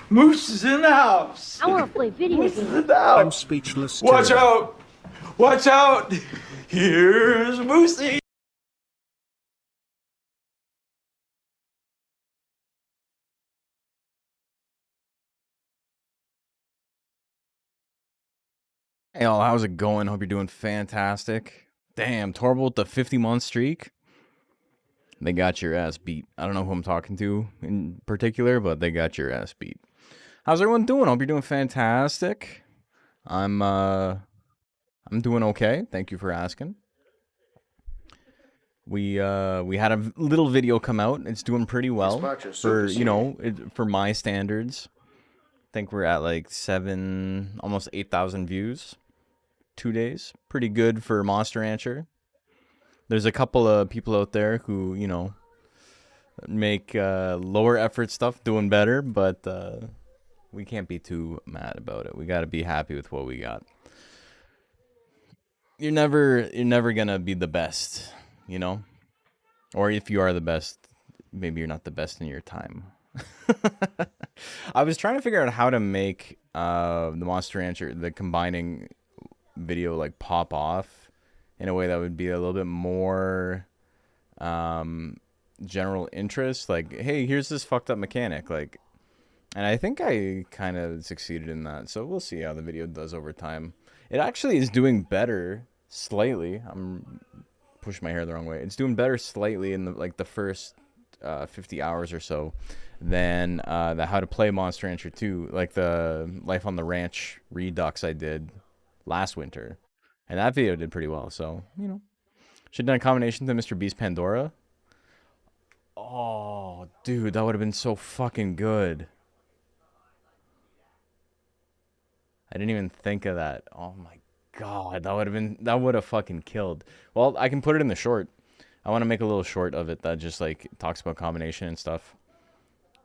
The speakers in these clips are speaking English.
Moose is in the house. I want to play video Moose games. is in the house. I'm speechless. Watch out! Watch out! Here's Moosey. Hey all, how's it going? Hope you're doing fantastic. Damn, Torval with the 50-month streak. They got your ass beat. I don't know who I'm talking to in particular, but they got your ass beat. How's everyone doing? Hope you're doing fantastic. I'm doing okay. Thank you for asking. We had a little video come out. It's doing pretty well for, you know, for my standards. I think we're at like almost 8,000 views. 2 days. Pretty good for Monster Rancher. There's a couple of people out there who, you know, make lower effort stuff doing better, but we can't be too mad about it. We got to be happy with what we got. You're never gonna be the best, you know? Or if you are the best, maybe you're not the best in your time. I was trying to figure out how to make the Monster Rancher, the combining video, like pop off in a way that would be a little bit more general interest. Like, hey, here's this fucked up mechanic. Like, and I think I kind of succeeded in that. So we'll see how the video does over time. It actually is doing better slightly. I'm pushing my hair the wrong way. It's doing better slightly in the first 50 hours or so than the How to Play Monster Rancher 2, like the Life on the Ranch Redux I did last winter. And that video did pretty well, so, you know. Should have done a combination to Mr. Beast Pandora. Oh, dude, that would have been so fucking good. I didn't even think of that. Oh my god, that would have fucking killed. Well, I can put it in the short. I want to make a little short of it that just like talks about combination and stuff.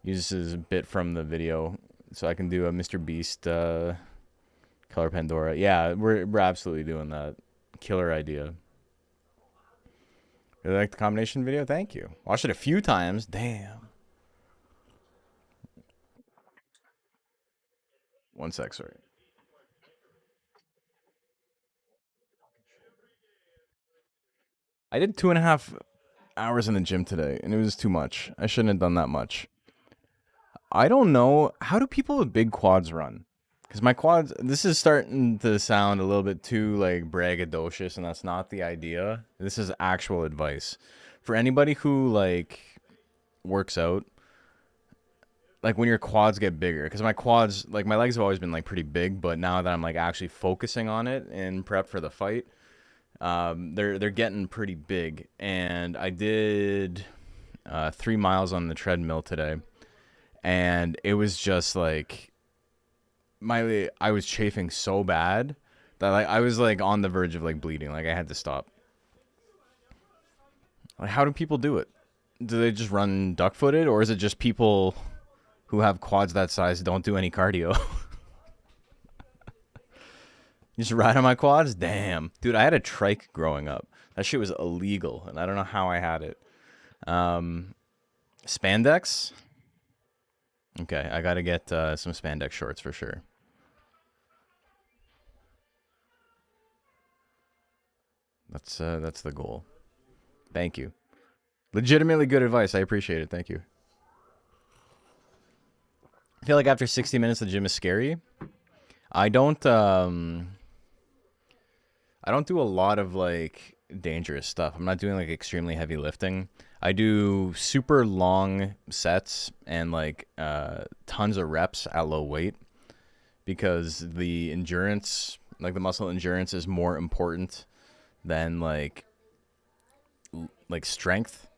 Uses a bit from the video, so I can do a Mr. Beast Color Pandora. Yeah, we're absolutely doing that. Killer idea. Really like the combination video? Thank you. Watched it a few times. Damn. One sec, sorry. I did 2.5 hours in the gym today, and it was too much. I shouldn't have done that much. I don't know. How do people with big quads run? Because my quads, this is starting to sound a little bit too, like, braggadocious, and that's not the idea. This is actual advice. For anybody who, like, works out, like, when your quads get bigger, because my quads, like, my legs have always been, like, pretty big, but now that I'm, like, actually focusing on it in prep for the fight, they're getting pretty big. And I did 3 miles on the treadmill today, and it was just, like, I was chafing so bad that like I was like on the verge of like bleeding. Like I had to stop. Like, how do people do it? Do they just run duck-footed, or is it just people who have quads that size don't do any cardio? You just ride on my quads? Damn. Dude, I had a trike growing up. That shit was illegal, and I don't know how I had it. Spandex? Okay, I gotta get some spandex shorts for sure. That's the goal. Thank you. Legitimately good advice. I appreciate it. Thank you. I feel like after 60 minutes, the gym is scary. I don't do a lot of like dangerous stuff. I'm not doing like extremely heavy lifting. I do super long sets and like tons of reps at low weight, because the endurance, like the muscle endurance, is more important than like strength.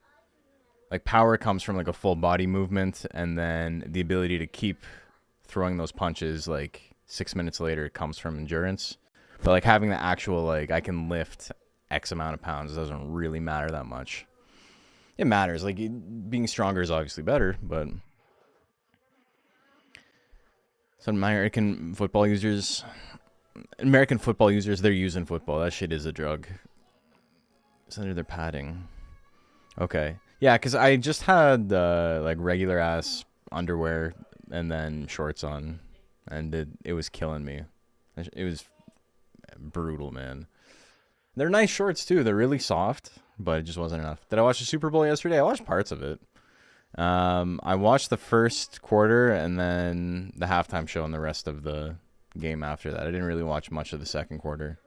Like power comes from like a full body movement, and then the ability to keep throwing those punches like 6 minutes later comes from endurance. But like having the actual like I can lift X amount of pounds doesn't really matter that much. It matters, like being stronger is obviously better, but some American football users, they're using football. That shit is a drug. It's under their padding. Okay. Yeah, because I just had like regular ass underwear and then shorts on, and it was killing me. It was brutal, man. They're nice shorts too. They're really soft, but it just wasn't enough. Did I watch the Super Bowl yesterday? I watched parts of it. I watched the first quarter and then the halftime show and the rest of the game after that. I didn't really watch much of the second quarter.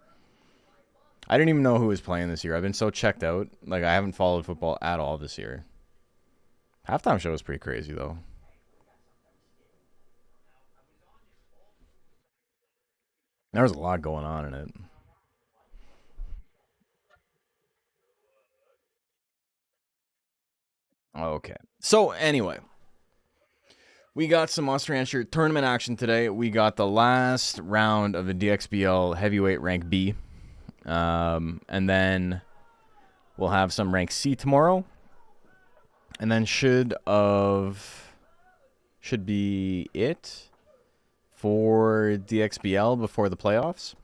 I didn't even know who was playing this year. I've been so checked out. Like, I haven't followed football at all this year. Halftime show was pretty crazy, though. There was a lot going on in it. Okay. So, anyway. We got some Monster Rancher tournament action today. We got the last round of the DXBL heavyweight rank B. And then we'll have some rank C tomorrow. And then should be it for DXBL before the playoffs.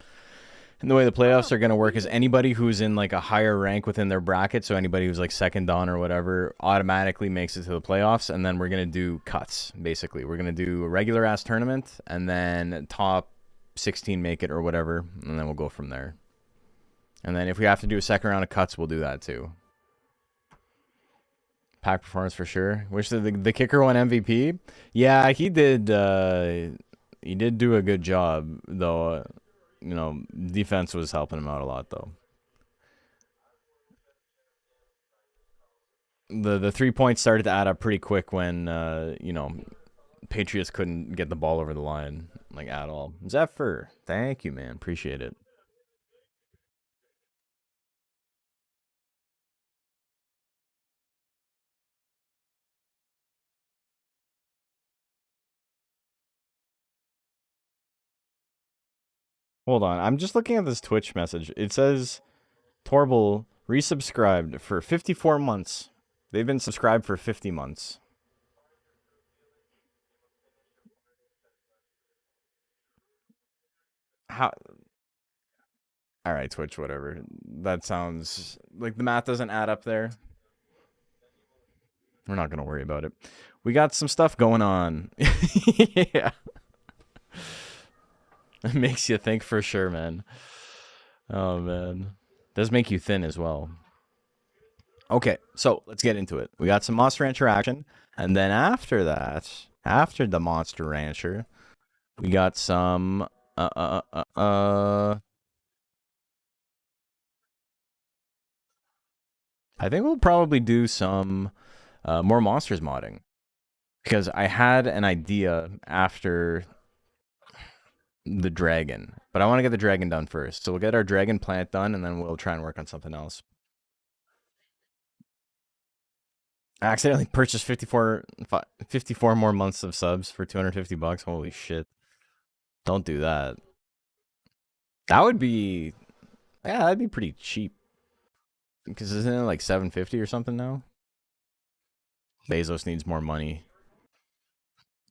And the way the playoffs are going to work is anybody who's in like a higher rank within their bracket, so anybody who's like second on or whatever, automatically makes it to the playoffs. And then we're going to do cuts, basically. We're going to do a regular-ass tournament, and then top 16 make it or whatever, and then we'll go from there. And then if we have to do a second round of cuts, we'll do that too. Pack performance for sure. Wish the kicker won MVP. Yeah, he did. He did do a good job, though. You know, defense was helping him out a lot, though. The 3 points started to add up pretty quick when you know, Patriots couldn't get the ball over the line like at all. Zephyr, thank you, man. Appreciate it. Hold on, I'm just looking at this Twitch message. It says Torble resubscribed for 54 months. They've been subscribed for 50 months. How? All right, Twitch, whatever. That sounds like the math doesn't add up there. We're not gonna worry about it. We got some stuff going on. Yeah. It makes you think for sure, man. Oh, man. Does make you thin as well. Okay, so let's get into it. We got some Monster Rancher action. And then after that, after the Monster Rancher, we got some... I think we'll probably do some more Monsters modding. Because I had an idea after the dragon, but I want to get the dragon done first. So we'll get our dragon plant done, and then we'll try and work on something else. I accidentally purchased 54 more months of subs for 250 bucks. Holy shit. Don't do that. That would be, yeah, that'd be pretty cheap. Because isn't it like 750 or something now? Bezos needs more money.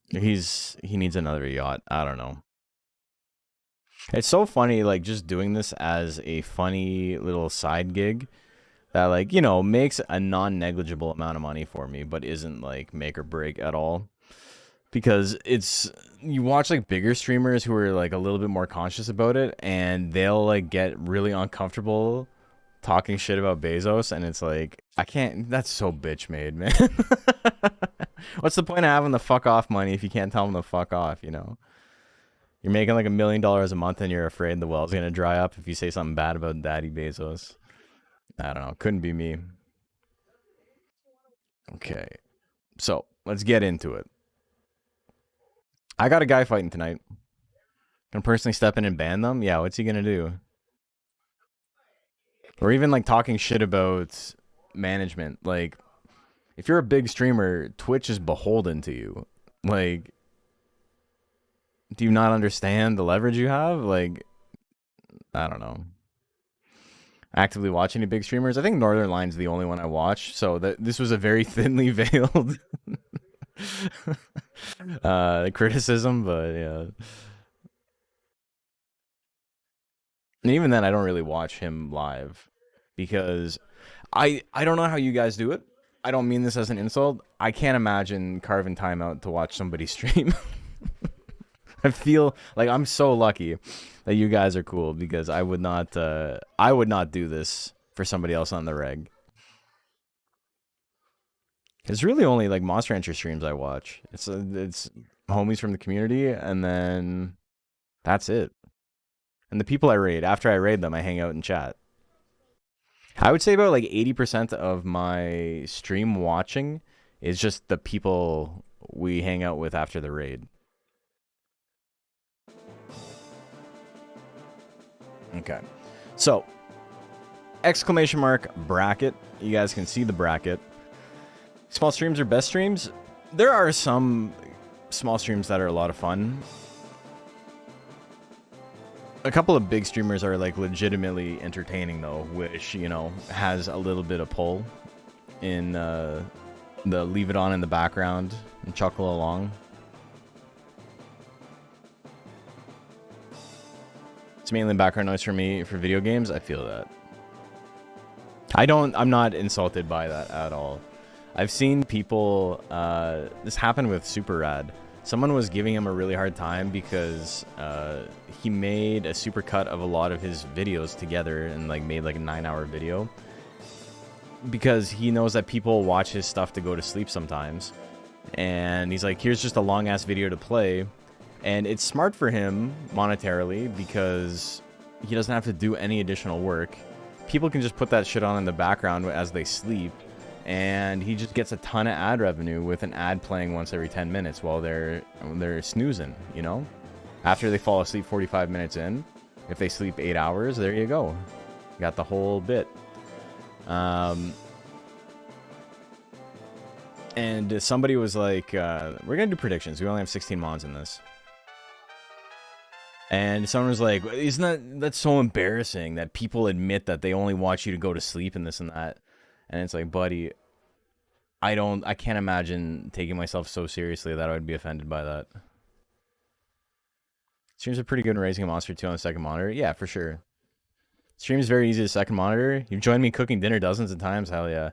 He needs another yacht. I don't know. It's so funny, like, just doing this as a funny little side gig that, like, you know, makes a non-negligible amount of money for me, but isn't, like, make or break at all. Because it's, you watch, like, bigger streamers who are, like, a little bit more conscious about it, and they'll, like, get really uncomfortable talking shit about Bezos, and it's like, I can't, that's so bitch made, man. What's the point of having the fuck off money if you can't tell them to fuck off, you know? You're making like $1 million a month and you're afraid the well's going to dry up if you say something bad about Daddy Bezos. I don't know. Couldn't be me. Okay. So, let's get into it. I got a guy fighting tonight. Gonna personally step in and ban them? Yeah, what's he going to do? Or even like talking shit about management. Like, if you're a big streamer, Twitch is beholden to you. Like, do you not understand the leverage you have? Like, I don't know. Actively watch any big streamers? I think Northern Line's the only one I watch. So this was a very thinly veiled criticism, but yeah. And even then, I don't really watch him live because I don't know how you guys do it, I don't mean this as an insult. I can't imagine carving time out to watch somebody stream. I feel like I'm so lucky that you guys are cool because I would not do this for somebody else on the reg. It's really only like Monster Rancher streams I watch. It's homies from the community, and then that's it. And the people I raid, after I raid them, I hang out and chat. I would say about like 80% of my stream watching is just the people we hang out with after the raid. Okay. So, exclamation mark bracket. You guys can see the bracket. Small streams are best streams. There are some small streams that are a lot of fun. A couple of big streamers are like legitimately entertaining though, which, you know, has a little bit of pull in the leave it on in the background and chuckle along. It's mainly background noise for me for video games. I feel that. I'm not insulted by that at all. I've seen people, this happened with Super Rad. Someone was giving him a really hard time because he made a super cut of a lot of his videos together and like made like a 9-hour video. Because he knows that people watch his stuff to go to sleep sometimes. And he's like, here's just a long ass video to play. And it's smart for him monetarily because he doesn't have to do any additional work. People can just put that shit on in the background as they sleep. And he just gets a ton of ad revenue with an ad playing once every 10 minutes while they're snoozing, you know? After they fall asleep 45 minutes in, if they sleep 8 hours, there you go. You got the whole bit. And somebody was like, we're going to do predictions. We only have 16 mods in this. And someone was like, that's so embarrassing that people admit that they only want you to go to sleep and this and that. And it's like, buddy, I can't imagine taking myself so seriously that I would be offended by that. Streams are pretty good in raising a monster 2 on the second monitor. Yeah, for sure. Stream is very easy to second monitor. You've joined me cooking dinner dozens of times. Hell yeah.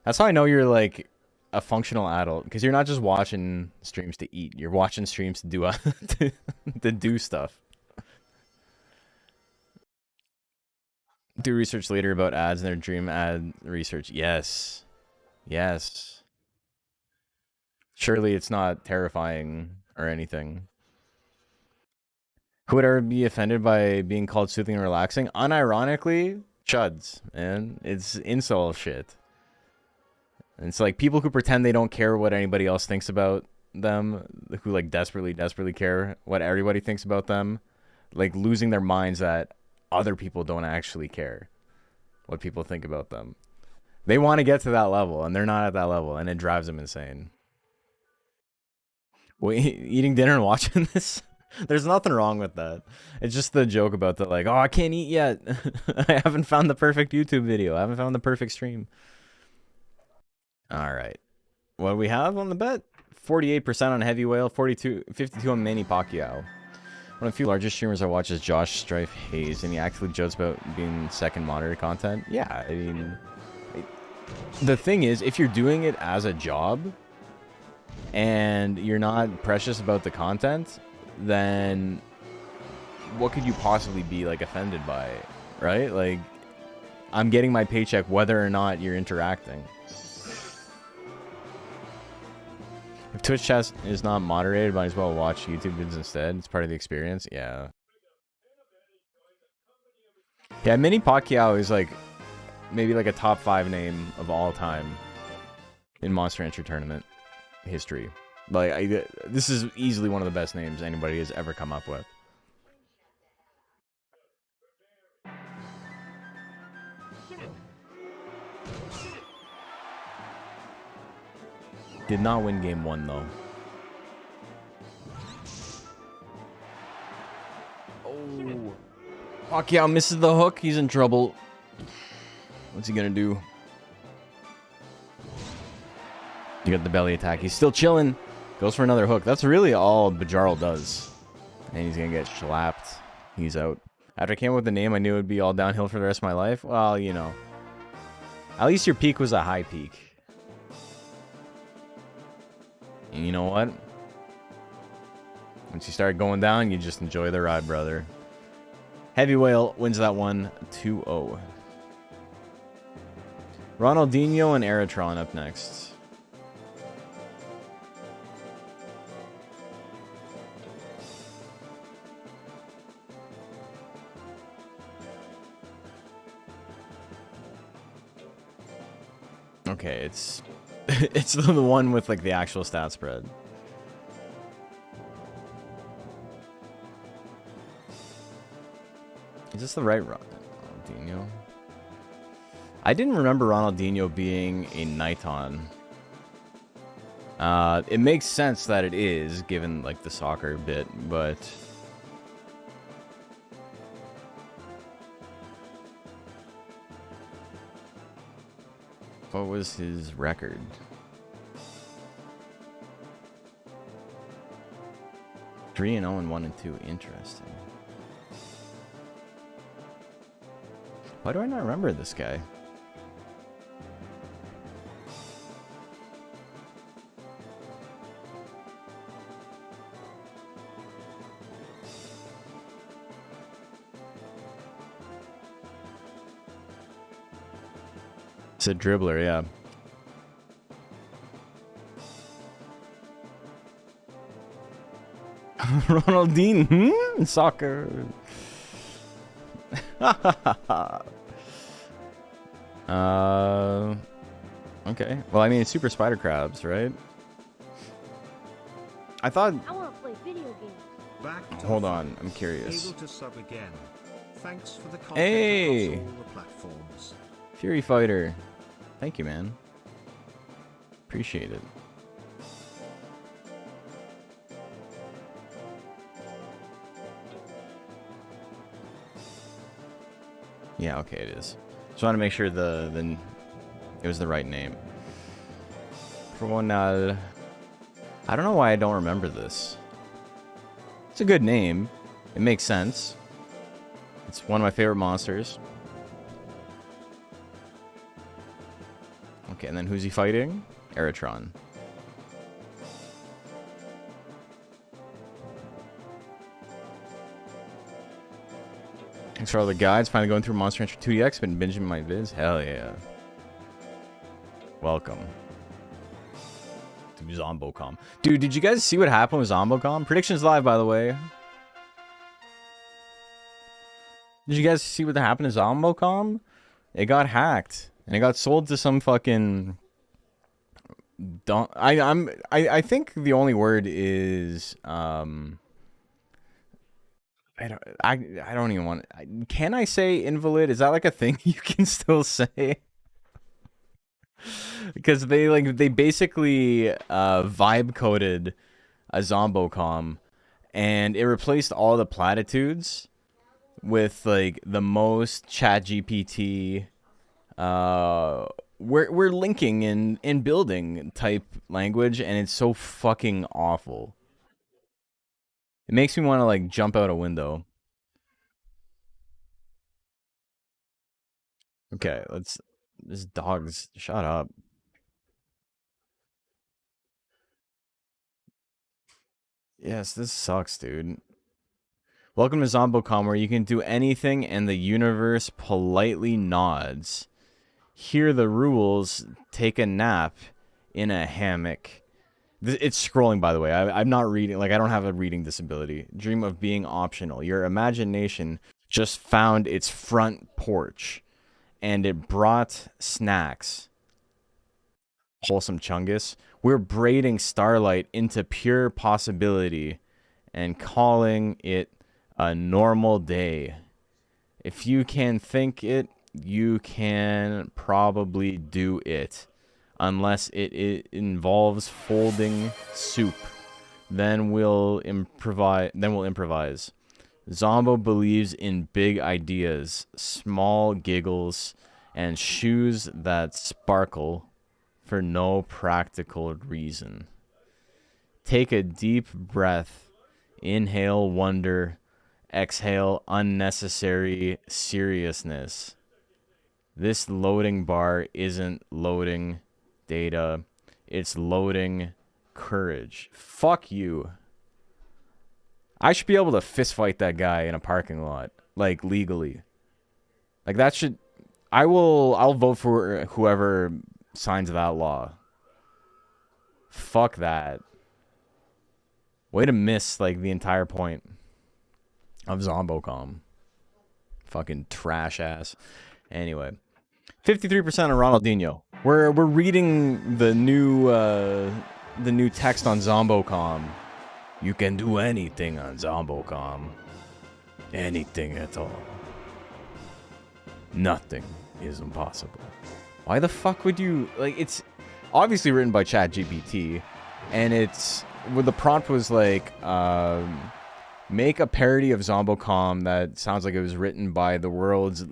That's how I know you're like a functional adult, because you're not just watching streams to eat. You're watching streams to do to do stuff. Do research later about ads and their dream ad research. Yes. Yes. Surely it's not terrifying or anything. Who would ever be offended by being called soothing and relaxing? Unironically, chuds, man. It's incel shit. And it's like people who pretend they don't care what anybody else thinks about them, who like desperately care what everybody thinks about them, like losing their minds that other people don't actually care what people think about them. They want to get to that level, and they're not at that level, and it drives them insane. Well, eating dinner and watching this? There's nothing wrong with that. It's just the joke about the like, oh, I can't eat yet. I haven't found the perfect YouTube video. I haven't found the perfect stream. All right. What do we have on the bet? 48% on Heavy Whale, 52 on Manny Pacquiao. One of the few largest streamers I watch is Josh Strife Hayes, and he actually jokes about being second monitor content. Yeah, I mean, the thing is, if you're doing it as a job and you're not precious about the content, then what could you possibly be like offended by, right? Like, I'm getting my paycheck whether or not you're interacting. If Twitch chat is not moderated, might as well watch YouTube vids instead. It's part of the experience. Yeah. Yeah, Manny Pacquiao is like maybe like a top 5 name of all time in Monster Rancher tournament history. Like, this is easily one of the best names anybody has ever come up with. Did not win game 1 though. Oh, Pacquiao misses the hook. He's in trouble. What's he gonna do? You got the belly attack. He's still chilling. Goes for another hook. That's really all Bajarl does. And he's gonna get slapped. He's out. After I came up with the name, I knew it would be all downhill for the rest of my life. Well, you know. At least your peak was a high peak. And you know what? Once you start going down, you just enjoy the ride, brother. Heavy Whale wins that one 2-0. Ronaldinho and Eritron up next. Okay, it's it's the one with like the actual stat spread. Is this the right Ronaldinho? I didn't remember Ronaldinho being a Niton. It makes sense that it is, given like the soccer bit, but what was his record? Three and 0 and 1 and 2. Interesting. Why do I not remember this guy? It's a dribbler, yeah. Ronaldinho, soccer. Okay. Well, I mean, it's Super Spider Crabs, right? I thought. I want to play video games. Hold on, I'm curious. Able to sub again. Thanks for the content Hey! across all the platforms. Fury Fighter. Thank you, man. Appreciate it. Yeah, okay, it is. Just want to make sure it was the right name. Ronald. I don't know why I don't remember this. It's a good name. It makes sense. It's one of my favorite monsters. Okay, and then who's he fighting? Eritron. Thanks for all the guides. Finally going through Monster Hunter 2DX. Been binging my vids. Hell yeah. Welcome to Zombocom. Dude, did you guys see what happened with Zombocom? Predictions live, by the way. Did you guys see what happened to Zombocom? It got hacked. And it got sold to some fucking... I think the only word is... I don't even want... Can I say invalid? Is that like a thing you can still say? Because they basically vibe coded a Zombocom, and it replaced all the platitudes with like the most ChatGPT we're linking in building type language, and it's so fucking awful. It makes me want to like jump out a window. Okay, this dog's shut up. Yes, this sucks, dude. Welcome to Zombocom, where you can do anything and the universe politely nods. Hear the rules, take a nap in a hammock. It's scrolling, by the way. I'm not reading, like, I don't have a reading disability. Dream of being optional. Your imagination just found its front porch, and it brought snacks. Wholesome Chungus. We're braiding starlight into pure possibility and calling it a normal day. If you can think it, you can probably do it. Unless it involves folding soup. Then we'll improvise. Zombo believes in big ideas, small giggles, and shoes that sparkle for no practical reason. Take a deep breath. Inhale wonder. Exhale unnecessary seriousness. This loading bar isn't loading data. It's loading courage. Fuck you. I should be able to fist fight that guy in a parking lot, like legally. Like that should. I'll vote for whoever signs that law. Fuck that. Way to miss like the entire point of Zombocom. Fucking trash ass. Anyway, 53% of Ronaldinho. We're reading the new text on Zombocom. You can do anything on Zombocom. Anything at all. Nothing is impossible. Why the fuck would you like? It's obviously written by ChatGPT, and it's where the prompt was like, make a parody of Zombocom that sounds like it was written by the world's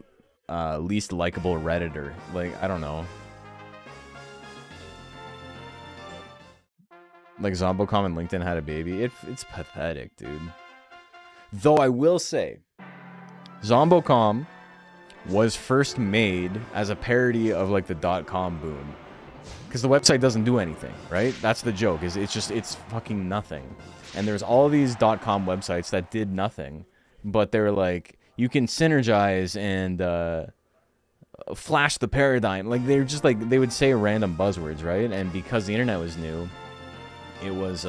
least likable Redditor. Like, I don't know. Like Zombocom and LinkedIn had a baby. It's pathetic, dude. Though I will say, Zombocom was first made as a parody of like the .com boom. Because the website doesn't do anything, right? That's the joke. It's fucking nothing. And there's all these .com websites that did nothing, but they're like, you can synergize and flash the paradigm. Like they're just like, they would say random buzzwords, right? And because the internet was new, it was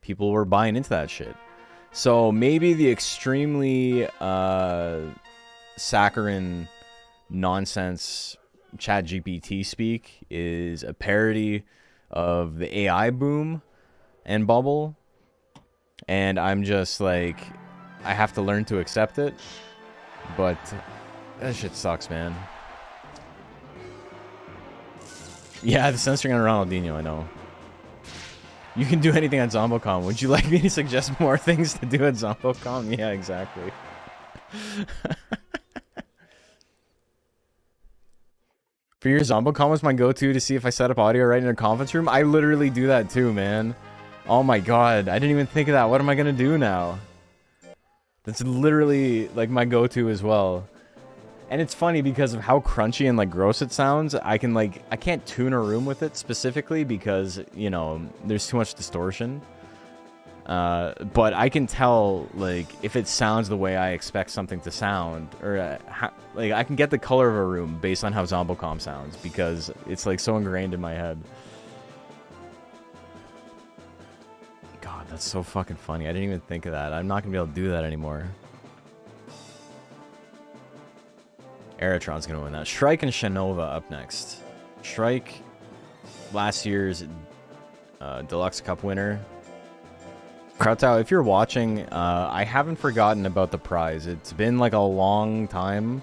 people were buying into that shit. So maybe the extremely saccharine nonsense ChatGPT speak is a parody of the AI boom and bubble, and I'm just like, I have to learn to accept it, but that shit sucks, man. Yeah, the censoring on Ronaldinho, I know. You can do anything on Zombocom. Would you like me to suggest more things to do at Zombocom? Yeah, exactly. For your Zombocom was my go-to to see if I set up audio right in a conference room. I literally do that too, man. Oh my god, I didn't even think of that. What am I gonna do now? That's literally like my go-to as well. And it's funny because of how crunchy and like gross it sounds. I can't tune a room with it specifically because, you know, there's too much distortion. But I can tell like if it sounds the way I expect something to sound, or like I can get the color of a room based on how Zombocom sounds because it's like so ingrained in my head. God, that's so fucking funny. I didn't even think of that. I'm not gonna be able to do that anymore. Aerotron's gonna win that. Shrike and Shanova up next. Shrike, last year's Deluxe Cup winner. Krautau, if you're watching, I haven't forgotten about the prize. It's been like a long time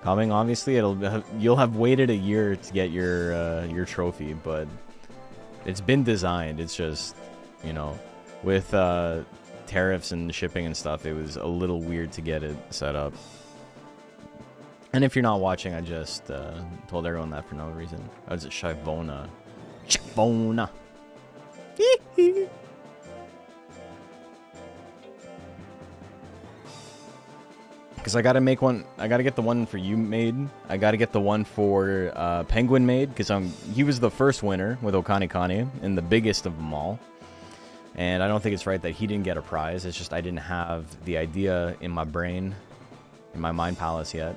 coming. Obviously, you'll have waited a year to get your trophy, but it's been designed. It's just, you know, with tariffs and shipping and stuff, it was a little weird to get it set up. And if you're not watching, I just told everyone that for no reason. I was at Shivona. Shivona. Because I gotta make one. I gotta get the one for you made. I gotta get the one for Penguin made because he was the first winner with Okani Kani and the biggest of them all. And I don't think it's right that he didn't get a prize. It's just I didn't have the idea in my brain, in my mind palace yet.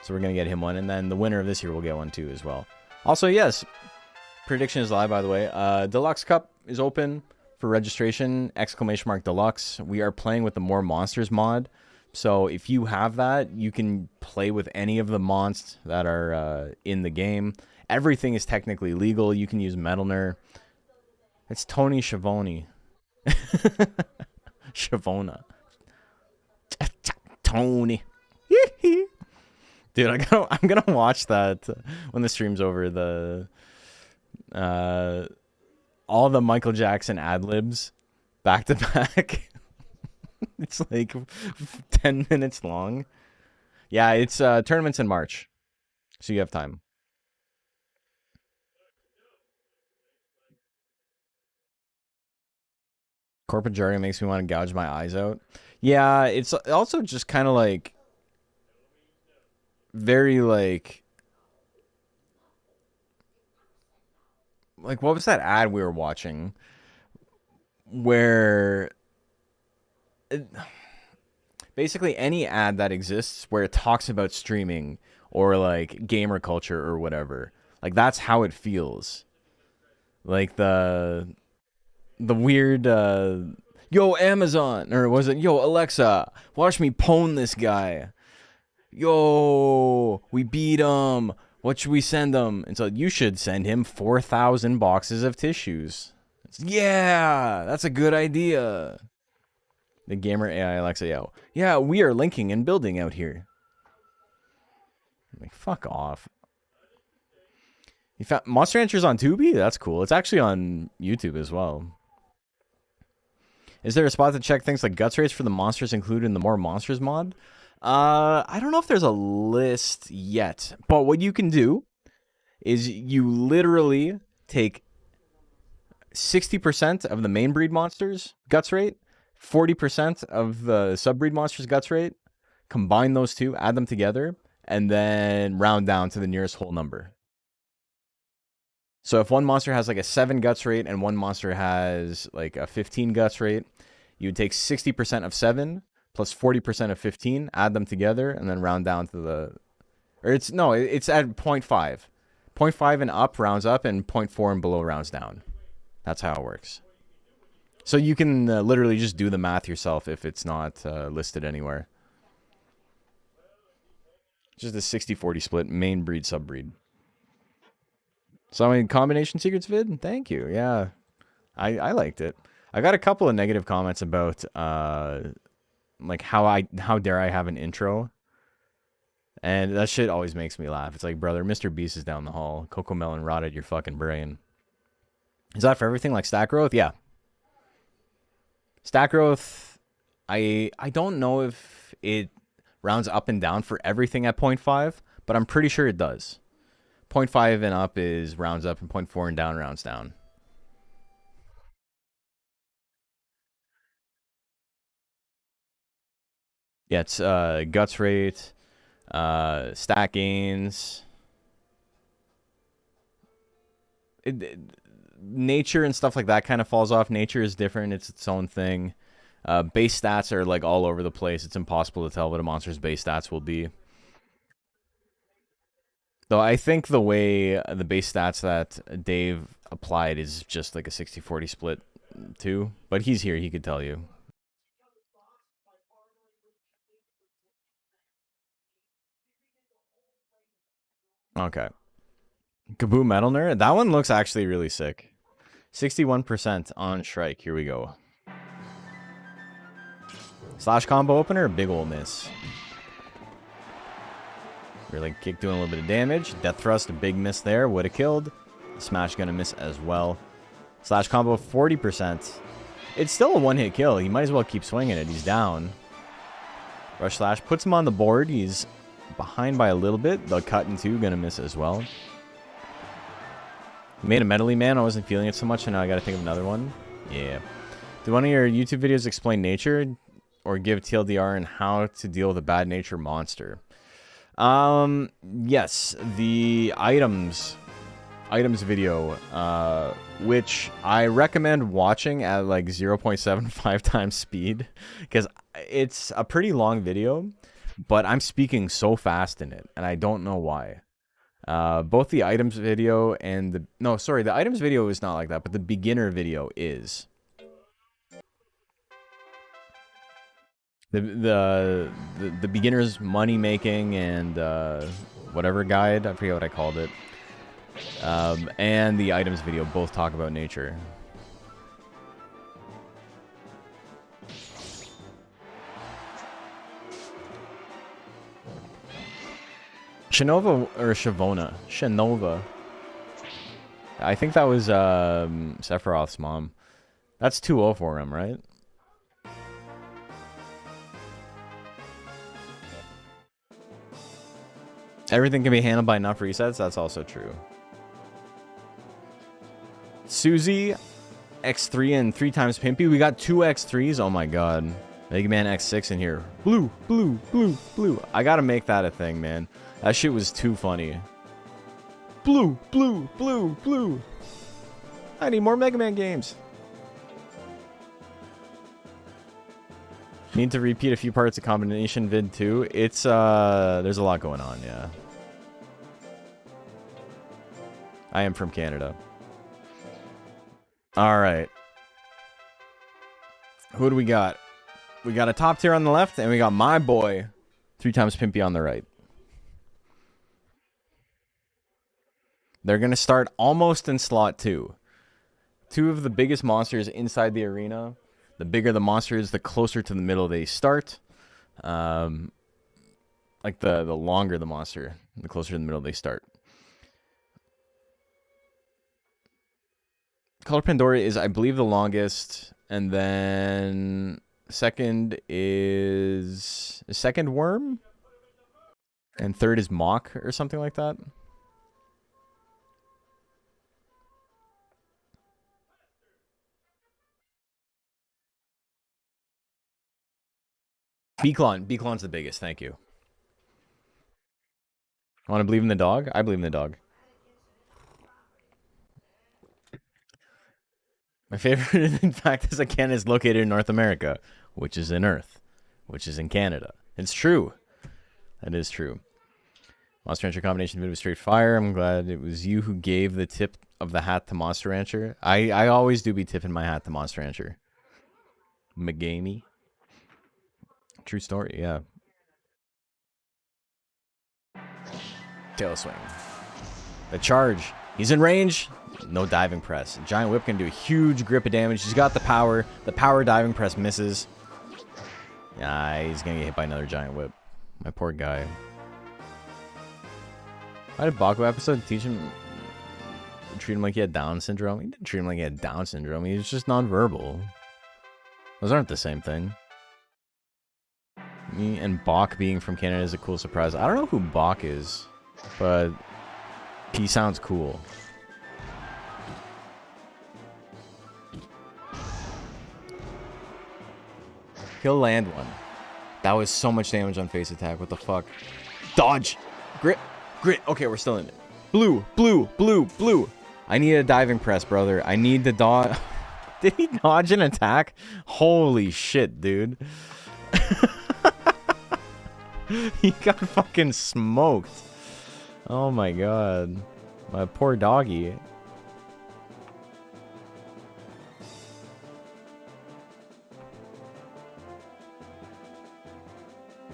So we're gonna get him one, and then the winner of this year will get one too as well. Also, yes, prediction is live, by the way. Deluxe Cup is open for registration. ! Deluxe. We are playing with the More Monsters mod. So if you have that, you can play with any of the mons that are in the game. Everything is technically legal. You can use Metalner. It's Tony Schiavone. Schiavona. Tony. Dude, I'm gonna watch that when the stream's over. All the Michael Jackson ad-libs back to back. It's like 10 minutes long. Yeah, it's tournaments in March, so you have time. Corporate jargon makes me want to gouge my eyes out. Yeah, it's also just kind of like very like like, what was that ad we were watching where basically any ad that exists where it talks about streaming or like gamer culture or whatever, like that's how it feels. Like the weird yo Amazon, or was it yo Alexa, watch me pwn this guy. Yo, we beat him. What should we send him? And so you should send him 4,000 boxes of tissues. Yeah, that's a good idea. The gamer AI Alexa, yo. Yeah, we are linking and building out here. Like, fuck off. You found Monster Rancher's on Tubi? That's cool. It's actually on YouTube as well. Is there a spot to check things like guts rates for the monsters included in the More Monsters mod? I don't know if there's a list yet, but what you can do is you literally take 60% of the main breed monsters guts rate, 40% of the subbreed monsters guts rate, combine those two, add them together, and then round down to the nearest whole number. So if one monster has like a 7 guts rate and one monster has like a 15 guts rate, you would take 60% of 7 plus 40% of 15, add them together, and then round down to the... Or it's at 0.5. 0.5 and up rounds up, and 0.4 and below rounds down. That's how it works. So you can literally just do the math yourself if it's not listed anywhere. Just a 60-40 split, main breed, subbreed. So I mean, combination secrets vid? Thank you, yeah. I liked it. I got a couple of negative comments about... like how dare I have an intro, and that shit always makes me laugh. It's like, brother, Mr. Beast is down the hall. Coco Melon rotted your fucking brain. Is that for everything like stack growth? Yeah. Stack growth, I don't know if it rounds up and down for everything at 0.5, but I'm pretty sure it does. 0.5 and up is rounds up, and 0.4 and down rounds down. Yeah, it's guts rate, stat gains, nature and stuff like that kind of falls off. Nature is different; it's its own thing. Base stats are like all over the place. It's impossible to tell what a monster's base stats will be. Though I think the way the base stats that Dave applied is just like a 60-40 split too. But he's here; he could tell you. Okay. Kaboo Metal Nerd. That one looks actually really sick. 61% on Shrike. Here we go. Slash combo opener, big ol' miss. Really kick doing a little bit of damage. Death thrust, a big miss there. Would have killed. Smash gonna miss as well. Slash combo, 40%. It's still a one-hit kill. He might as well keep swinging it. He's down. Rush slash puts him on the board. He's behind by a little bit. The cut in two gonna miss as well. Made a Metally Man. I wasn't feeling it so much, and now I gotta think of another one. Yeah. Do one of your YouTube videos explain nature or give TLDR on how to deal with a bad nature monster? Yes, the items video, which I recommend watching at like 0.75 times speed, because it's a pretty long video, but I'm speaking so fast in it, and I don't know why. Both the items video and the items video is not like that, but the beginner video is. The beginner's money making and whatever guide, I forget what I called it. And the items video both talk about nature. Shinova or Shavona? Shinova. I think that was Sephiroth's mom. That's 2-0 for him, right? Everything can be handled by enough resets. That's also true. Susie, X3 and 3 times Pimpy. We got 2 X3s. Oh my god. Mega Man X6 in here. Blue, blue, blue, blue. I gotta make that a thing, man. That shit was too funny. Blue, blue, blue, blue. I need more Mega Man games. Need to repeat a few parts of Combination Vid 2. It's, there's a lot going on, yeah. I am from Canada. Alright. Who do we got? We got a top tier on the left, and we got my boy, 3 times Pimpy on the right. They're going to start almost in slot 2. 2 of the biggest monsters inside the arena. The bigger the monster is, the closer to the middle they start. Like the longer the monster, the closer to the middle they start. Color Pandora is, I believe, the longest. And then second is second Worm. And third is Mock or something like that. Beaklon's the biggest, thank you. Want to believe in the dog? I believe in the dog. My favorite, in fact, is that Canada is located in North America, which is in Earth, which is in Canada. It's true. That is true. Monster Rancher combination video was straight fire. I'm glad it was you who gave the tip of the hat to Monster Rancher. I always do be tipping my hat to Monster Rancher. McGamey. True story, yeah. Tail swing. The charge. He's in range. No diving press. Giant whip can do a huge grip of damage. He's got the power. The power diving press misses. Yeah, he's gonna get hit by another giant whip. My poor guy. Why did Baku episode teach him, treat him like he had Down syndrome? He didn't treat him like he had Down syndrome. He was just nonverbal. Those aren't the same thing. Me and Bach being from Canada is a cool surprise. I don't know who Bach is, but he sounds cool. He'll land one. That was so much damage on face attack. What the fuck? Dodge! Grit! Grit! Okay, we're still in it. Blue! Blue! Blue! Blue! I need a diving press, brother. I need the dodge. Did he dodge an attack? Holy shit, dude. He got fucking smoked. Oh my god. My poor doggy.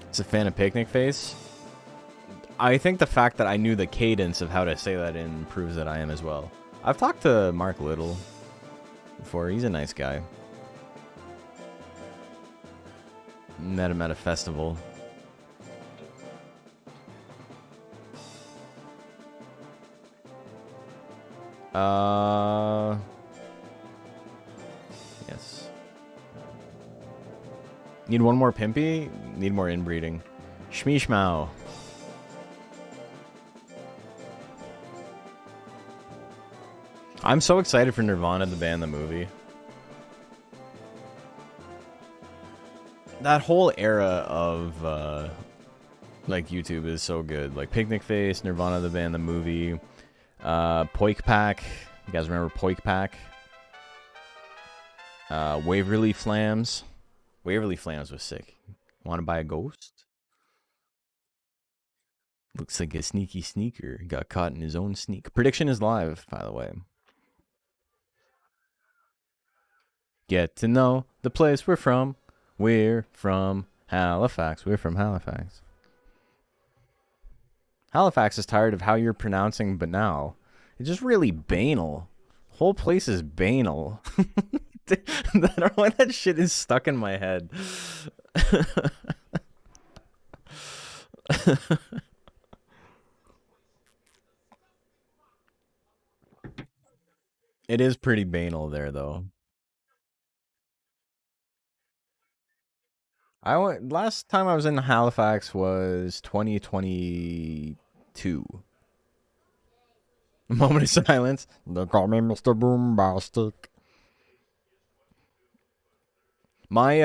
It's a fan of Picnic Face. I think the fact that I knew the cadence of how to say that in proves that I am as well. I've talked to Mark Little before. He's a nice guy. Met him at a festival. Yes. Need one more Pimpy? Need more inbreeding. Shmeeshmao. I'm so excited for Nirvana the band, the movie. That whole era of like YouTube is so good. Like Picnic Face, Nirvana the band, the movie, Poik Pack. You guys remember Poik Pack? Waverly Flams. Waverly Flams was sick. Want to buy a ghost? Looks like a sneaky sneaker. Got caught in his own sneak. Prediction is live, by the way. Get to know the place we're from. We're from Halifax. We're from Halifax. Halifax is tired of how you're pronouncing banal. It's just really banal. The whole place is banal. I don't know why that shit is stuck in my head. It is pretty banal there, though. Last time I was in Halifax was 2022. A moment of silence. They call me Mr. Boombastic. My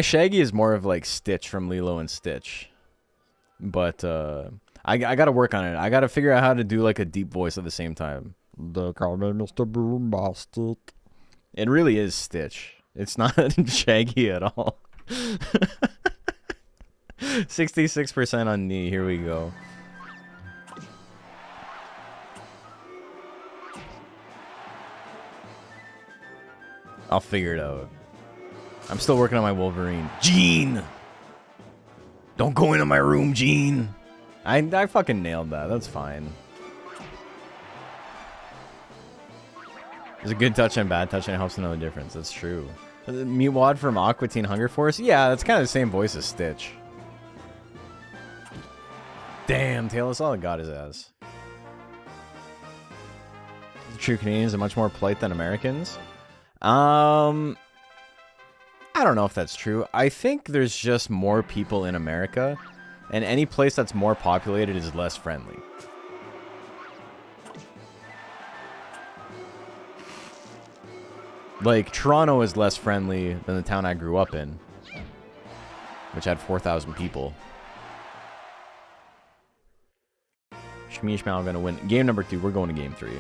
Shaggy is more of like Stitch from Lilo and Stitch. But I gotta work on it. I gotta figure out how to do like a deep voice at the same time. They call me Mr. Boombastic. It really is Stitch. It's not Shaggy at all. 66% on knee. Here we go. I'll figure it out. I'm still working on my Wolverine. Gene! Don't go into my room, Gene! I fucking nailed that. That's fine. There's a good touch and bad touch, and it helps to know the difference. That's true. Meatwad from Aqua Teen Hunger Force? Yeah, that's kind of the same voice as Stitch. Damn, Taylor's all got his ass. The true Canadians are much more polite than Americans. I don't know if that's true. I think there's just more people in America, and any place that's more populated is less friendly. Like, Toronto is less friendly than the town I grew up in, which had 4,000 people. Shmi Shmal gonna win. Game number 2, we're going to game 3.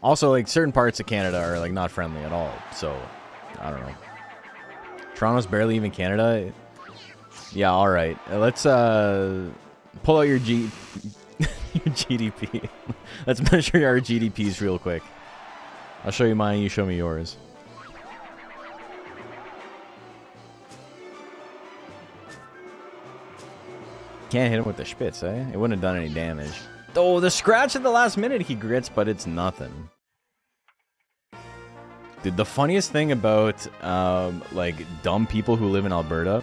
Also, like, certain parts of Canada are, like, not friendly at all, so, I don't know. Toronto's barely even Canada. Yeah, alright. Let's, pull out your your GDP. Let's measure our GDPs real quick. I'll show you mine, you show me yours. Can't hit him with the Spitz, eh? It wouldn't have done any damage. Oh, the scratch at the last minute he grits, but it's nothing. Dude, the funniest thing about, like, dumb people who live in Alberta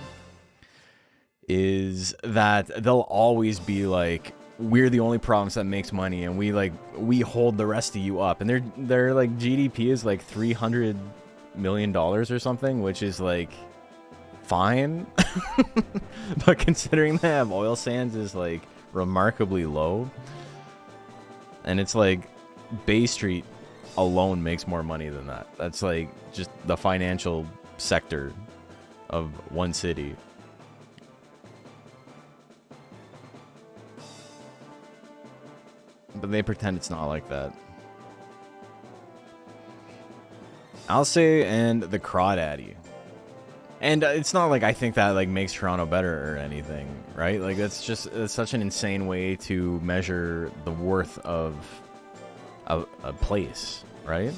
is that they'll always be like, we're the only province that makes money, and we hold the rest of you up. And their like, GDP is, like, $300 million or something, which is, like, fine. But considering they have oil sands is, like, remarkably low. And it's like Bay Street alone makes more money than that. That's like just the financial sector of one city. But they pretend it's not like that. I'll say, and the Crawdaddy. And it's not like I think that like makes Toronto better or anything, right? Like it's such an insane way to measure the worth of a place, right?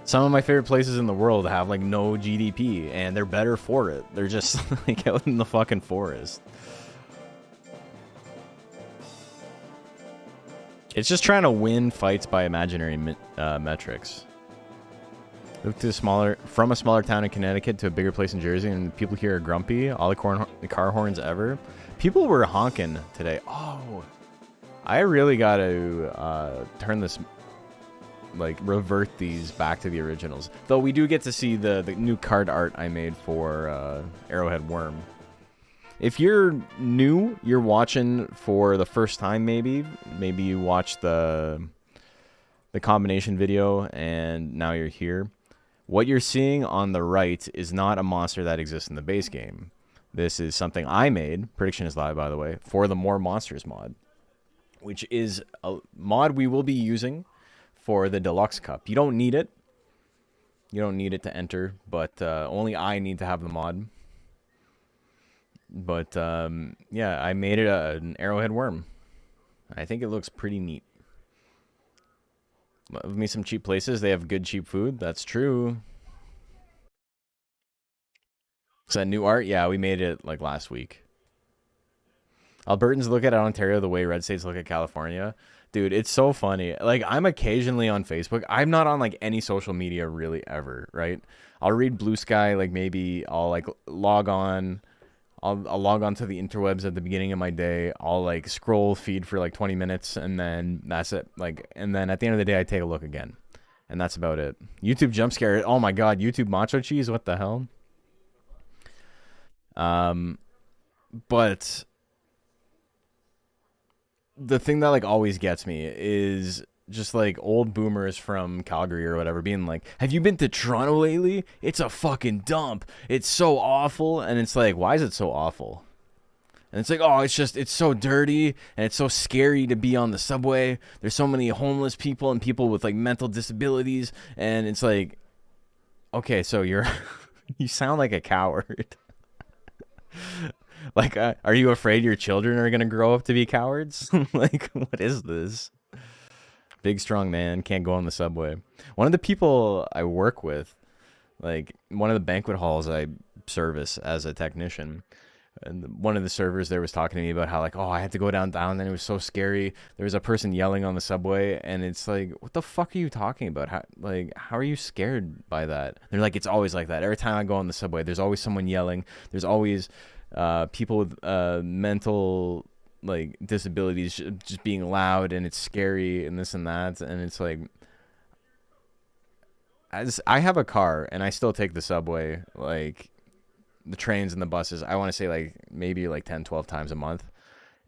Some of my favorite places in the world have like no GDP, and they're better for it. They're just like out in the fucking forest. It's just trying to win fights by imaginary metrics. Moved to from a smaller town in Connecticut to a bigger place in Jersey, and people here are grumpy. All the car horns ever. People were honking today. Oh, I really got to turn this, like, revert these back to the originals. Though we do get to see the new card art I made for Arrowhead Worm. If you're new, you're watching for the first time, maybe you watched the combination video, and now you're here. What you're seeing on the right is not a monster that exists in the base game. This is something I made, prediction is live by the way, for the More Monsters mod, which is a mod we will be using for the Deluxe Cup. You don't need it. You don't need it to enter, but only I need to have the mod. But yeah, I made it an Arrowhead Worm. I think it looks pretty neat. Love me some cheap places. They have good cheap food. That's true. Is that new art? Yeah, we made it like last week. Albertans look at Ontario the way red states look at California. Dude, it's so funny. Like, I'm occasionally on Facebook. I'm not on like any social media really ever, right? I'll read Blue Sky, like maybe I'll like log on. I'll log on to the interwebs at the beginning of my day. I'll like scroll feed for like 20 minutes, and then that's it. Like, and then at the end of the day, I take a look again, and that's about it. YouTube jump scare. Oh my god, YouTube macho cheese. What the hell? But the thing that like always gets me is just like old boomers from Calgary or whatever being like, have you been to Toronto lately? It's a fucking dump. It's so awful. And it's like, why is it so awful? And it's like, oh, it's so dirty and it's so scary to be on the subway. There's so many homeless people and people with like mental disabilities. And it's like, okay, so you sound like a coward. Like, are you afraid your children are going to grow up to be cowards? Like, what is this? Big, strong man, can't go on the subway. One of the people I work with, like, one of the banquet halls I service as a technician, and one of the servers there was talking to me about how, like, oh, I had to go downtown and it was so scary. There was a person yelling on the subway, and it's like, what the fuck are you talking about? How are you scared by that? They're like, it's always like that. Every time I go on the subway, there's always someone yelling. There's always people with mental, like, disabilities just being loud, and it's scary and this and that. And it's like, as I have a car and I still take the subway, like, the trains and the buses, I want to say like maybe like 10, 12 times a month.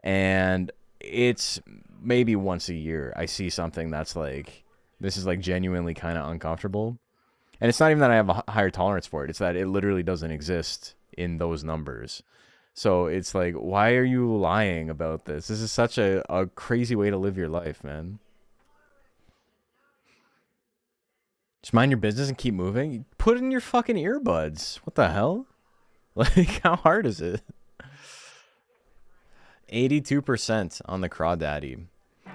And it's maybe once a year I see something that's like, this is like genuinely kind of uncomfortable. And it's not even that I have a higher tolerance for it. It's that it literally doesn't exist in those numbers. So it's like, why are you lying about this? This is such a crazy way to live your life, man. Just mind your business and keep moving. Put in your fucking earbuds. What the hell? Like, how hard is it? 82% on the Crawdaddy.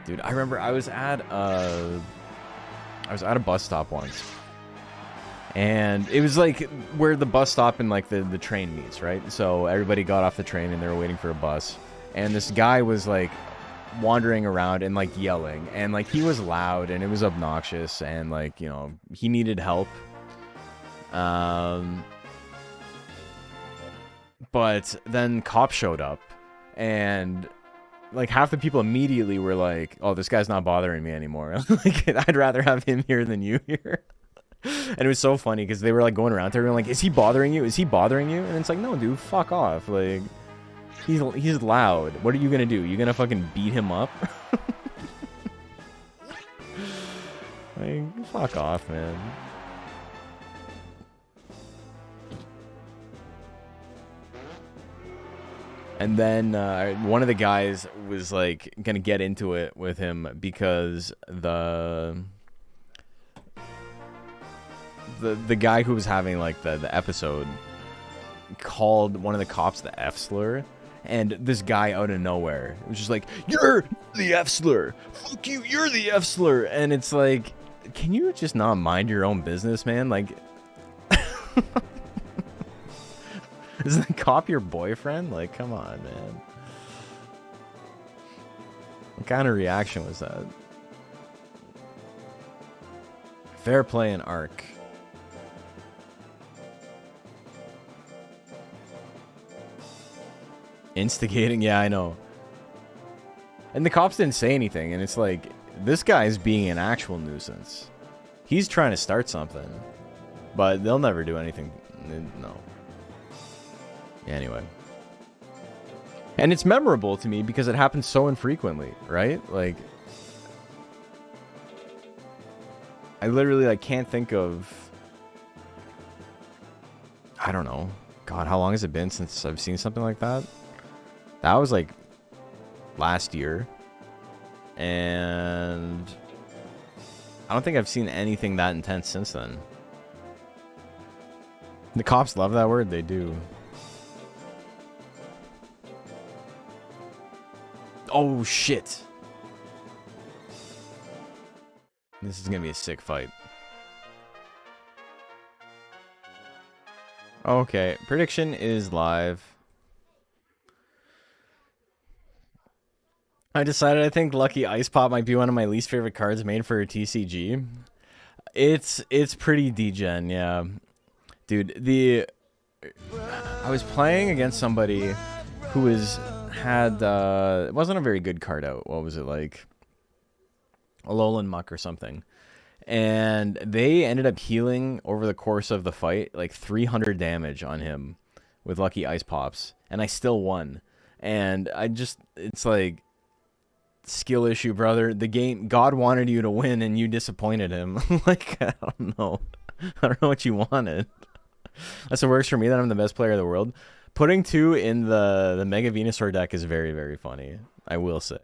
Dude, I remember I was at a bus stop once. And it was like where the bus stop and like the train meets, right? So everybody got off the train and they were waiting for a bus. And this guy was like wandering around and like yelling. And like he was loud and it was obnoxious. And like, you know, he needed help. But then cops showed up, and like half the people immediately were like, "Oh, this guy's not bothering me anymore. Like, I'd rather have him here than you here." And it was so funny because they were like going around to everyone like, "Is he bothering you? Is he bothering you?" And it's like, "No, dude, fuck off. Like, he's loud. What are you gonna do? You gonna fucking beat him up?" Like, fuck off, man. And then one of the guys was like gonna get into it with him because the guy who was having like the episode called one of the cops the F slur, and this guy out of nowhere was just like, "You're the F slur. Fuck you. You're the F slur." And it's like, can you just not mind your own business, man? Like. Is the cop your boyfriend? Like, come on, man. What kind of reaction was that? Fair play and arc. Instigating? Yeah, I know. And the cops didn't say anything, and it's like, this guy's being an actual nuisance. He's trying to start something, but they'll never do anything. No. Anyway. And it's memorable to me because it happens so infrequently, right? Like, I literally like can't think of, I don't know. God, how long has it been since I've seen something like that? That was like last year. And I don't think I've seen anything that intense since then. The cops love that word, they do. Oh, shit. This is gonna be a sick fight. Okay, prediction is live. I decided I think Lucky Ice Pop might be one of my least favorite cards made for a TCG. It's pretty degen, yeah. Dude, I was playing against somebody who had it wasn't a very good card out. What was it, like Alolan Muck or something? And they ended up healing over the course of the fight like 300 damage on him with Lucky Ice Pops, and I still won. And it's like, skill issue, brother. The game, God wanted you to win and you disappointed him. Like, I don't know what you wanted. That's what works for me, that I'm the best player of the world. Putting 2 in the Mega Venusaur deck is very, very funny. I will say.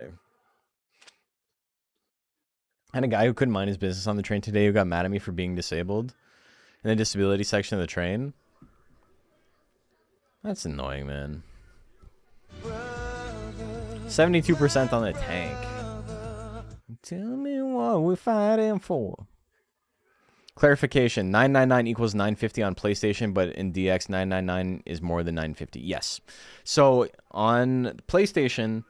I had a guy who couldn't mind his business on the train today who got mad at me for being disabled in the disability section of the train. That's annoying, man. 72% on the tank. Tell me what we're fighting for. Clarification, 999 equals 950 on PlayStation, but in DX, 999 is more than 950. Yes. So on PlayStation,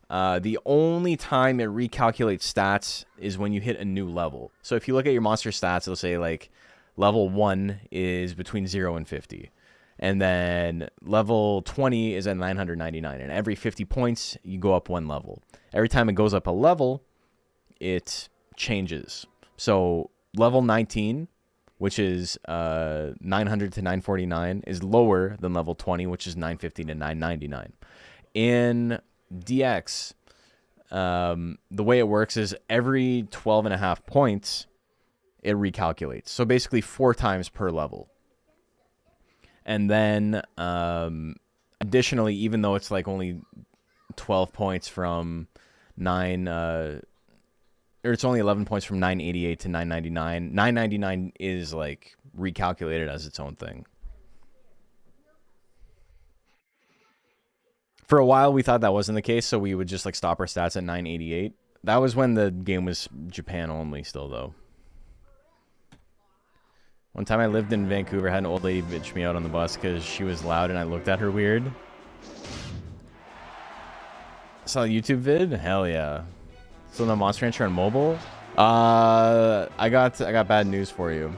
the only time it recalculates stats is when you hit a new level. So if you look at your monster stats, it'll say like level 1 is between 0 and 50. And then level 20 is at 999. And every 50 points, you go up 1 level. Every time it goes up a level, it changes. So level 19, which is 900 to 949, is lower than level 20, which is 950 to 999. In DX, the way it works is every 12.5 points, it recalculates. So basically 4 times per level. And then additionally, even though it's like only 12 points from 9... or it's only 11 points from 988 to 999. 999 is like recalculated as its own thing. For a while, we thought that wasn't the case, so we would just like stop our stats at 988. That was when the game was Japan only still, though. One time I lived in Vancouver, had an old lady bitch me out on the bus because she was loud and I looked at her weird. Saw a YouTube vid? Hell yeah. Still no Monster Rancher on mobile? I got bad news for you.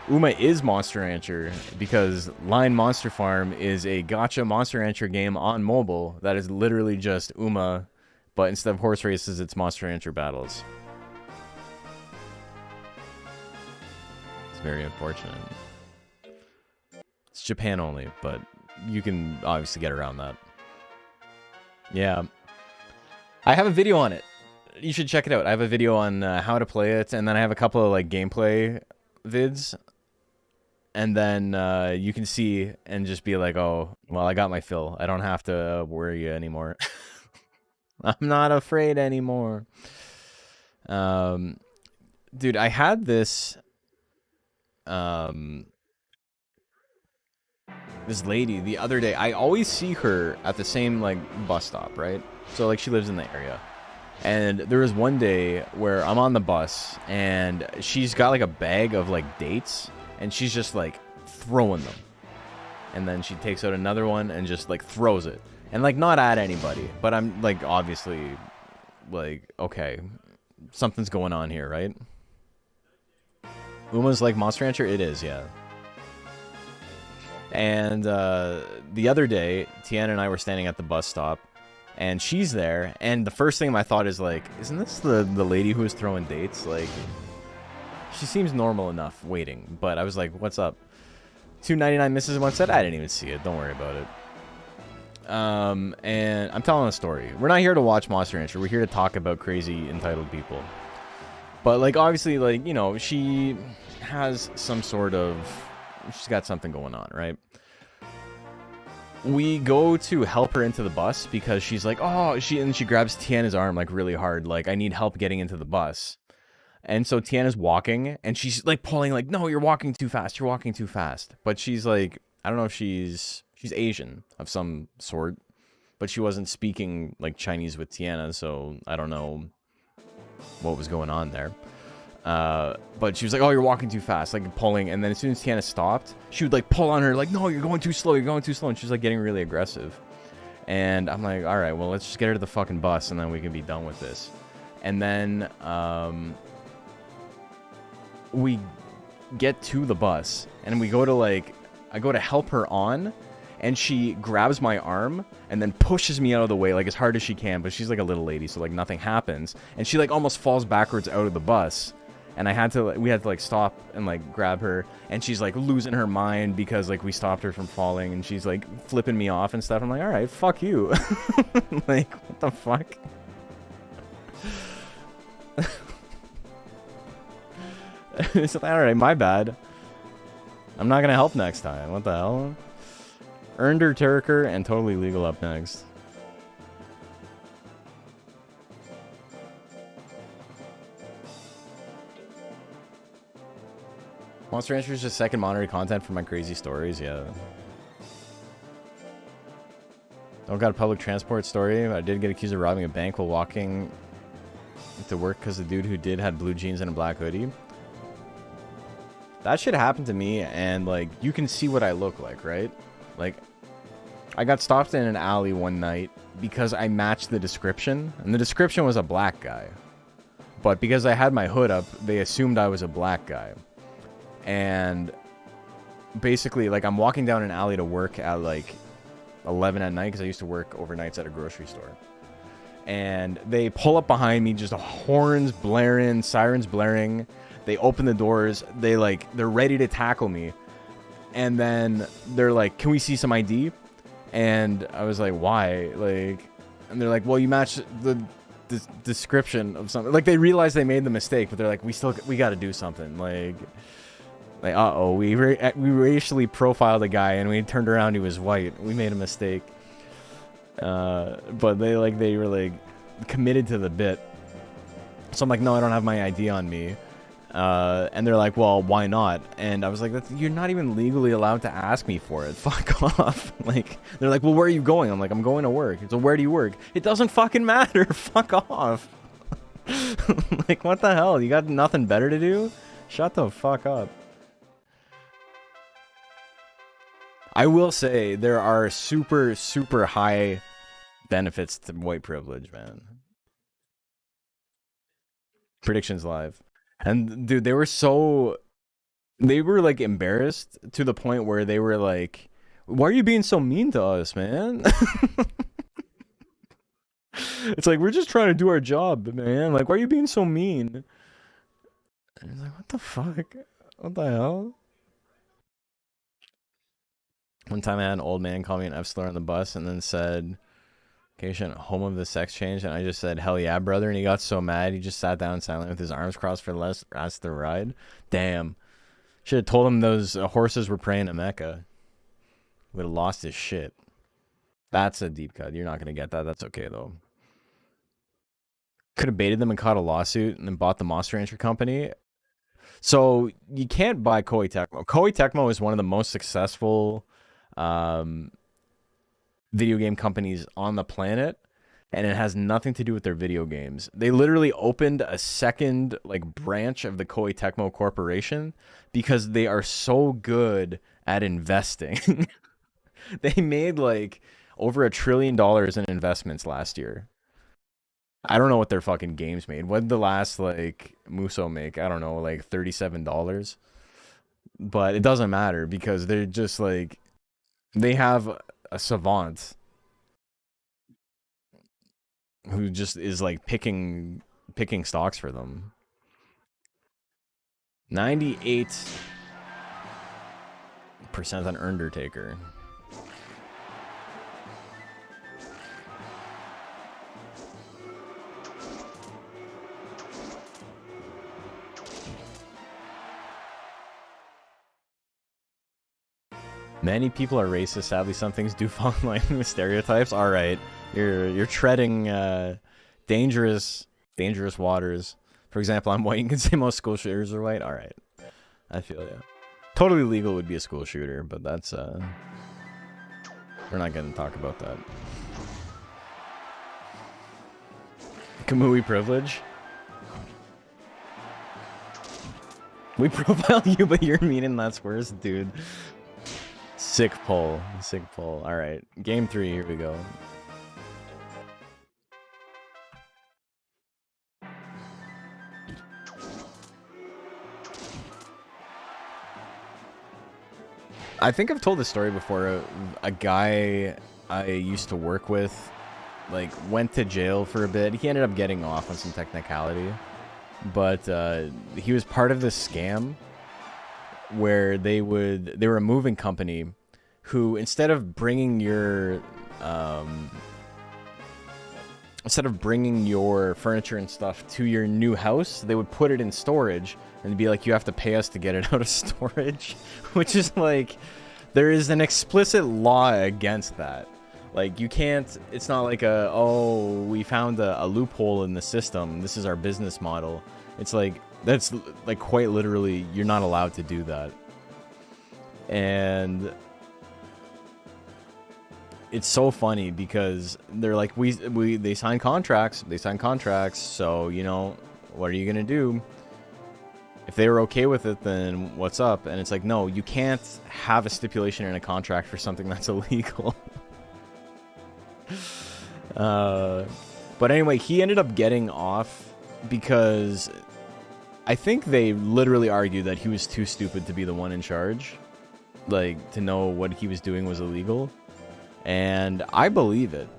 Uma is Monster Rancher because Line Monster Farm is a gacha Monster Rancher game on mobile that is literally just Uma, but instead of horse races, it's Monster Rancher battles. It's very unfortunate. It's Japan only, but you can obviously get around that. Yeah. I have a video on it. You should check it out. I have a video on how to play it, and then I have a couple of like gameplay vids. And then you can see and just be like, oh, well, I got my fill. I don't have to worry you anymore. I'm not afraid anymore. Dude, I had this... this lady the other day. I always see her at the same like bus stop, right? So like she lives in the area. And there was one day where I'm on the bus and she's got like a bag of like dates and she's just like throwing them. And then she takes out another one and just like throws it. And like not at anybody, but I'm like obviously like, okay, something's going on here, right? Uma's like Monster Rancher? It is, yeah. And the other day, Tiana and I were standing at the bus stop, and she's there, and the first thing my thought is like, isn't this the lady who was throwing dates? Like, she seems normal enough waiting, but I was like, what's up? 299 misses one set? I didn't even see it. Don't worry about it. And I'm telling a story. We're not here to watch Monster Rancher. We're here to talk about crazy entitled people. But, like, obviously, like, you know, she has some sort of... She's got something going on, right? We go to help her into the bus because she's like, oh, and she grabs Tiana's arm, like, really hard. Like, I need help getting into the bus. And so Tiana's walking, and she's, like, pulling, like, no, you're walking too fast. You're walking too fast. But she's, like, I don't know if she's Asian of some sort. But she wasn't speaking, like, Chinese with Tiana, so I don't know what was going on there. But she was like, oh, you're walking too fast, like pulling. And then as soon as Tiana stopped, she would like pull on her like, no, you're going too slow. You're going too slow. And she's like getting really aggressive. And I'm like, all right, well, let's just get her to the fucking bus and then we can be done with this. And then, we get to the bus and we go to like, I go to help her on. And she grabs my arm and then pushes me out of the way like as hard as she can. But she's like a little lady, so like nothing happens. And she like almost falls backwards out of the bus. And we had to like stop and like grab her. And she's like losing her mind because like we stopped her from falling. And she's like flipping me off and stuff. I'm like, all right, fuck you. Like, what the fuck? It's like, all right, my bad. I'm not gonna help next time. What the hell? Undertaker and Totally Legal up next. Monster Rancher is just second monitored content for my crazy stories, yeah. Don't got a public transport story. I did get accused of robbing a bank while walking to work because the dude who did had blue jeans and a black hoodie. That shit happened to me, and like you can see what I look like, right? Like I got stopped in an alley one night because I matched the description, and the description was a black guy. But because I had my hood up, they assumed I was a black guy. And basically, like, I'm walking down an alley to work at, like, 11 at night, because I used to work overnights at a grocery store. And they pull up behind me, just horns blaring, sirens blaring. They open the doors. They're ready to tackle me. And then they're like, can we see some ID? And I was like, why? Like, and they're like, well, you match the description of something. Like, they realized they made the mistake, but they're like, we got to do something. Like, uh-oh, we racially profiled a guy, and we turned around, he was white. We made a mistake. But they were, like, committed to the bit. So I'm like, no, I don't have my ID on me. And they're like, well, why not? And I was like, you're not even legally allowed to ask me for it. Fuck off. Like, they're like, well, where are you going? I'm like, I'm going to work. So where do you work? It doesn't fucking matter. Fuck off. Like, what the hell? You got nothing better to do? Shut the fuck up. I will say there are super, super high benefits to white privilege, man. Predictions live. And dude, they were like embarrassed to the point where they were like, why are you being so mean to us, man? It's like, we're just trying to do our job, man. Like, why are you being so mean? And it's like, what the fuck? What the hell? One time I had an old man call me an F-slur on the bus and then said, "Cation, home of the sex change," and I just said, "Hell yeah, brother," and he got so mad he just sat down silent with his arms crossed for the rest of the ride. Damn. Should have told him those horses were praying to Mecca. Would have lost his shit. That's a deep cut. You're not going to get that. That's okay, though. Could have baited them and caught a lawsuit and then bought the Monster Rancher company. So you can't buy Koei Tecmo. Koei Tecmo is one of the most successful video game companies on the planet, and it has nothing to do with their video games. They literally opened a second branch of the Koei Tecmo Corporation because they are so good at investing. They made over $1 trillion in investments last year. I don't know what their fucking games made. What did the last Muso make? I don't know, $37. But it doesn't matter because they're just they have a savant who just is picking stocks for them. 98% on Undertaker. Many people are racist. Sadly, some things do fall in line with stereotypes. All right, you're treading dangerous waters. For example, I'm white. You can say most school shooters are white. All right, I feel ya. Totally Legal would be a school shooter, but that's we're not gonna talk about that. Kamui privilege. We profile you, but you're mean and that's worse, dude. Sick pull. Sick pull. Alright. Game 3, here we go. I think I've told this story before. A guy I used to work with, went to jail for a bit. He ended up getting off on some technicality. But he was part of this scam where they were a moving company who instead of bringing your furniture and stuff to your new house, they would put it in storage and be like, you have to pay us to get it out of storage, which is there is an explicit law against that. Like, you can't, it's not like oh, we found a loophole in the system, this is our business model. It's like, that's like quite literally, you're not allowed to do that. And it's so funny because they're like, they sign contracts, so, you know, what are you gonna do? If they were okay with it, then what's up? And it's like, no, you can't have a stipulation in a contract for something that's illegal. But anyway, he ended up getting off because I think they literally argued that he was too stupid to be the one in charge. Like, to know what he was doing was illegal. And I believe it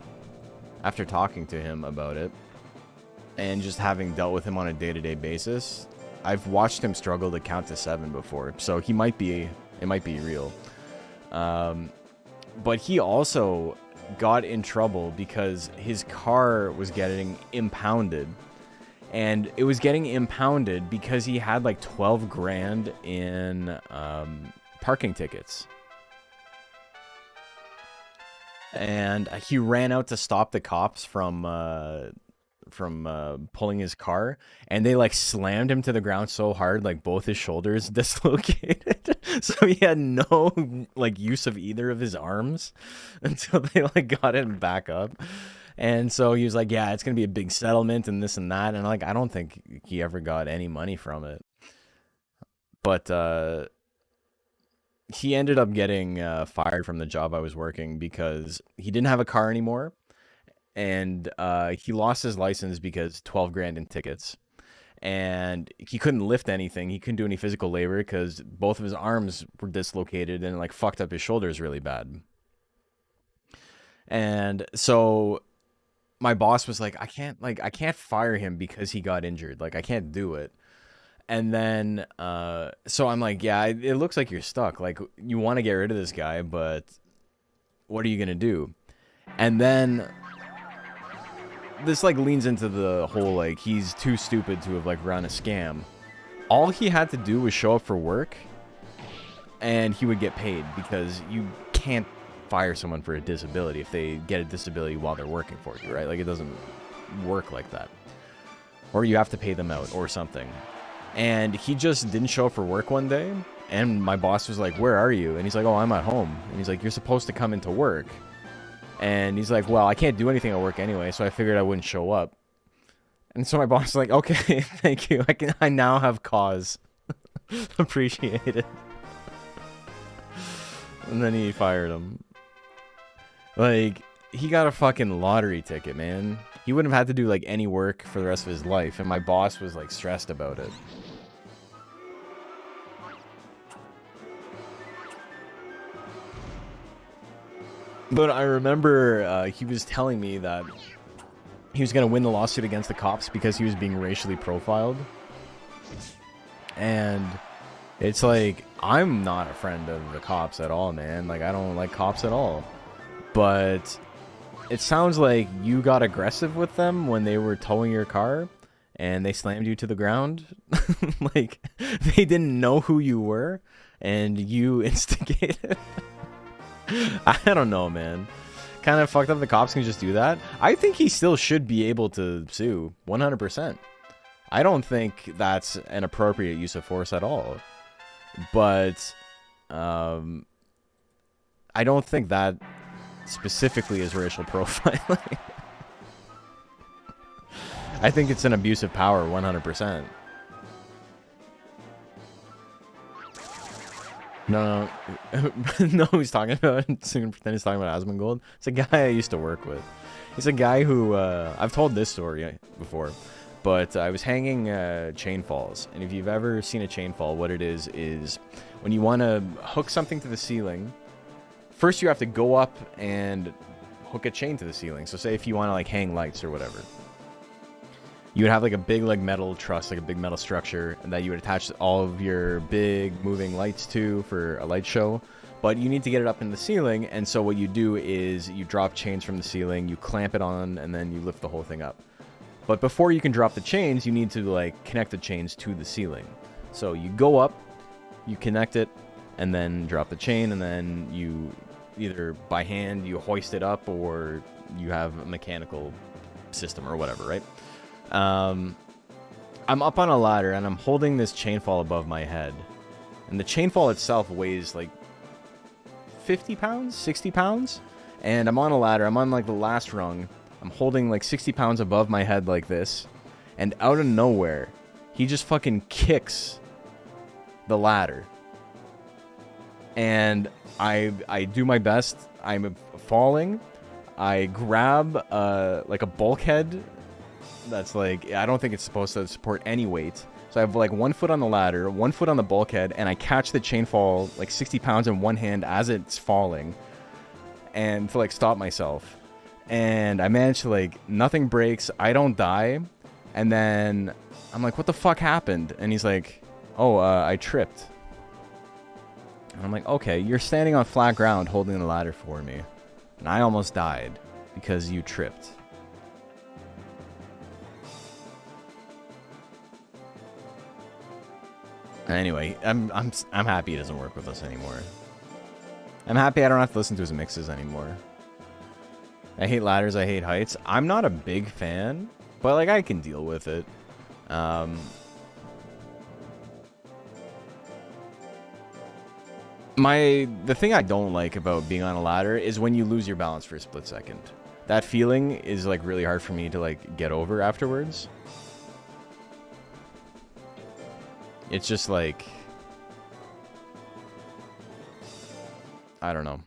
after talking to him about it and just having dealt with him on a day-to-day basis. I've watched him struggle to count to 7 before, so it might be real. But he also got in trouble because his car was getting impounded, and it was getting impounded because he had like 12 grand in parking tickets. And he ran out to stop the cops from pulling his car, and they like slammed him to the ground so hard, like both his shoulders dislocated. So he had no like use of either of his arms until they like got him back up. And so he was like, yeah, it's gonna be a big settlement and this and that. And like, I don't think he ever got any money from it. But he ended up getting fired from the job I was working because he didn't have a car anymore. And he lost his license because 12 grand in tickets. And he couldn't lift anything. He couldn't do any physical labor because both of his arms were dislocated and like fucked up his shoulders really bad. And so my boss was like, I can't fire him because he got injured. Like, I can't do it. And then, so I'm like, yeah, it looks like you're stuck. Like, you want to get rid of this guy, but what are you going to do? And then this like leans into the whole, like, he's too stupid to have like run a scam. All he had to do was show up for work and he would get paid, because you can't fire someone for a disability if they get a disability while they're working for you, right? Like, it doesn't work like that. Or you have to pay them out or something. And he just didn't show up for work one day, and my boss was like, where are you? And he's like, oh, I'm at home. And he's like, you're supposed to come into work. And he's like, well, I can't do anything at work anyway, so I figured I wouldn't show up. And so my boss was like, okay, thank you. I now have cause. Appreciate it. And then he fired him. Like, he got a fucking lottery ticket, man. He wouldn't have had to do like any work for the rest of his life, and my boss was like stressed about it. But I remember he was telling me that he was going to win the lawsuit against the cops because he was being racially profiled. And it's like, I'm not a friend of the cops at all, man. Like, I don't like cops at all. But it sounds like you got aggressive with them when they were towing your car and they slammed you to the ground. Like, they didn't know who you were and you instigated. I don't know, man. Kind of fucked up the cops can just do that. I think he still should be able to sue 100%. I don't think that's an appropriate use of force at all. But I don't think that specifically is racial profiling. I think it's an abuse of power 100%. No, no, he's talking about, soon pretend he's talking about Asmongold. It's a guy I used to work with. He's a guy who, I've told this story before, but I was hanging chain falls. And if you've ever seen a chain fall, what it is when you want to hook something to the ceiling, first you have to go up and hook a chain to the ceiling. So say if you want to like hang lights or whatever, you would have like a big like metal truss, like a big metal structure, and that you would attach all of your big moving lights to for a light show. But you need to get it up in the ceiling, and so what you do is you drop chains from the ceiling, you clamp it on, and then you lift the whole thing up. But before you can drop the chains, you need to like connect the chains to the ceiling. So you go up, you connect it, and then drop the chain, and then you either by hand you hoist it up, or you have a mechanical system or whatever, right? I'm up on a ladder and I'm holding this chainfall above my head, and the chainfall itself weighs like 50 pounds, 60 pounds, and I'm on a ladder. I'm on like the last rung. I'm holding like 60 pounds above my head like this, and out of nowhere, he just fucking kicks the ladder. And I do my best. I'm falling. I grab like a bulkhead that's like, I don't think it's supposed to support any weight. So I have like 1 foot on the ladder, 1 foot on the bulkhead, and I catch the chainfall like 60 pounds in one hand as it's falling, and to like stop myself. And I managed to like, nothing breaks, I don't die. And then I'm like, what the fuck happened? And he's like, oh, I tripped. And I'm like, okay, you're standing on flat ground holding the ladder for me, and I almost died because you tripped. Anyway, I'm happy he doesn't work with us anymore. I'm happy I don't have to listen to his mixes anymore. I hate ladders, I hate heights. I'm not a big fan, but like I can deal with it. The thing I don't like about being on a ladder is when you lose your balance for a split second. That feeling is like really hard for me to like get over afterwards. It's just like, I don't know.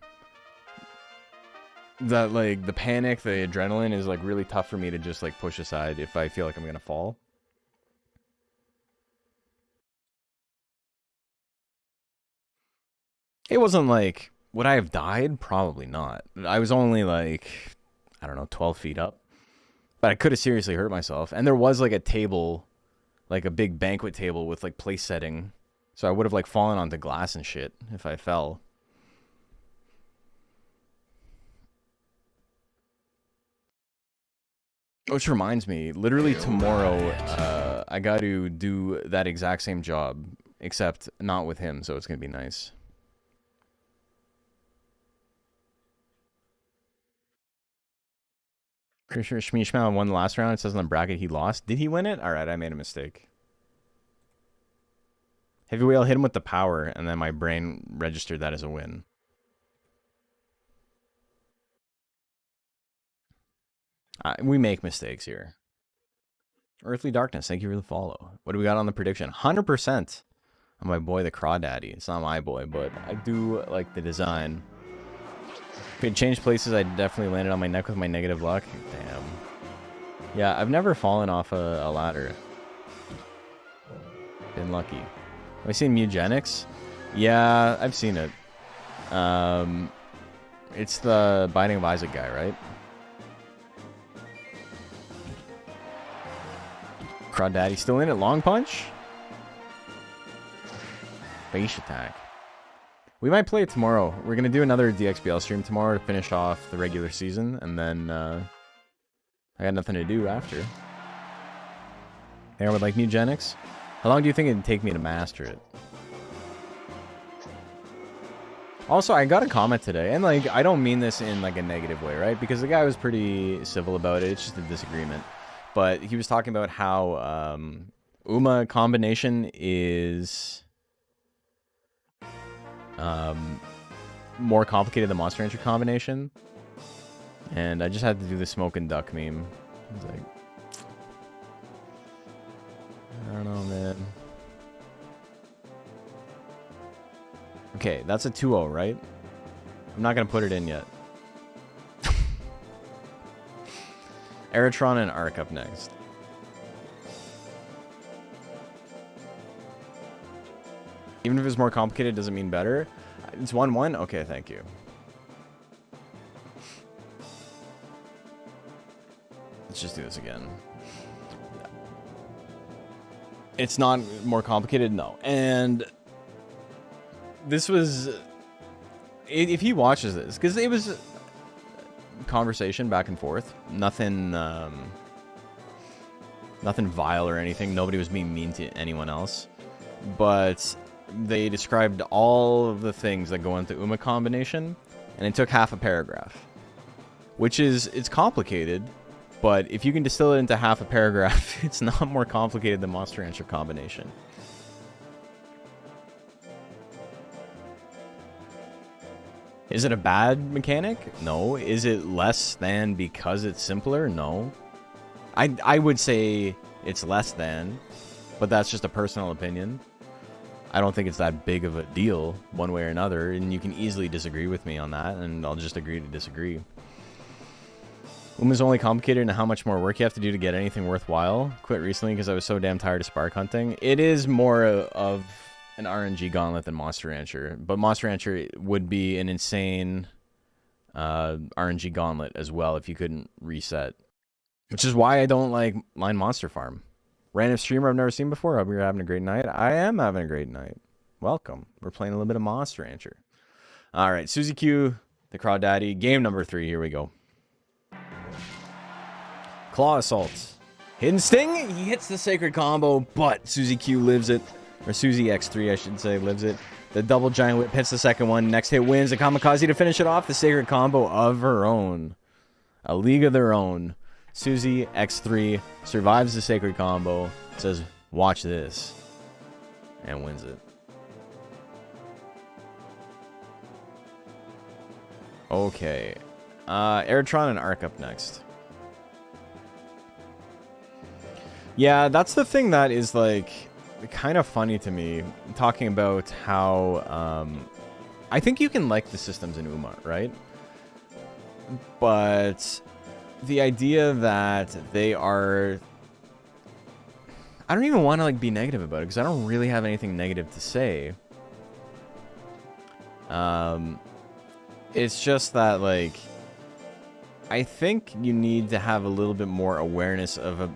That like the panic, the adrenaline is like really tough for me to just like push aside if I feel like I'm gonna fall. It wasn't like, would I have died? Probably not. I was only like, I don't know, 12 feet up. But I could have seriously hurt myself. And there was like a table, like a big banquet table with like place setting. So I would have like fallen onto glass and shit if I fell. Which reminds me, literally tomorrow, I got to do that exact same job, except not with him, so it's going to be nice. Pretty sure Shmi won the last round. It says on the bracket he lost. Did he win it? Alright, I made a mistake. Heavy Whale hit him with the power, and then my brain registered that as a win. We make mistakes here. Earthly Darkness, thank you for the follow. What do we got on the prediction? 100% on my boy, the Crawdaddy. It's not my boy, but I do like the design. If it changed places, I definitely landed on my neck with my negative luck. Damn. Yeah, I've never fallen off a ladder. Been lucky. Have I seen Mugenics? Yeah, I've seen it. It's the Binding of Isaac guy, right? Crawdaddy still in it. Long punch? Base attack. We might play it tomorrow. We're going to do another DXBL stream tomorrow to finish off the regular season, and then I got nothing to do after. Hey, I would like Mugenics. How long do you think it'd take me to master it? Also, I got a comment today, and like, I don't mean this in like a negative way, right? Because the guy was pretty civil about it. It's just a disagreement. But he was talking about how Uma combination is more complicated than Monster Entry combination. And I just had to do the smoke and duck meme. I was like, I don't know, man. Okay, that's a 2-0, right? I'm not going to put it in yet. Aerotron and Arc up next. Even if it's more complicated, doesn't mean better. It's 1-1? Okay, thank you. Let's just do this again. It's not more complicated? No. And this was... If he watches this, because it was... conversation back and forth, nothing nothing vile or anything. Nobody was being mean to anyone else, but they described all of the things that go into Uma combination, and it took half a paragraph. Which is, it's complicated, but if you can distill it into half a paragraph, it's not more complicated than Monster Rancher combination. Is it a bad mechanic? No. Is it less than because it's simpler? No. I would say it's less than, but that's just a personal opinion. I don't think it's that big of a deal one way or another, and you can easily disagree with me on that, and I'll just agree to disagree. Uma's only complicated in how much more work you have to do to get anything worthwhile. Quit recently because I was so damn tired of spark hunting. It is more of an RNG gauntlet than Monster Rancher, but Monster Rancher would be an insane RNG gauntlet as well if you couldn't reset. Which is why I don't like Line Monster Farm. Random streamer I've never seen before. Hope you're having a great night. I am having a great night. Welcome. We're playing a little bit of Monster Rancher. All right, Suzy Q, the Crawdaddy. Game number 3. Here we go. Claw Assault. Hidden Sting. He hits the Sacred Combo, but Suzy Q lives it. Or Suzy X3, I should say, lives it. The double Giant Whip hits the second one. Next hit wins. A Kamikaze to finish it off. The Sacred Combo of her own. A league of their own. Suzy X3 survives the Sacred Combo. Says, watch this. And wins it. Okay. Airtron and Arc up next. Yeah, that's the thing that is, like, kind of funny to me. Talking about how, I think you can like the systems in Uma, right? But the idea that they are... I don't even want to, like, be negative about it, because I don't really have anything negative to say. It's just that, like, I think you need to have a little bit more awareness of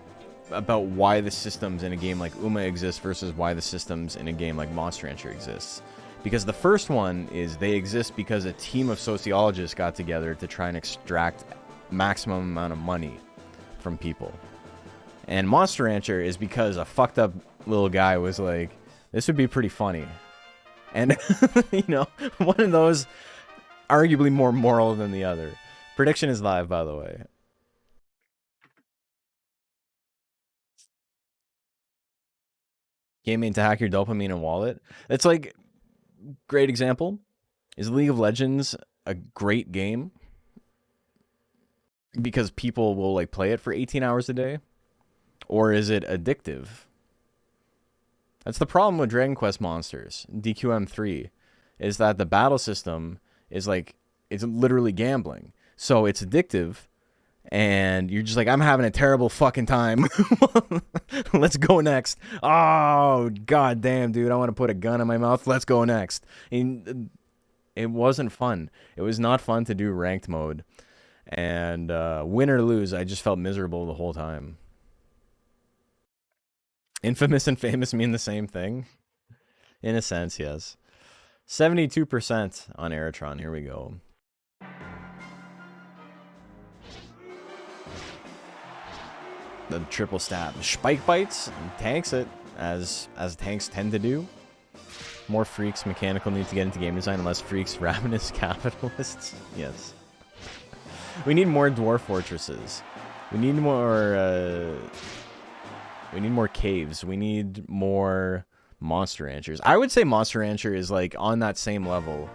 about why the systems in a game like Uma exist versus why the systems in a game like Monster Rancher exists. Because the first one is they exist because a team of sociologists got together to try and extract maximum amount of money from people. And Monster Rancher is because a fucked up little guy was like, this would be pretty funny. And, you know, one of those arguably more moral than the other. Prediction is live, by the way. Game made to hack your dopamine and wallet. It's like, great example. Is League of Legends a great game? Because people will, like, play it for 18 hours a day? Or is it addictive? That's the problem with Dragon Quest Monsters, DQM3, is that the battle system is like, it's literally gambling. So it's addictive, and you're just like, I'm having a terrible fucking time. Let's go next. Oh, god damn, dude, I want to put a gun in my mouth. Let's go next. And it wasn't fun. It was not fun to do ranked mode. And win or lose, I just felt miserable the whole time. Infamous and famous mean the same thing? In a sense, yes. 72% on Aerotron. Here we go. The triple stab. Spike bites and tanks it, as tanks tend to do. More freaks mechanical need to get into game design, less freaks ravenous capitalists. Yes. We need more dwarf fortresses. We need more caves. We need more Monster Ranchers. I would say Monster Rancher is like on that same level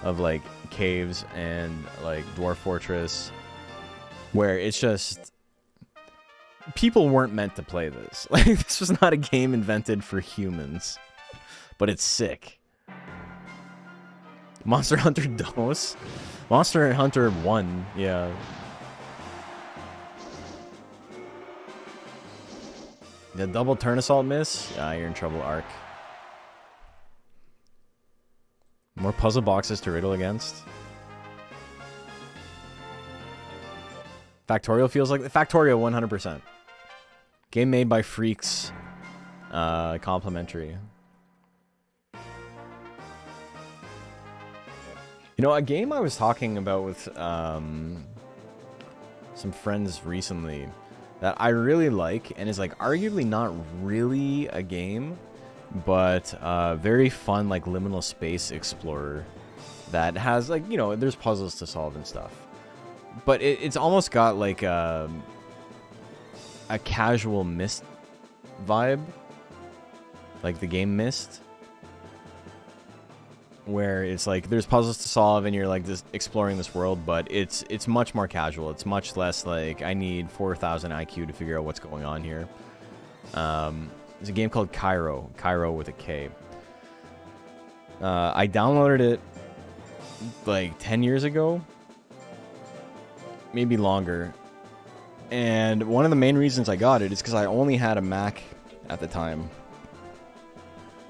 of like caves and like Dwarf Fortress, where it's just people weren't meant to play this. Like, this was not a game invented for humans, but it's sick. Monster Hunter DOS? Monster Hunter 1, yeah. The double turn assault miss? Yeah, you're in trouble, Arc. More puzzle boxes to riddle against. Factorial feels like... Factorial, 100%. Game made by freaks. Complimentary. You know, a game I was talking about with some friends recently that I really like, and is like arguably not really a game, but very fun, like, liminal space explorer that has, like, you know, there's puzzles to solve and stuff. But it's almost got, like, a casual Myst vibe. Like the game Myst. Where it's like, there's puzzles to solve and you're, like, just exploring this world, but it's much more casual. It's much less, like, I need 4,000 IQ to figure out what's going on here. There's a game called Cairo. Cairo with a K. I downloaded it, like, 10 years ago. Maybe longer. And one of the main reasons I got it is because I only had a Mac at the time.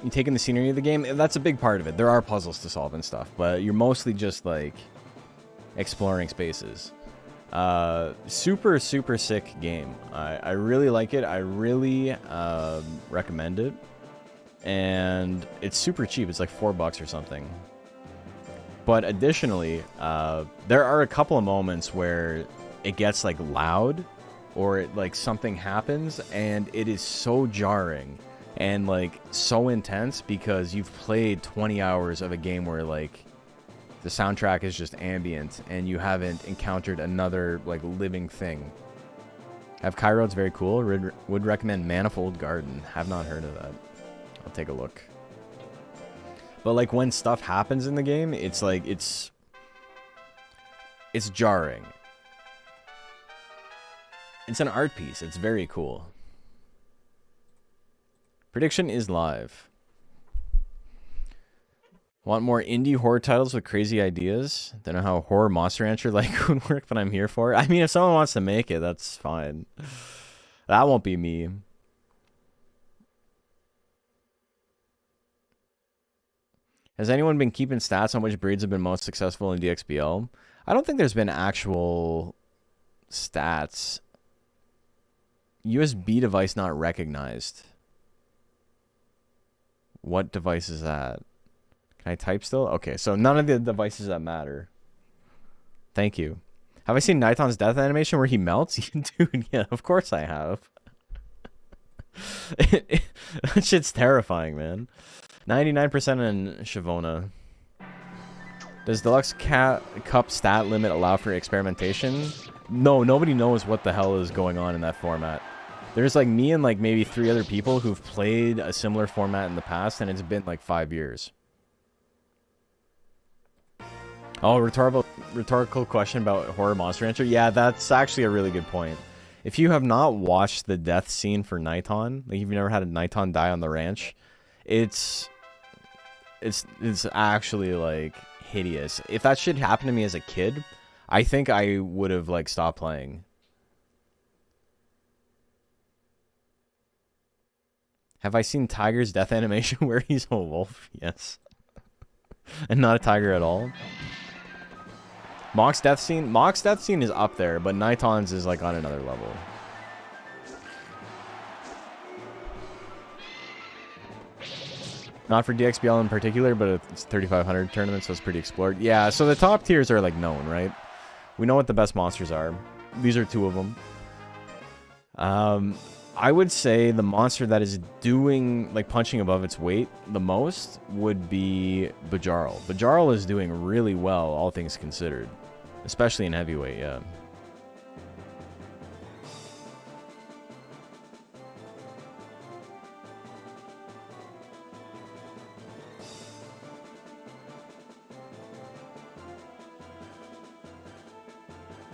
You take in the scenery of the game, that's a big part of it. There are puzzles to solve and stuff, but you're mostly just, like, exploring spaces. Super, super sick game. I really like it. I really recommend it. And it's super cheap. It's like $4 or something. But additionally, there are a couple of moments where it gets, like, loud, or it, like, something happens, and it is so jarring and, like, so intense because you've played 20 hours of a game where, like, the soundtrack is just ambient and you haven't encountered another, like, living thing. Have Cairo, it's very cool. Would recommend Manifold Garden. Have not heard of that. I'll take a look. But, like, when stuff happens in the game, it's like, it's jarring. It's an art piece. It's very cool. Prediction is live. Want more indie horror titles with crazy ideas? Don't know how horror Monster Rancher like would work, but I'm here for it. I mean, if someone wants to make it, that's fine. That won't be me. Has anyone been keeping stats on which breeds have been most successful in DXBL? I don't think there's been actual stats. USB device not recognized. What device is that? Can I type still? Okay, so none of the devices that matter. Thank you. Have I seen Nighton's death animation where he melts? Dude, yeah, of course I have. That shit's terrifying, man. 99% in Shavona. Does Deluxe Cup stat limit allow for experimentation? No, nobody knows what the hell is going on in that format. There's, like, me and, like, maybe 3 other people who've played a similar format in the past, and it's been, like, 5 years. Oh, rhetorical question about horror Monster Rancher? Yeah, that's actually a really good point. If you have not watched the death scene for Nighton, like, you've never had a Nighton die on the ranch, it's actually, like, hideous. If that shit happened to me as a kid, I think I would have, like, stopped playing. Have I seen Tiger's death animation where he's a wolf? Yes. And not a tiger at all. Mock's death scene? Mock's death scene is up there, but Nighton's is, like, on another level. Not for DXBL in particular, but it's 3,500 tournament, so it's pretty explored. Yeah, so the top tiers are, like, known, right? We know what the best monsters are. These are 2 of them. I would say the monster that is doing, like, punching above its weight the most would be Bajarl. Bajarl is doing really well, all things considered. Especially in heavyweight, yeah.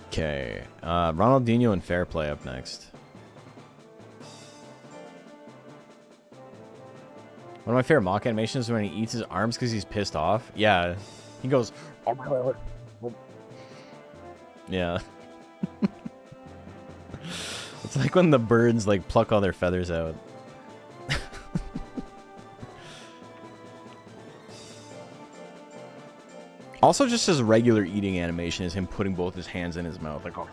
Okay, Ronaldinho and Fair Play up next. One of my favorite mock animations is when he eats his arms because he's pissed off. Yeah, he goes... Yeah. It's like when the birds, like, pluck all their feathers out. Also, just his regular eating animation is him putting both his hands in his mouth. Like, oh.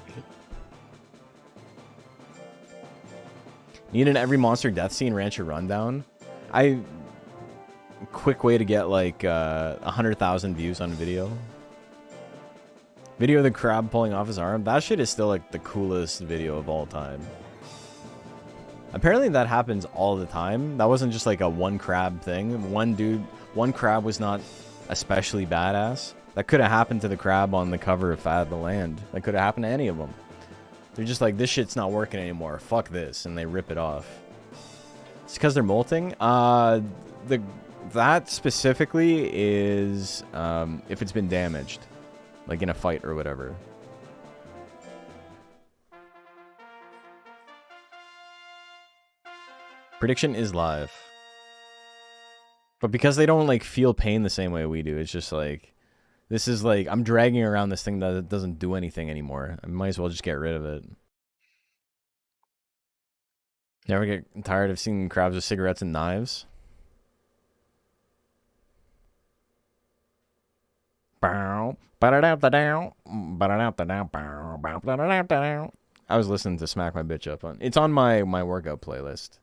Need an every monster death scene rancher rundown. Quick way to get, like, 100,000 views on video. Video of the crab pulling off his arm. That shit is still, like, the coolest video of all time. Apparently that happens all the time. That wasn't just like a one crab thing. One crab was not especially badass. That could have happened to the crab on the cover of Fat of the Land. That could have happened to any of them. They're just like, this shit's not working anymore. Fuck this. And they rip it off. It's because they're molting. That specifically is if it's been damaged. Like in a fight or whatever. Prediction is live. But because they don't like feel pain the same way we do, it's just like, this is like, I'm dragging around this thing that doesn't do anything anymore. I might as well just get rid of it. You ever get tired of seeing crabs with cigarettes and knives? I was listening to Smack My Bitch Up on. It's on my workout playlist.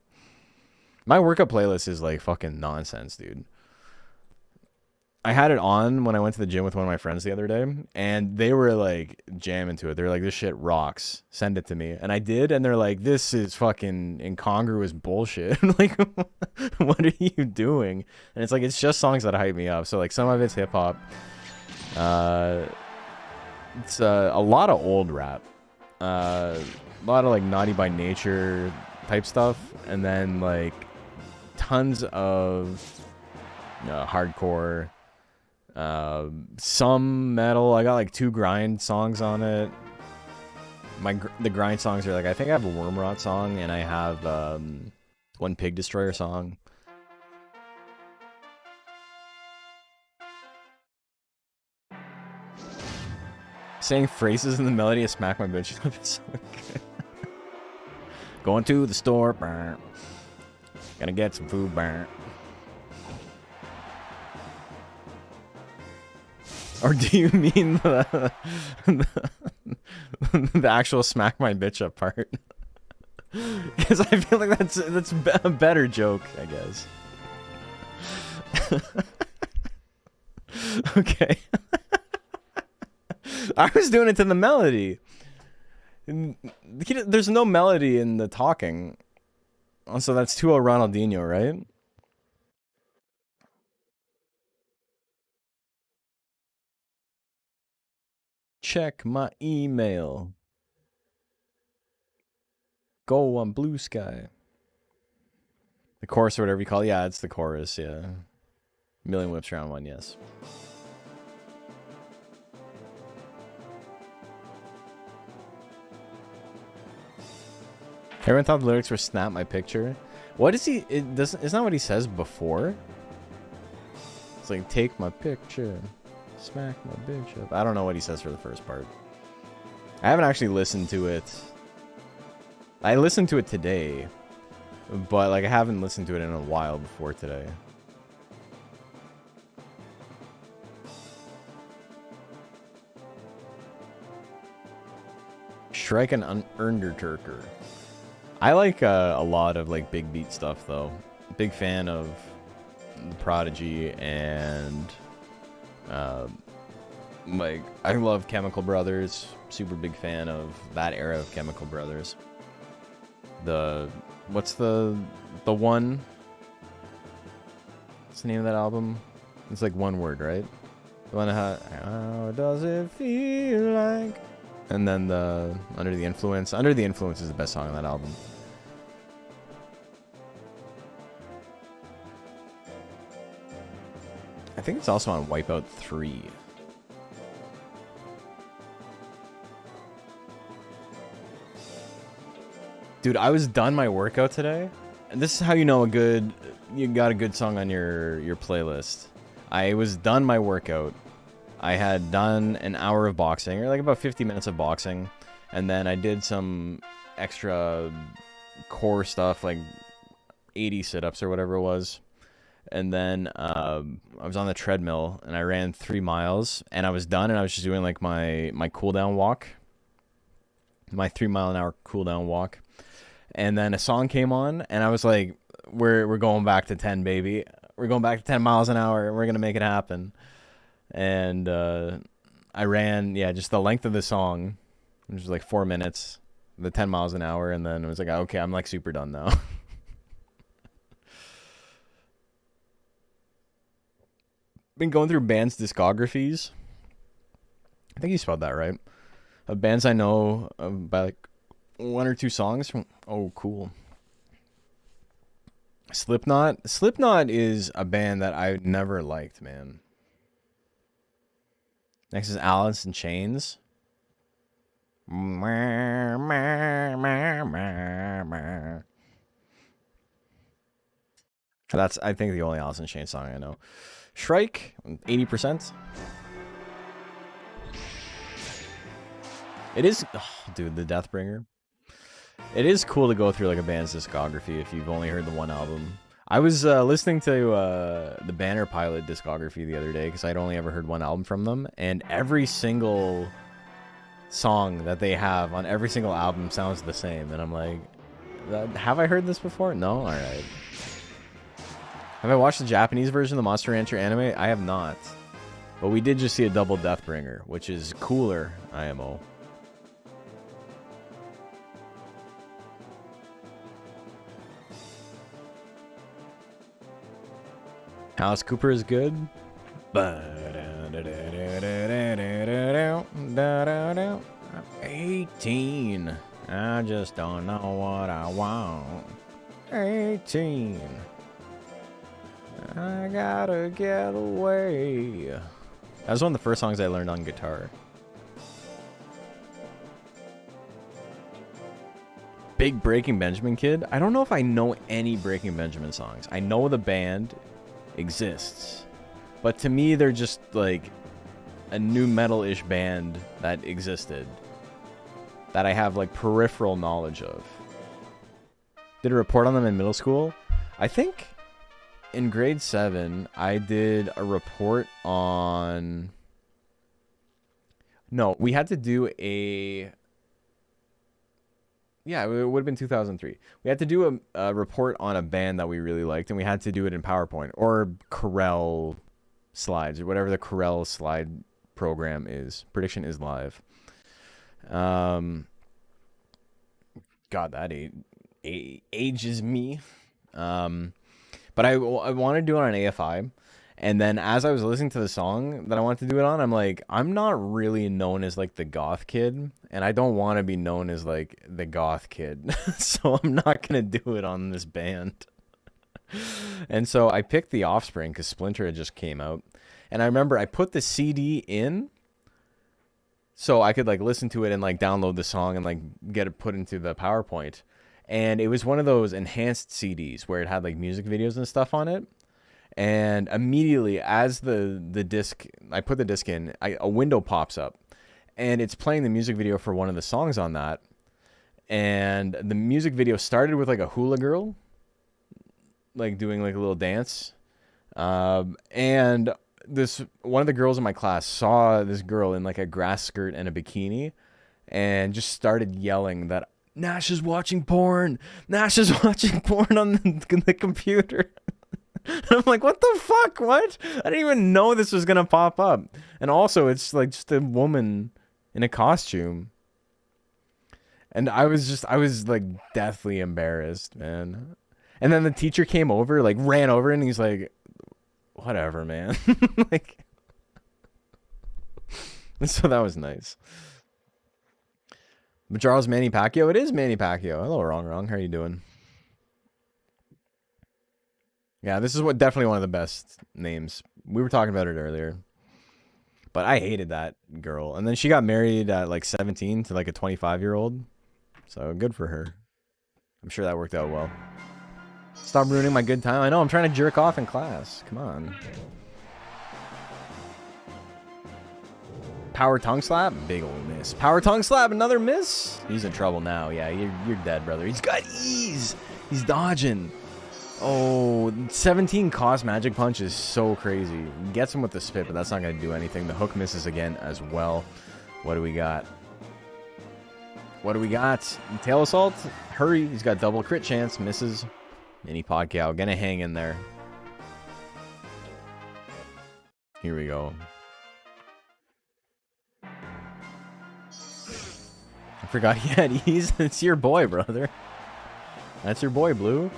My workout playlist is like fucking nonsense, dude. I had it on when I went to the gym with one of my friends the other day, and they were like jamming to it. They're like, this shit rocks. Send it to me. And I did, and they're like, this is fucking incongruous bullshit. Like, what are you doing? And it's like, it's just songs that hype me up. So like, some of it's hip hop. It's a lot of old rap. A lot of like Naughty by Nature type stuff, and then like tons of hardcore, some metal. I got like 2 grind songs on it. The grind songs are like, I think I have a Wormrot song, and I have one Pig Destroyer song. Saying phrases in the melody of Smack My Bitch Up is so good. Going to the store, gonna get some food, Or do you mean the actual Smack My Bitch Up part? Because I feel like that's a better joke, I guess. Okay. I was doing it to the melody. There's no melody in the talking. Also, that's 2-0 Ronaldinho, right? Check my email. Go on Blue Sky. The chorus or whatever you call it. Yeah, it's the chorus, yeah. Million Whips Round 1, yes. Everyone thought the lyrics were snap my picture. What is he? Isn't that what he says before? It's like, take my picture, smack my bitch up. I don't know what he says for the first part. I haven't actually listened to it. I listened to it today, but like I haven't listened to it in a while before today. Strike an Undertaker. I like a lot of like big beat stuff though. Big fan of The Prodigy and like I love Chemical Brothers. Super big fan of that era of Chemical Brothers. What's the one? What's the name of that album? It's like one word, right? The one how does it feel like? And then the Under the Influence. Under the Influence is the best song on that album. I think it's also on Wipeout 3. Dude, I was done my workout today. And this is how you know you got a good song on your playlist. I was done my workout. I had done an hour of boxing, or like about 50 minutes of boxing, and then I did some extra core stuff, like 80 sit-ups or whatever it was. And then I was on the treadmill, and I ran 3 miles, and I was done, and I was just doing like my cool-down walk. My 3-mile-an-hour cool-down walk. And then a song came on, and I was like, we're going back to 10, baby. We're going back to 10 miles an hour, and we're going to make it happen. And I ran, yeah, just the length of the song, which was like 4 minutes. the 10 miles an hour, and then it was like, okay, I'm like super done now. Been going through bands' discographies. I think you spelled that right. Of bands I know by like 1 or 2 songs from. Oh, cool. Slipknot. Slipknot is a band that I never liked, man. Next is Alice in Chains. That's, I think, the only Alice in Chains song I know. Shrike, 80%. It is, oh, dude, the Deathbringer. It is cool to go through like a band's discography if you've only heard the one album. I was listening to the Banner Pilot discography the other day because I'd only ever heard one album from them, and every single song that they have on every single album sounds the same, and I'm like, have I heard this before? No? Alright. Have I watched the Japanese version of the Monster Rancher anime? I have not. But we did just see a double Deathbringer, which is cooler, IMO. Alice Cooper is good. 18. I just don't know what I want. 18. I gotta get away. That was one of the first songs I learned on guitar. Big Breaking Benjamin kid. I don't know if I know any Breaking Benjamin songs. I know the band exists, but to me they're just like a new metal-ish band that existed that I have like peripheral knowledge of. Did a report on them in middle school. I think in grade 7 I did a report on, no, we had to do a, yeah, it would have been 2003. We had to do a report on a band that we really liked, and we had to do it in PowerPoint or Corel slides or whatever the Corel slide program is. Prediction is live. God, that ages me. But I wanted to do it on an AFI. And then as I was listening to the song that I wanted to do it on, I'm like, I'm not really known as like the goth kid, and I don't want to be known as like the goth kid. So I'm not going to do it on this band. And so I picked The Offspring because Splinter had just came out. And I remember I put the CD in so I could like listen to it and like download the song and like get it put into the PowerPoint. And it was one of those enhanced CDs where it had like music videos and stuff on it. And immediately as the disc, I put the disc in, a window pops up and it's playing the music video for one of the songs on that. And the music video started with like a hula girl, like doing like a little dance. And this, one of the girls in my class saw this girl in like a grass skirt and a bikini and just started yelling that Nash is watching porn. Nash is watching porn on the computer. And I'm like, what the fuck? What? I didn't even know this was going to pop up. And also, it's like just a woman in a costume. And I was like deathly embarrassed, man. And then the teacher came over, like ran over, and he's like, whatever, man. Like, so that was nice. But Charles Manny Pacquiao, it is Manny Pacquiao. Hello, wrong. How are you doing? Yeah, this is definitely one of the best names. We were talking about it earlier. But I hated that girl. And then she got married at like 17 to like a 25-year-old. So good for her. I'm sure that worked out well. Stop ruining my good time. I know, I'm trying to jerk off in class. Come on. Power tongue slap? Big old miss. Power tongue slap, another miss? He's in trouble now. Yeah, you're dead, brother. He's got ease. He's dodging. Oh, 17 cost magic punch is so crazy. Gets him with the spit, but that's not going to do anything. The hook misses again as well. What do we got? What do we got? Tail assault? Hurry. He's got double crit chance. Misses. Manny Pacquiao gonna hang in there. Here we go. Forgot he had ease. It's your boy, brother. That's your boy, Blue.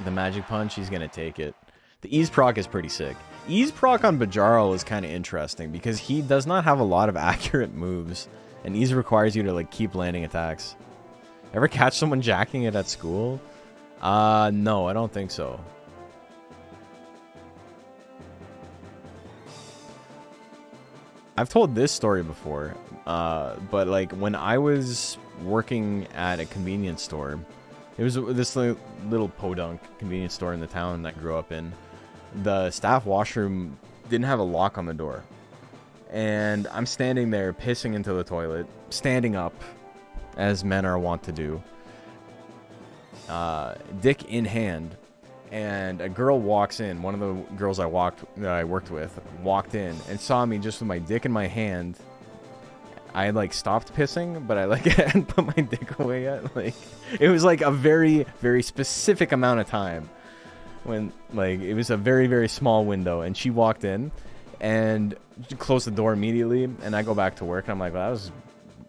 The magic punch, he's gonna take it. The ease proc is pretty sick. Ease proc on Bajarl is kind of interesting because he does not have a lot of accurate moves, and ease requires you to like keep landing attacks. Ever catch someone jacking it at school? No, I don't think so. I've told this story before, but like when I was working at a convenience store, it was this little podunk convenience store in the town that I grew up in. The staff washroom didn't have a lock on the door. And I'm standing there pissing into the toilet, standing up, as men are wont to do, dick in hand. And a girl walks in. One of the girls that I worked with walked in and saw me just with my dick in my hand. I had like stopped pissing, but I like hadn't put my dick away yet. Like it was like a very, very specific amount of time when like it was a very, very small window. And she walked in and closed the door immediately. And I go back to work and I'm like, well, that was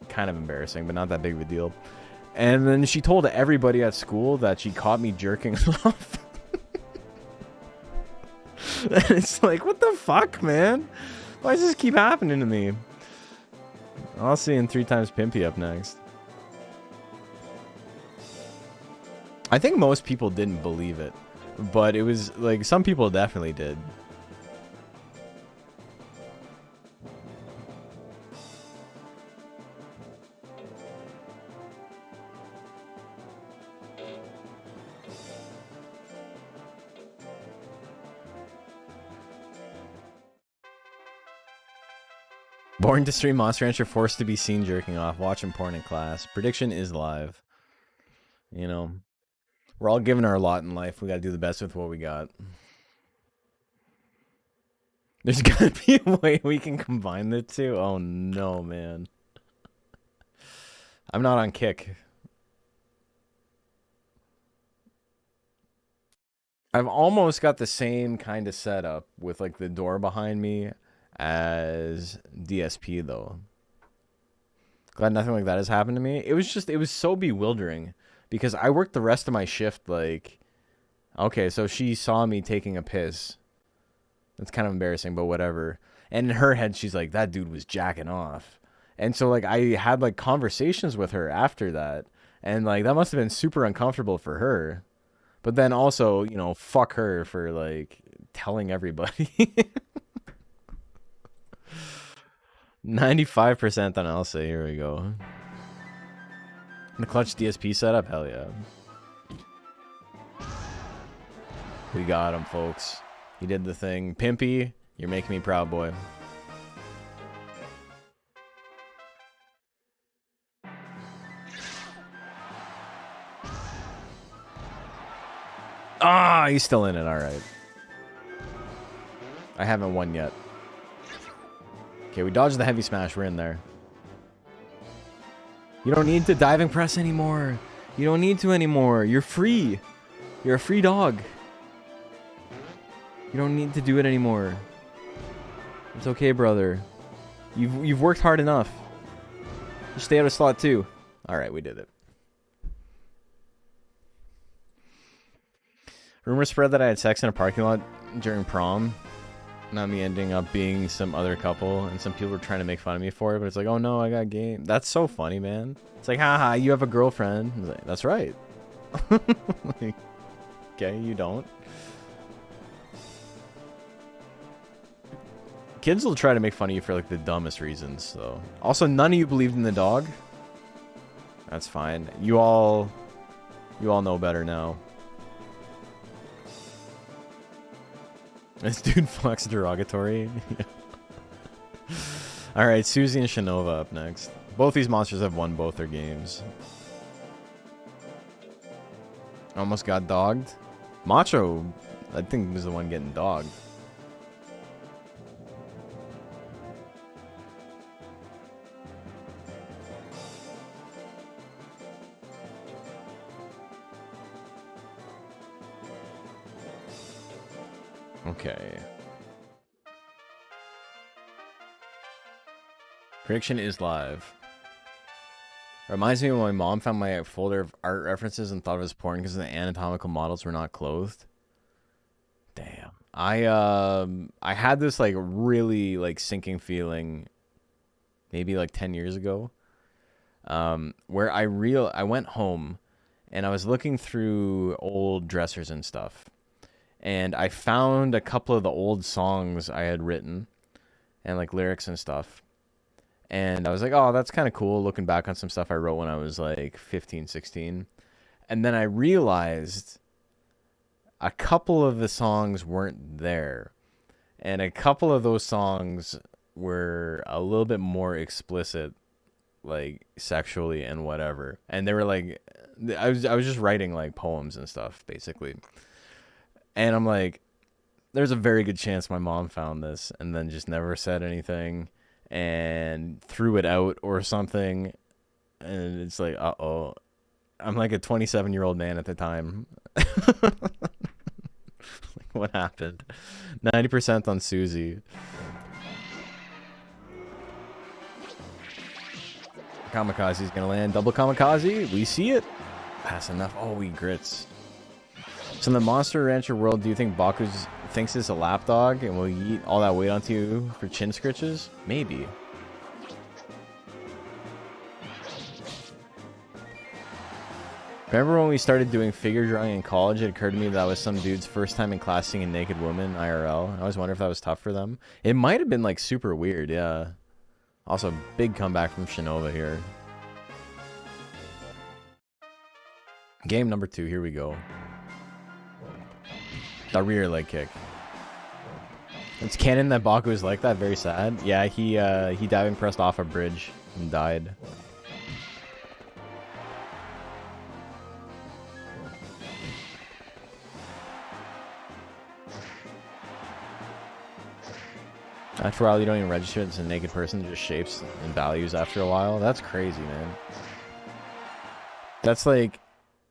kind of embarrassing, but not that big of a deal. And then she told everybody at school that she caught me jerking off. And it's like, what the fuck, man? Why does this keep happening to me? I'll see in 3 times Pimpy up next. I think most people didn't believe it, but it was like some people definitely did. Born to stream Monster Rancher, forced to be seen jerking off, watching porn in class. Prediction is live. You know, we're all given our lot in life. We gotta do the best with what we got. There's gotta be a way we can combine the two. Oh no, man. I'm not on Kick. I've almost got the same kind of setup with like the door behind me as DSP though. Glad nothing like that has happened to me. It was so bewildering because I worked the rest of my shift like, okay, so she saw me taking a piss. That's kind of embarrassing, but whatever. And in her head, she's like, that dude was jacking off. And so like I had like conversations with her after that, and like that must have been super uncomfortable for her. But then also, you know, fuck her for like telling everybody. 95% on Elsa. Here we go. The clutch DSP setup? Hell yeah. We got him, folks. He did the thing. Pimpy, you're making me proud, boy. Ah, he's still in it. All right. I haven't won yet. Okay, we dodged the heavy smash. We're in there. You don't need to diving press anymore. You don't need to anymore. You're free. You're a free dog. You don't need to do it anymore. It's okay, brother. You've worked hard enough. Just stay out of slot 2. All right, we did it. Rumors spread that I had sex in a parking lot during prom. Not me ending up being some other couple, and some people were trying to make fun of me for it, but it's like, oh no, I got game. That's so funny, man. It's like, haha, you have a girlfriend. It's like, that's right. Like, okay, you don't. Kids will try to make fun of you for like the dumbest reasons, so. Also, none of you believed in the dog. That's fine. You all know better now. This dude fucks derogatory. Alright, Susie and Shinova up next. Both these monsters have won both their games. Almost got dogged. Macho, I think, was the one getting dogged. Okay. Prediction is live. Reminds me when my mom found my folder of art references and thought it was porn because the anatomical models were not clothed. Damn. I had this like really like sinking feeling maybe like 10 years ago. Where I went home and I was looking through old dressers and stuff. And I found a couple of the old songs I had written and like lyrics and stuff. And I was like, oh, that's kind of cool looking back on some stuff I wrote when I was like 15, 16. And then I realized a couple of the songs weren't there. And a couple of those songs were a little bit more explicit, like sexually and whatever. And they were like, I was just writing like poems and stuff, basically. And I'm like, there's a very good chance my mom found this and then just never said anything and threw it out or something. And it's like, uh-oh. I'm like a 27-year-old man at the time. Like, what happened? 90% on Susie. Kamikaze's gonna land. Double kamikaze. We see it. That's enough. Oh, we grits. So in the Monster Rancher world, do you think Baku thinks it's a lapdog and will eat all that weight onto you for chin scritches? Maybe. Remember when we started doing figure drawing in college? It occurred to me that was some dude's first time in class seeing a naked woman IRL. I always wonder if that was tough for them. It might have been like super weird, yeah. Also, big comeback from Shinova here. Game number 2, here we go. The rear leg kick. It's canon that Baku is like that, very sad. Yeah, he diving pressed off a bridge and died. After a while, you don't even register it as a naked person, it just shapes and values after a while. That's crazy, man. That's like,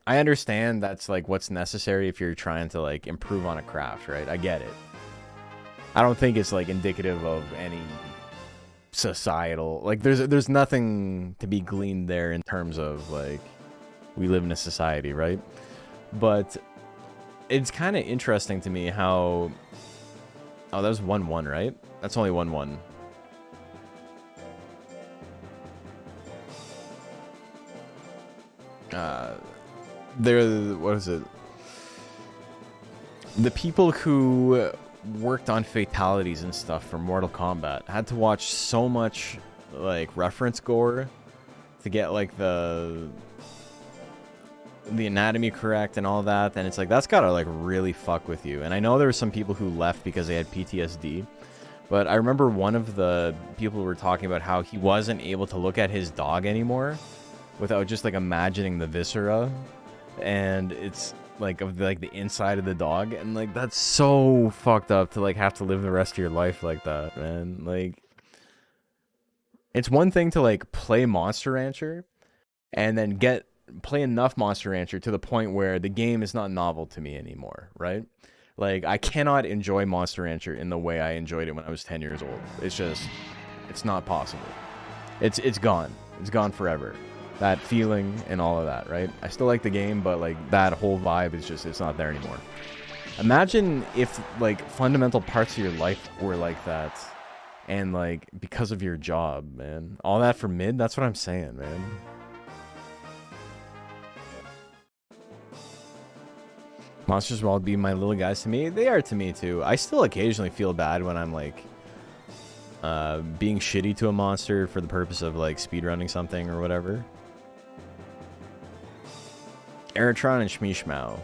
I understand that's like what's necessary if you're trying to like improve on a craft, right? I get it. I don't think it's like indicative of any societal, like there's nothing to be gleaned there in terms of like, we live in a society, right? But it's kind of interesting to me how, oh, that was 1-1, right? That's only 1-1. What is it? The people who worked on fatalities and stuff for Mortal Kombat had to watch so much like reference gore to get like the anatomy correct and all that, and it's like that's gotta like really fuck with you. And I know there were some people who left because they had PTSD, but I remember one of the people were talking about how he wasn't able to look at his dog anymore without just like imagining the viscera, and it's like of like the inside of the dog, and like that's so fucked up to like have to live the rest of your life like that, man. Like, it's one thing to like play Monster Rancher and then play enough Monster Rancher to the point where the game is not novel to me anymore, right? Like, I cannot enjoy Monster Rancher in the way I enjoyed it when I was 10 years old. It's just, it's not possible. It's gone. It's gone forever. That feeling and all of that, right? I still like the game, but like that whole vibe is just, it's not there anymore. Imagine if like fundamental parts of your life were like that, and like because of your job, man. All that for mid? That's what I'm saying, man. Monsters will all be my little guys to me. They are to me too. I still occasionally feel bad when I'm like being shitty to a monster for the purpose of like speedrunning something or whatever. Eritron and Shmishmao.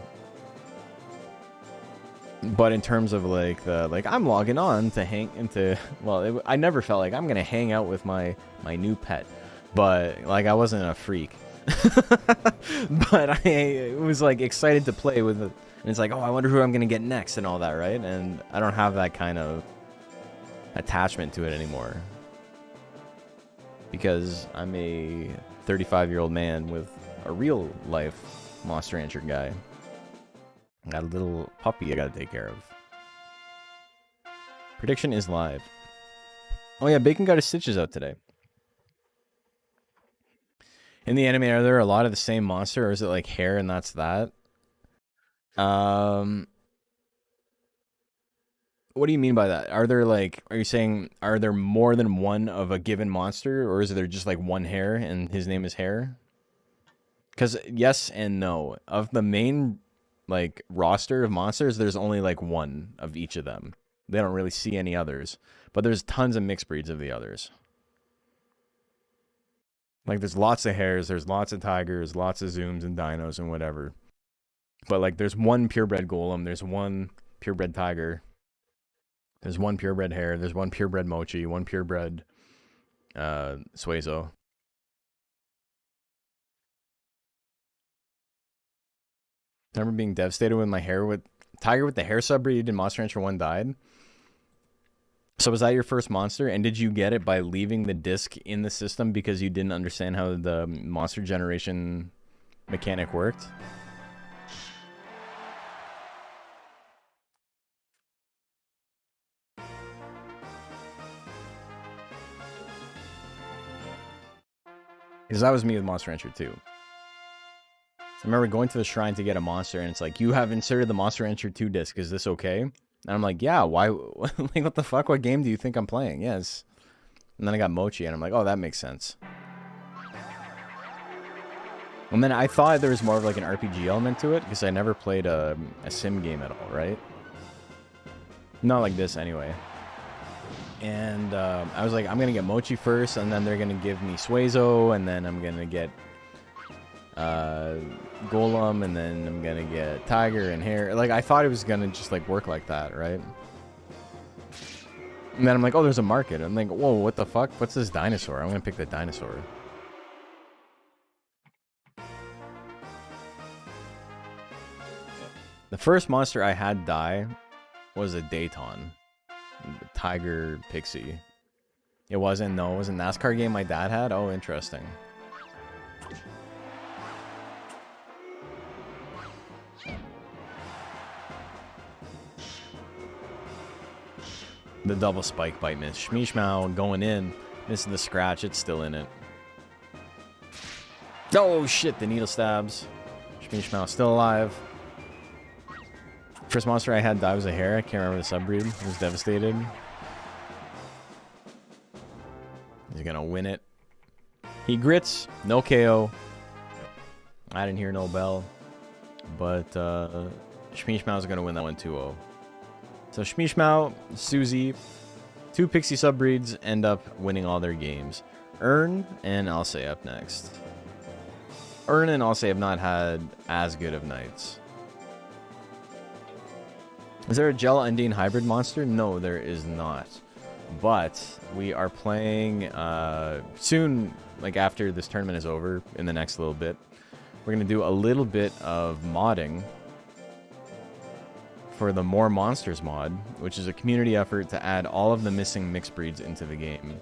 But in terms of like I'm logging on to hang into, well, I never felt like I'm gonna hang out with my new pet, but like I wasn't a freak. But I was like excited to play with it, and it's like, oh, I wonder who I'm gonna get next and all that, right? And I don't have that kind of attachment to it anymore because I'm a 35-year-old man with a real life Monster Rancher guy. Got a little puppy I gotta take care of. Prediction is live. Oh yeah, Bacon got his stitches out today. In the anime, are there a lot of the same monster, or is it like hair and that's that? What do you mean by that? Are you saying, are there more than one of a given monster, or is there just like one hair and his name is Hair? Because yes and no. Of the main like roster of monsters, there's only like one of each of them. They don't really see any others, but there's tons of mixed breeds of the others. Like there's lots of hares, there's lots of tigers, lots of zooms and dinos and whatever. But like there's one purebred golem, there's one purebred tiger, there's one purebred hare, there's one purebred mochi, one purebred suezo. I remember being devastated when my tiger with the hair subbreed in Monster Rancher 1 died. So was that your first monster? And did you get it by leaving the disc in the system because you didn't understand how the monster generation mechanic worked? Because that was me with Monster Rancher 2. I remember going to the shrine to get a monster, and it's like, you have inserted the Monster Rancher 2 disc. Is this okay? And I'm like, yeah, why? Like, what the fuck? What game do you think I'm playing? Yes. And then I got Mochi, and I'm like, oh, that makes sense. And then I thought there was more of like an RPG element to it, because I never played a sim game at all, right? Not like this, anyway. And I was like, I'm going to get Mochi first, and then they're going to give me Suezo, and then I'm going to get Golem, and then I'm gonna get Tiger and Hare. Like, I thought it was gonna just like work like that, right? And then I'm like, oh, there's a market. I'm like, whoa, what the fuck? What's this dinosaur? I'm gonna pick the dinosaur. The first monster I had die was a Dayton. Tiger Pixie. It wasn't, no, it was a NASCAR game my dad had. Oh, interesting. The double spike bite miss. Shmishmao going in. Missing the scratch. It's still in it. Oh, shit. The needle stabs. Shmishmao still alive. First monster I had die was a hare. I can't remember the subbreed. I was devastated. He's going to win it. He grits. No KO. I didn't hear no bell. But Shmishmao's going to win that one 2-0. So Shmishmao, Susie, 2 Pixie subbreeds end up winning all their games. Ern and Alce up next. Ern and Alce have not had as good of nights. Is there a Gel Undine hybrid monster? No, there is not. But we are playing soon, like after this tournament is over, in the next little bit. We're going to do a little bit of modding for the More Monsters mod, which is a community effort to add all of the missing mixed breeds into the game.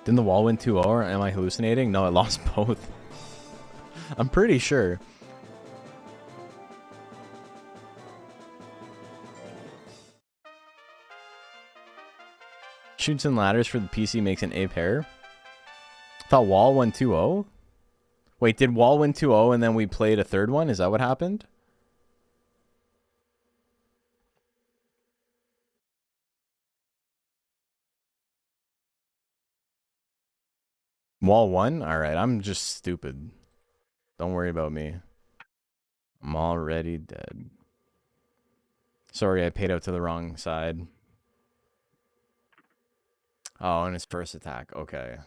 Didn't the wall win 2-0, or am I hallucinating? No, it lost both. I'm pretty sure. Shoots and ladders for the PC makes an A pair. Thought wall won 2-0? Wait, did wall win 2-0 and then we played a third one? Is that what happened? Wall 1? Alright, I'm just stupid. Don't worry about me. I'm already dead. Sorry, I paid out to the wrong side. Oh, and his first attack. Okay.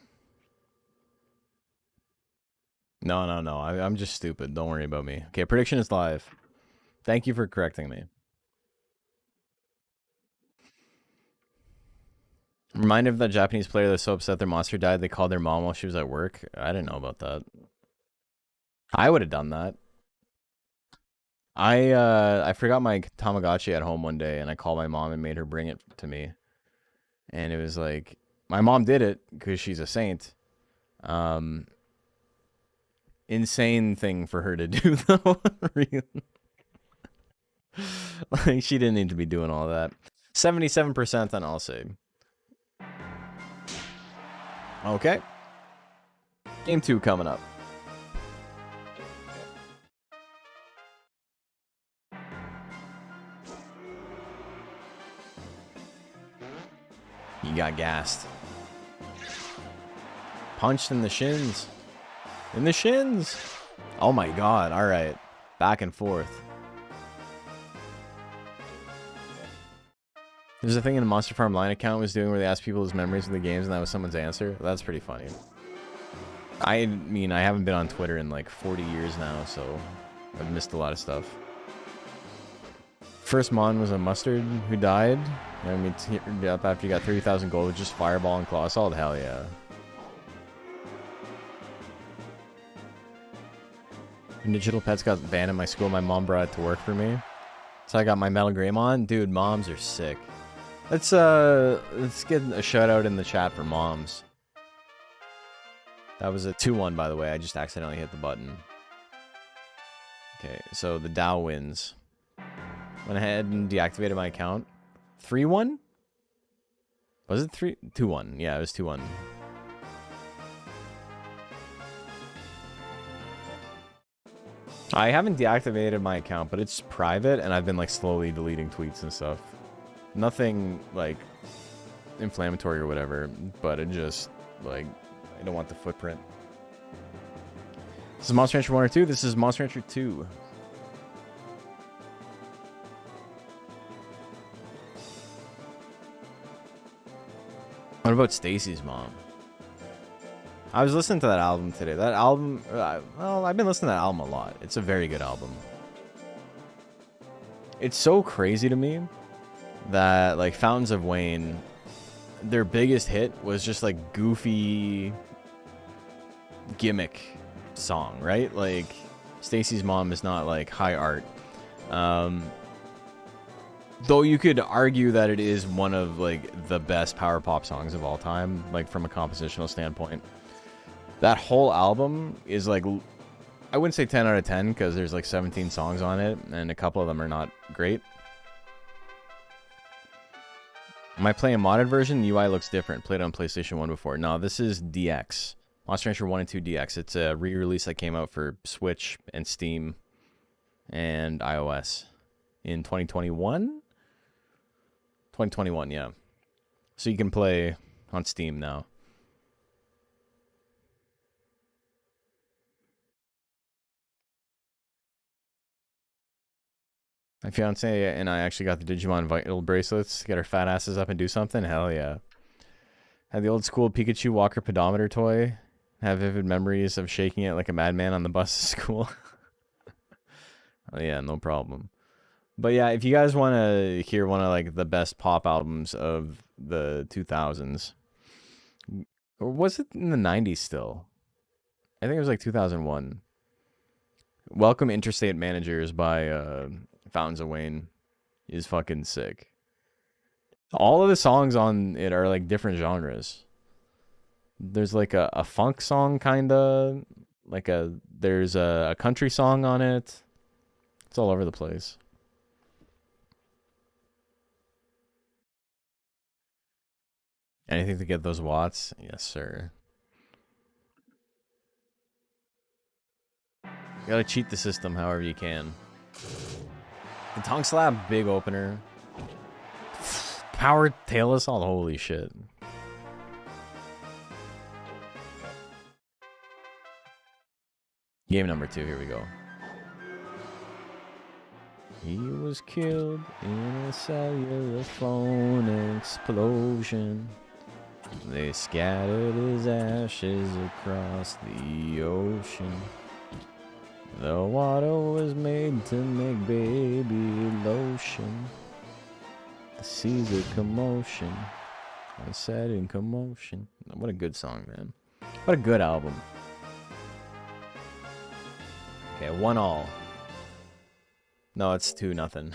No. I'm just stupid. Don't worry about me. Okay, prediction is live. Thank you for correcting me. Reminded of that Japanese player that's so upset their monster died, they called their mom while she was at work. I didn't know about that. I would have done that. I forgot my Tamagotchi at home one day, and I called my mom and made her bring it to me. And it was like, my mom did it because she's a saint. Insane thing for her to do, though. Like, she didn't need to be doing all that. 77% on Alce. Okay. Game 2 coming up. You got gassed. Punched in the shins. In the shins. Oh my god. Alright. Back and forth. There's a thing in the Monster Farm line account was doing where they asked people his memories of the games and that was someone's answer. That's pretty funny. I mean, I haven't been on Twitter in like 40 years now, so I've missed a lot of stuff. First Mon was a mustard who died. I mean, up after you got 30,000 gold with just Fireball and Claw Assault. Hell yeah. When digital pets got banned in my school, my mom brought it to work for me. So I got my Metal Greymon. Dude, moms are sick. Let's get a shout out in the chat for moms. That was a 2-1, by the way. I just accidentally hit the button. Okay, so the Dow wins. Went ahead and deactivated my account. 3-1? Was it 2-1? Yeah, it was 2-1. I haven't deactivated my account, but it's private, and I've been like slowly deleting tweets and stuff. Nothing like inflammatory or whatever, but it just like I don't want the footprint. This is Monster Rancher 1 or 2. This is Monster Rancher 2. What about Stacy's mom? I was listening to that album today. That album, well, I've been listening to that album a lot. It's a very good album. It's so crazy to me that, like, Fountains of Wayne, their biggest hit was just, like, goofy gimmick song, right? Like, Stacy's Mom is not, like, high art. Though you could argue that it is one of, like, the best power pop songs of all time, like, from a compositional standpoint. That whole album is, like, I wouldn't say 10 out of 10, because there's, like, 17 songs on it, and a couple of them are not great. Am I playing a modded version? The UI looks different. Played it on PlayStation 1 before. No, this is DX. Monster Rancher 1 and 2 DX. It's a re-release that came out for Switch and Steam and iOS in 2021? 2021, yeah. So you can play on Steam now. My fiance and I actually got the Digimon Vital bracelets to get our fat asses up and do something. Hell yeah. Had the old school Pikachu Walker pedometer toy. Have vivid memories of shaking it like a madman on the bus to school. Oh yeah, no problem. But yeah, if you guys want to hear one of like the best pop albums of the 2000s, or was it in the 90s still? I think it was like 2001. Welcome Interstate Managers by Fountains of Wayne is fucking sick. All of the songs on it are like different genres. There's like a funk song kinda, like there's a country song on it. It's all over the place. Anything to get those watts? Yes, sir. You gotta cheat the system however you can. The Tongue Slap, big opener. Power Tail Assault, holy shit. Game number 2, here we go. He was killed in a cellular phone explosion. They scattered his ashes across the ocean. The water was made to make baby lotion. The seas of commotion. I said in commotion. What a good song, man. What a good album. Okay, 1-1. No, it's 2-0.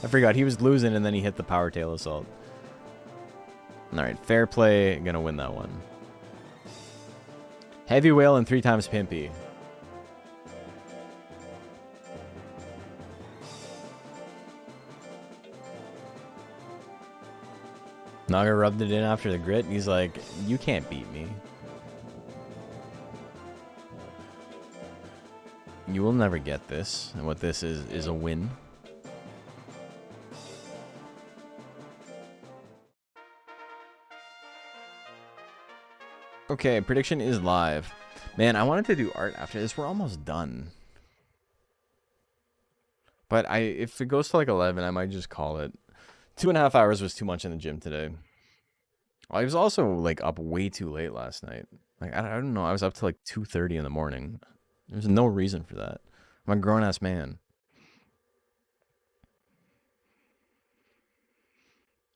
I forgot, he was losing and then he hit the Power Tail Assault. Alright, fair play. Gonna win that one. Heavy Whale and 3 times Pimpy. Naga rubbed it in after the grit. And he's like, you can't beat me. You will never get this. And what this is a win. Okay, prediction is live. Man, I wanted to do art after this. We're almost done. But if it goes to like 11, I might just call it. 2.5 hours was too much in the gym today. I was also like up way too late last night. Like I don't know. I was up to like 2:30 in the morning. There's no reason for that. I'm a grown ass man.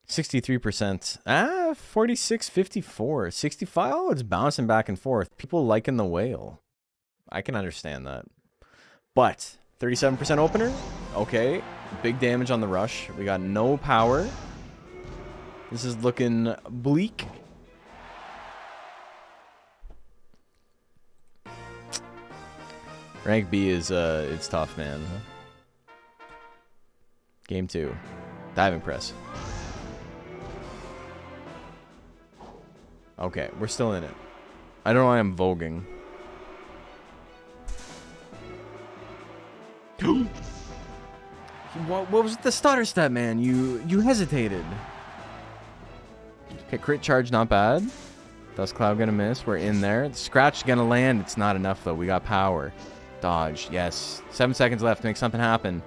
63%. 46, 54, 65. Oh, it's bouncing back and forth. People liking the whale. I can understand that. But 37% opener. Okay. Big damage on the rush. We got no power. This is looking bleak. Rank B is it's tough, man. Game 2. Diving press. Okay, we're still in it. I don't know why I'm voguing. What was the stutter step, man? You hesitated. Okay, crit charge, not bad. Dust cloud gonna miss. We're in there. Scratch gonna land. It's not enough though. We got power. Dodge. Yes. 7 seconds left. Make something happen.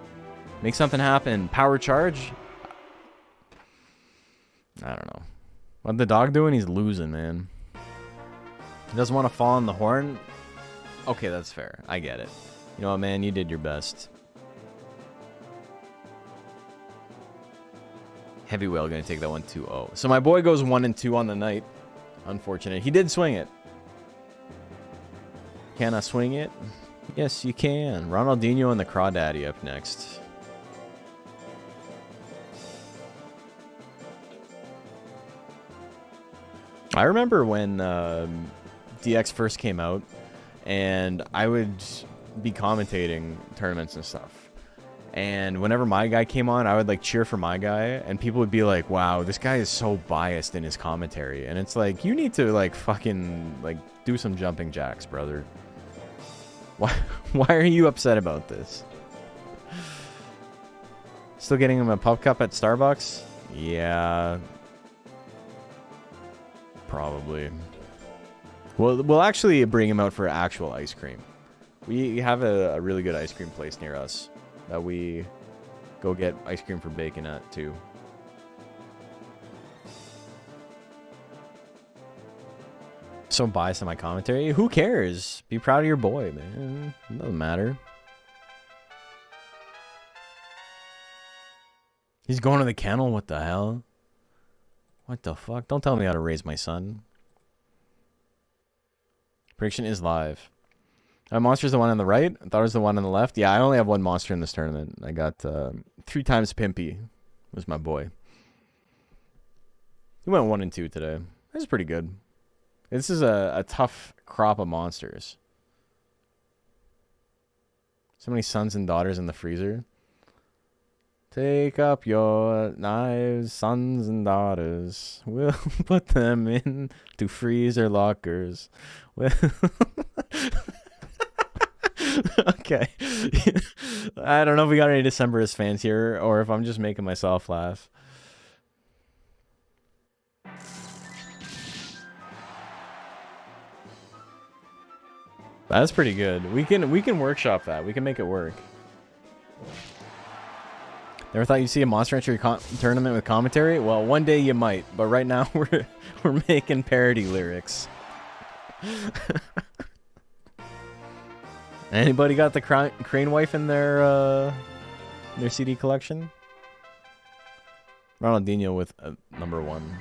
Make something happen. Power charge. I don't know. What the dog doing? He's losing, man. He doesn't want to fall on the horn. Okay, that's fair. I get it. You know what, man? You did your best. Heavy whale gonna take that one 2-0. So my boy goes 1 and 2 on the night. Unfortunate. He did swing it. Can I swing it? Yes, you can. Ronaldinho and the Crawdaddy up next. I remember when DX first came out, and I would be commentating tournaments and stuff. And whenever my guy came on, I would like cheer for my guy, and people would be like, "Wow, this guy is so biased in his commentary." And it's like, you need to like fucking like do some jumping jacks, brother. Why are you upset about this? Still getting him a pup cup at Starbucks? Yeah. Probably. We'll actually bring him out for actual ice cream. We have a really good ice cream place near us that we go get ice cream for bacon at too. So biased in my commentary. Who cares? Be proud of your boy, man. It doesn't matter. He's going to the kennel. What the hell? What the fuck? Don't tell me how to raise my son. Prediction is live. My monster's the one on the right. I thought it was the one on the left. Yeah, I only have one monster in this tournament. I got 3 times Pimpy. Was my boy. He went 1 and 2 today. That's pretty good. This is a tough crop of monsters. So many sons and daughters in the freezer. Take up your knives, sons and daughters. We'll put them into freezer lockers. Okay. I don't know if we got any Decemberist fans here or if I'm just making myself laugh. That's pretty good. We can workshop that. We can make it work. Never thought you'd see a Monster Entry tournament with commentary? Well, one day you might, but right now we're making parody lyrics. Anybody got the Crane Wife in their CD collection? Ronaldinho with number 1.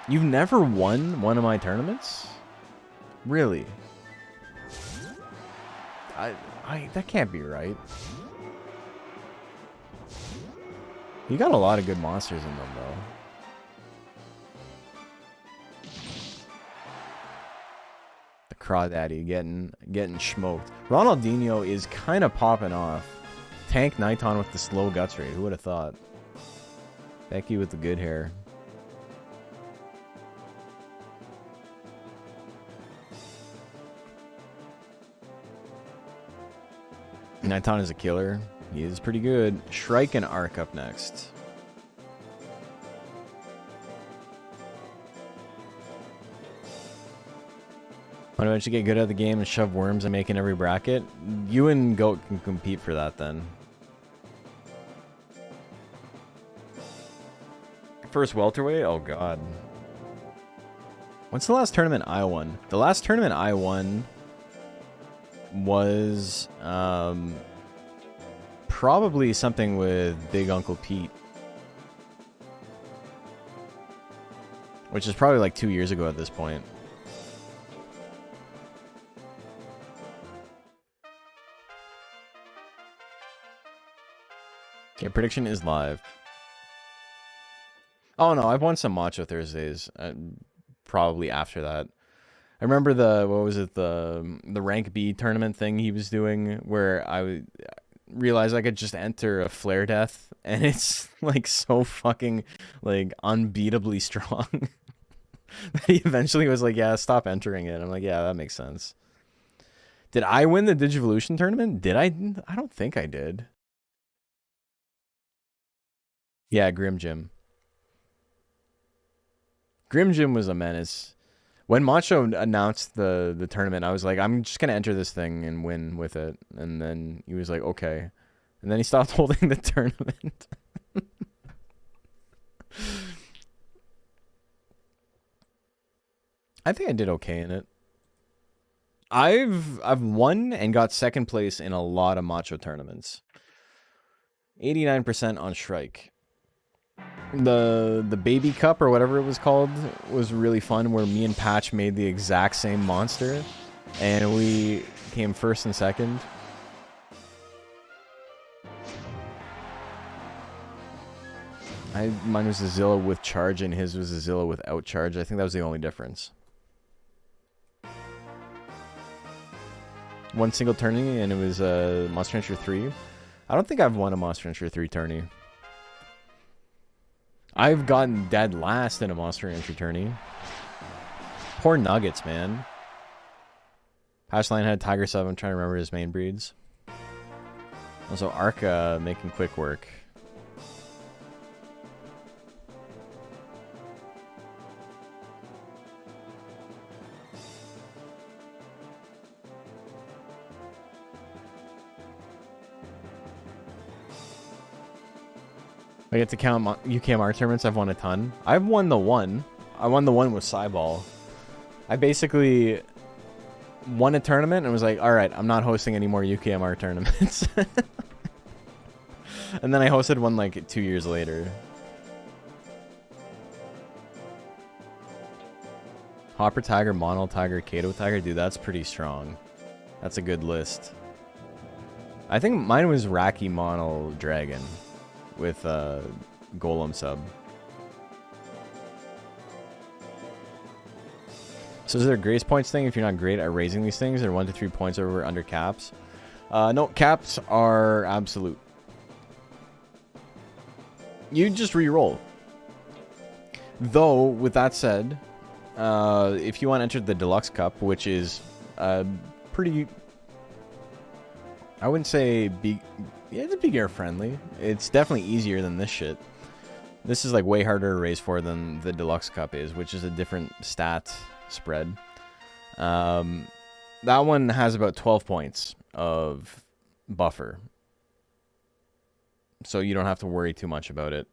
You've never won one of my tournaments? Really? That can't be right. You got a lot of good monsters in them, though. The Crawdaddy getting smoked. Ronaldinho is kind of popping off. Tank Niton with the slow guts rate. Who would have thought? Becky with the good hair. Nighton is a killer. He is pretty good. Shrike and Arc up next. Want to eventually get good at the game and shove worms and make in every bracket? You and Goat can compete for that then. First welterweight? Oh god. When's the last tournament I won? The last tournament I won was probably something with Big Uncle Pete. Which is probably like 2 years ago at this point. Okay, prediction is live. Oh no, I've won some Macho Thursdays. Probably after that. I remember the, what was it, the rank B tournament thing he was doing where I realized I could just enter a flare death and it's like so fucking like unbeatably strong that he eventually was like, yeah, stop entering it. I'm like, yeah, that makes sense. Did I win the Digivolution tournament? Did I? I don't think I did. Yeah, Grim Jim. Grim Jim was a menace. When Macho announced the tournament, I was like, I'm just going to enter this thing and win with it. And then he was like, okay. And then he stopped holding the tournament. I think I did okay in it. I've won and got second place in a lot of Macho tournaments. 89% on Shrike. The baby cup or whatever it was called was really fun, where me and Patch made the exact same monster and we came first and second. Mine was a Zilla with charge and his was a Zilla without charge. I think that was the only difference. One single tourney and it was a Monster Hunter 3. I don't think I've won a Monster Hunter 3 tourney. I've gotten dead last in a Monster Hunter tourney. Poor Nuggets, man. Patchline had Tiger 7. I'm trying to remember his main breeds. Also, Arca making quick work. I get to count UKMR tournaments. I've won a ton. I've won the one. I won the one with Cyball. I basically won a tournament and was like, all right, I'm not hosting any more UKMR tournaments. And then I hosted one like 2 years later. Hopper Tiger, Mono Tiger, Kato Tiger. Dude, that's pretty strong. That's a good list. I think mine was Raki Mono Dragon with Golem sub. So is there a grace points thing if you're not great at raising these things, or 1 to 3 points over under caps? No, caps are absolute. You just re-roll. Though, with that said, if you want to enter the Deluxe Cup, which is pretty, I wouldn't say big. Yeah, it's beginner friendly. It's definitely easier than this shit. This is like way harder to raise for than the Deluxe Cup is, which is a different stat spread. That one has about 12 points of buffer. So you don't have to worry too much about it.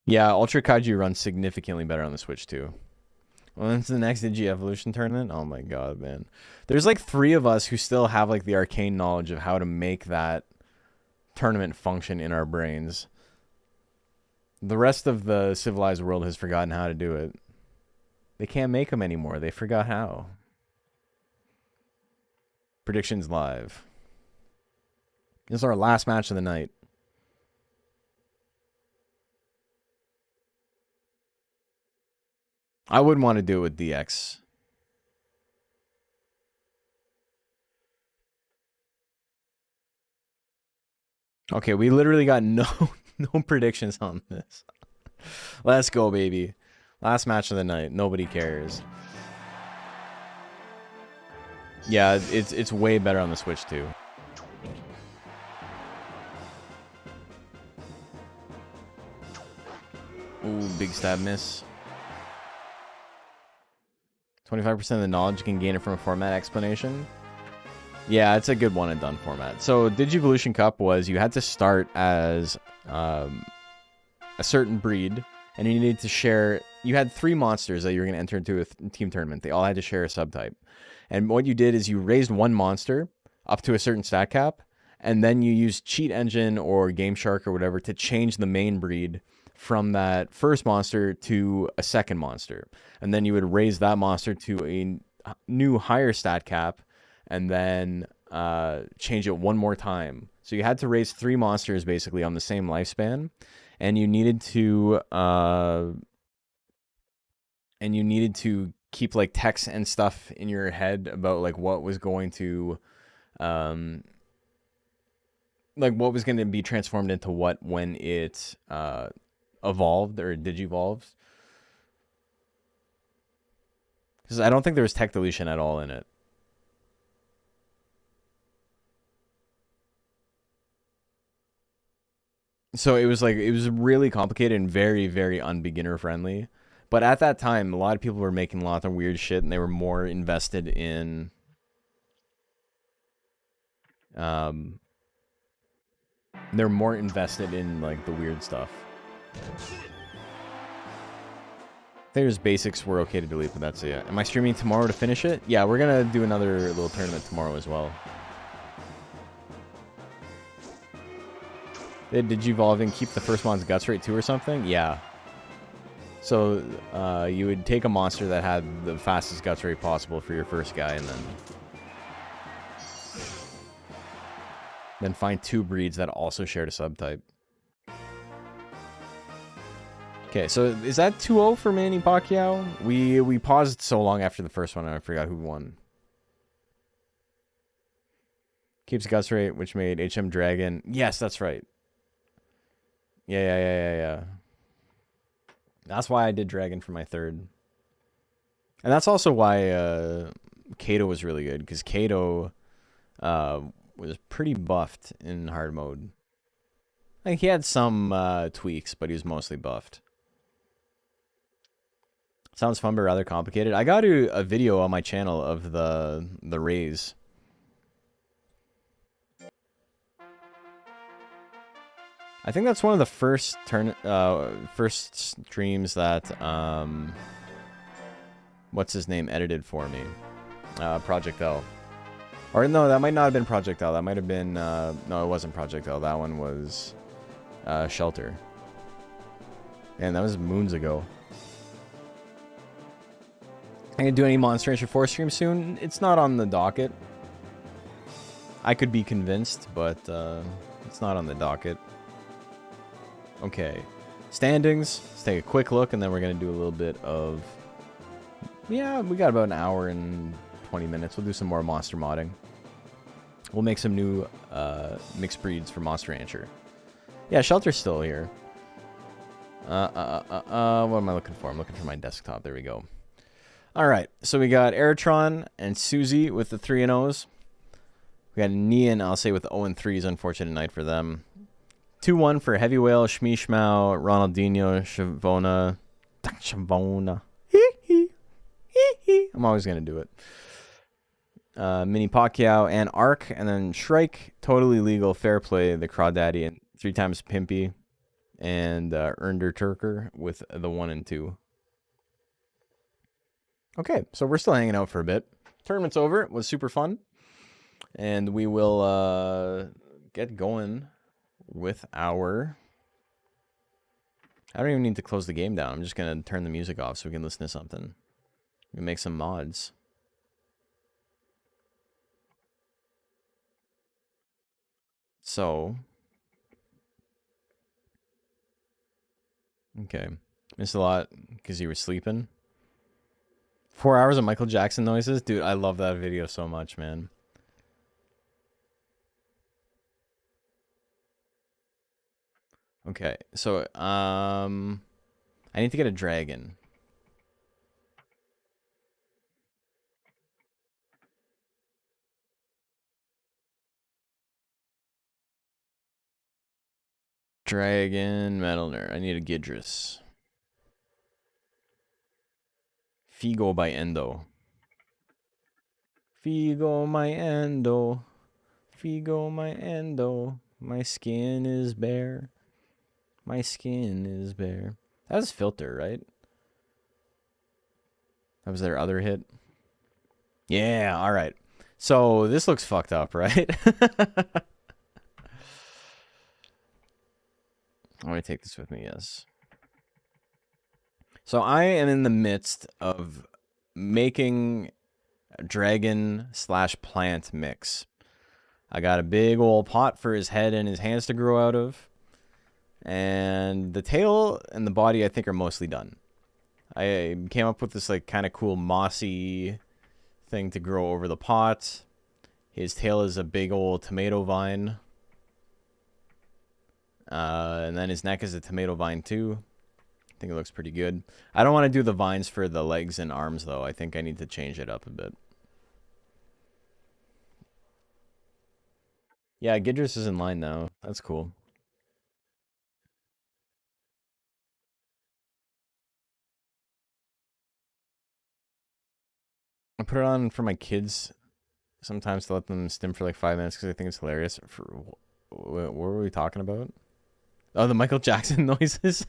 Yeah, Ultra Kaiju runs significantly better on the Switch too. When's the next Digi Evolution tournament? Oh my god, man. There's like 3 of us who still have like the arcane knowledge of how to make that tournament function in our brains. The rest of the civilized world has forgotten how to do it. They can't make them anymore. They forgot how. Predictions live. This is our last match of the night. I wouldn't want to do it with DX. Okay, we literally got no predictions on this. Let's go, baby. Last match of the night. Nobody cares. Yeah, it's way better on the Switch too. Ooh, big stab miss. 25% of the knowledge you can gain it from a format explanation. Yeah, it's a good one and done format. So Digivolution Cup was you had to start as a certain breed, and you needed to share. You had 3 monsters that you were going to enter into a team tournament. They all had to share a subtype. And what you did is you raised one monster up to a certain stat cap, and then you used Cheat Engine or Game Shark or whatever to change the main breed from that first monster to a second monster. And then you would raise that monster to a new higher stat cap, and then change it one more time. So you had to raise 3 monsters basically on the same lifespan, and you needed to keep like text and stuff in your head about like what was going to be transformed into what when it evolved or digivolved. Because I don't think there was tech deletion at all in it. So it was really complicated and very, very unbeginner friendly. But at that time, a lot of people were making a lot of weird shit, and they were more invested in they're more invested in like the weird stuff. I think there's basics were okay to delete, but that's it. Am I streaming tomorrow to finish it? Yeah, we're gonna do another little tournament tomorrow as well. Did Digivolving keep the first mon's guts rate too or something? Yeah. So you would take a monster that had the fastest guts rate possible for your first guy, and then find 2 breeds that also shared a subtype. Okay, so is that 2-0 for Manny Pacquiao? We paused so long after the first one, and I forgot who won. Keeps guts rate, which made HM Dragon. Yes, that's right. Yeah. That's why I did Dragon for my third. And that's also why Kato was really good, because Kato was pretty buffed in hard mode. Like, he had some tweaks, but he was mostly buffed. Sounds fun, but rather complicated. I got a video on my channel of the raise. I think that's one of the first streams that what's his name edited for me. Project L. Or no, that might not have been Project L. That might have been no, it wasn't Project L. That one was Shelter. And that was moons ago. I'm gonna do any Monster Rancher 4 stream soon. It's not on the docket. I could be convinced, but it's not on the docket. Okay, standings. Let's take a quick look, and then we're gonna do a little bit of. Yeah, we got about an hour and 20 minutes. We'll do some more monster modding. We'll make some new mixed breeds for Monster Rancher. Yeah, Shelter's still here. What am I looking for? I'm looking for my desktop. There we go. All right, so we got Aerotron and Susie with the 3-0s. We got Nian, I'll say, with 0-3s. Unfortunate night for them. 2-1 for Heavy Whale, Shmishmao, Ronaldinho, Shavona. I'm always going to do it. Mini Pacquiao and Arc, and then Shrike, Totally Legal, Fair Play, the Crawdaddy, and 3 times Pimpy, and Ernder Turker with the 1 and 2. Okay, so we're still hanging out for a bit. Tournament's over. It was super fun. And we will get going with our... I don't even need to close the game down. I'm just going to turn the music off so we can listen to something. We can make some mods. So... Okay. Missed a lot because you were sleeping. 4 hours of Michael Jackson noises? Dude, I love that video so much, man. Okay, so, I need to get a dragon. Dragon, Metalner. I need a Gidris. Figo by Endo. Figo my Endo. Figo my Endo. My skin is bare. My skin is bare. That was Filter, right? That was their other hit. Yeah, alright. So, this looks fucked up, right? I'm going to take this with me, yes. So, I am in the midst of making a dragon/plant mix. I got a big old pot for his head and his hands to grow out of. And the tail and the body, I think, are mostly done. I came up with this, like, kind of cool mossy thing to grow over the pot. His tail is a big old tomato vine. And then his neck is a tomato vine, too. I think it looks pretty good. I don't want to do the vines for the legs and arms, though. I think I need to change it up a bit. Yeah, Gidris is in line now. That's cool. I put it on for my kids sometimes to let them stim for like 5 minutes because I think it's hilarious. For what were we talking about? Oh, the Michael Jackson noises.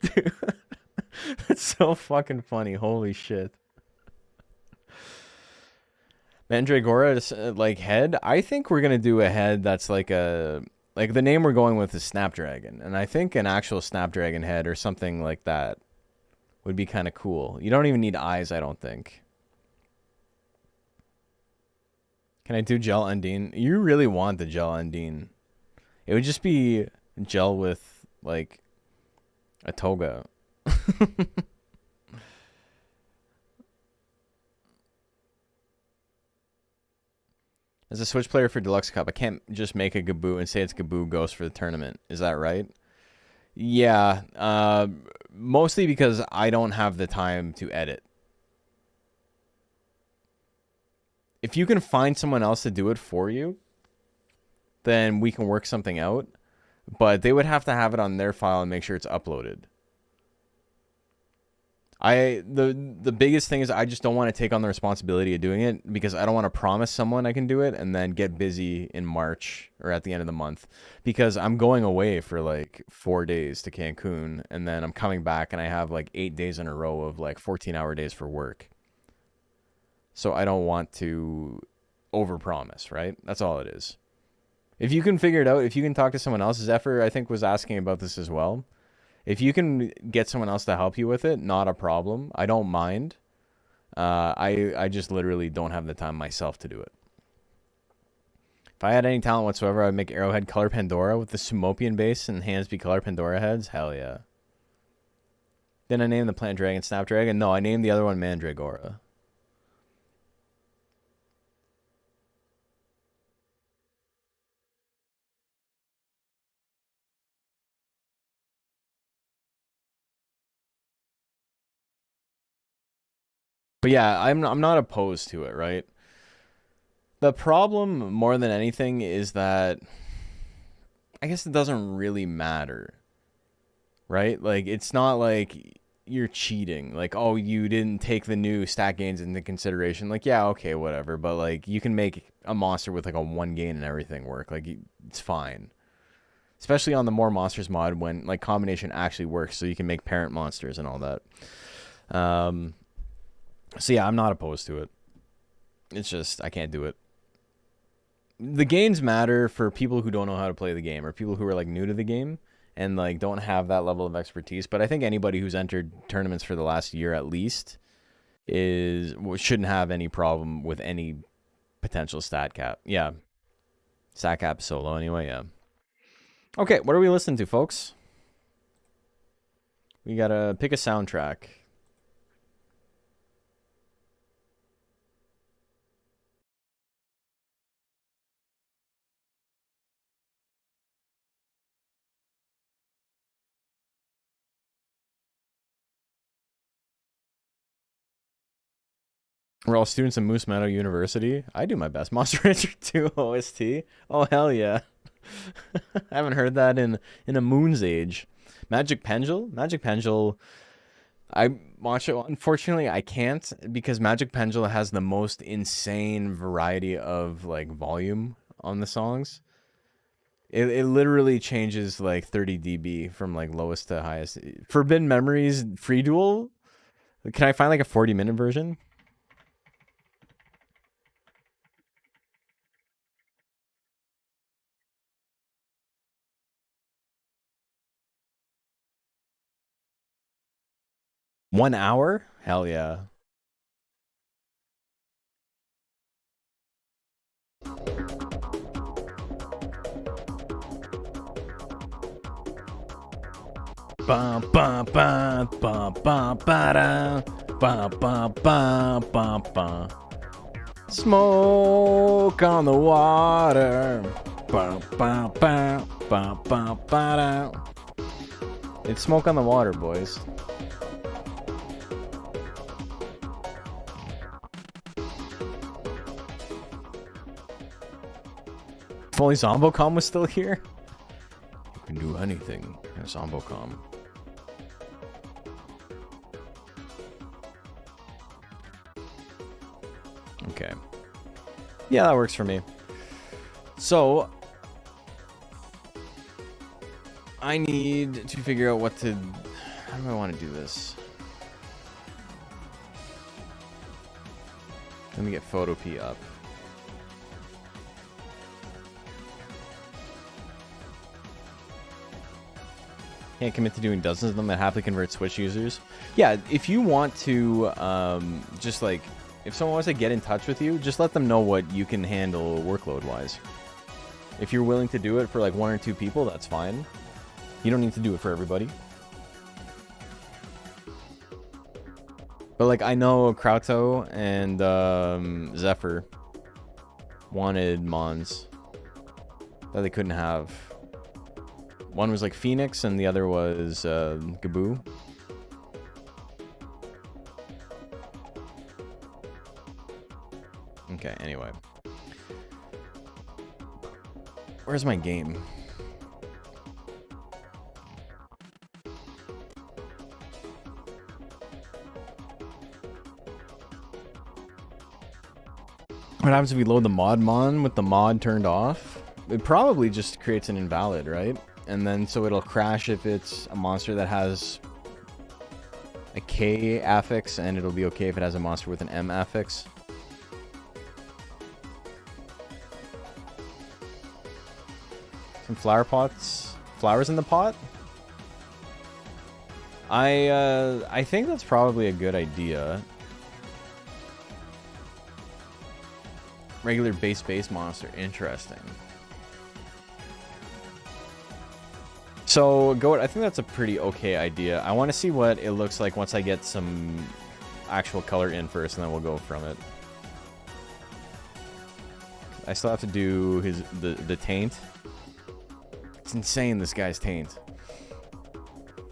Dude, that's so fucking funny. Holy shit. Mandragora, like head. I think we're gonna do a head that's like a the name we're going with is Snapdragon, and I think an actual Snapdragon head or something like that would be kind of cool. You don't even need eyes, I don't think. Can I do gel Undine? You really want the gel Undine. It would just be gel with, like, a toga. As a Switch player for Deluxe Cup, I can't just make a Gaboo and say it's Gaboo Ghost for the tournament. Is that right? Yeah, mostly because I don't have the time to edit. If you can find someone else to do it for you, then we can work something out. But they would have to have it on their file and make sure it's uploaded. The biggest thing is I just don't want to take on the responsibility of doing it because I don't want to promise someone I can do it and then get busy in March or at the end of the month because I'm going away for like 4 days to Cancun and then I'm coming back and I have like 8 days in a row of like 14-hour days for work. So I don't want to overpromise, right? That's all it is. If you can figure it out, if you can talk to someone else, Zephyr, I think, was asking about this as well. If you can get someone else to help you with it, not a problem. I don't mind. I just literally don't have the time myself to do it. If I had any talent whatsoever, I'd make Arrowhead color Pandora with the Sumopian base and hands be color Pandora heads. Hell yeah. Then I named the plant dragon Snapdragon. No, I named the other one Mandragora. But yeah, I'm not opposed to it, right? The problem more than anything is that I guess it doesn't really matter. Right? Like it's not like you're cheating. Like, oh, you didn't take the new stat gains into consideration. Like, yeah, okay, whatever, but like you can make a monster with like a 1 gain and everything work. Like it's fine. Especially on the More Monsters mod when like combination actually works so you can make parent monsters and all that. So yeah, I'm not opposed to it. It's just I can't do it. The gains matter for people who don't know how to play the game or people who are like new to the game and like don't have that level of expertise. But I think anybody who's entered tournaments for the last year at least shouldn't have any problem with any potential stat cap. Yeah. Stat cap solo anyway, yeah. Okay, what are we listening to, folks? We gotta pick a soundtrack. We're all students in Moose Meadow University. I do my best. Monster Rancher 2 OST. Oh, hell yeah. I haven't heard that in a moon's age. Magic Pendule? Magic Pendule, I watch it. Unfortunately, I can't because Magic Pendule has the most insane variety of like volume on the songs. It literally changes like 30 dB from like lowest to highest. Forbidden Memories Free Duel? Can I find like a 40-minute version? One hour? Hell yeah. Bum bum bum bum bum ba bum bum bum bum bum. Smoke on the water. Bum bum bum bum bum ba. It's smoke on the water, boys. If only Zombocom was still here. You can do anything in Zombocom. Okay. Yeah, that works for me. So, I need to figure out what to... How do I want to do this? Let me get Photo P up. Can't commit to doing dozens of them that happily convert Switch users. Yeah, if you want to, just like, if someone wants to get in touch with you, just let them know what you can handle workload-wise. If you're willing to do it for like 1 or 2 people, that's fine. You don't need to do it for everybody. But like, I know Krauto and Zephyr wanted Mons that they couldn't have. One was like Phoenix, and the other was Gaboo. Okay, anyway. Where's my game? What happens if we load the mod mon with the mod turned off? It probably just creates an invalid, right? And then so it'll crash if it's a monster that has a K affix, and it'll be okay if it has a monster with an M affix. Some flower pots, flowers in the pot. I think that's probably a good idea. Regular base monster, interesting. So, Goat, I think that's a pretty okay idea. I want to see what it looks like once I get some actual color in first, and then we'll go from it. I still have to do the taint. It's insane, this guy's taint.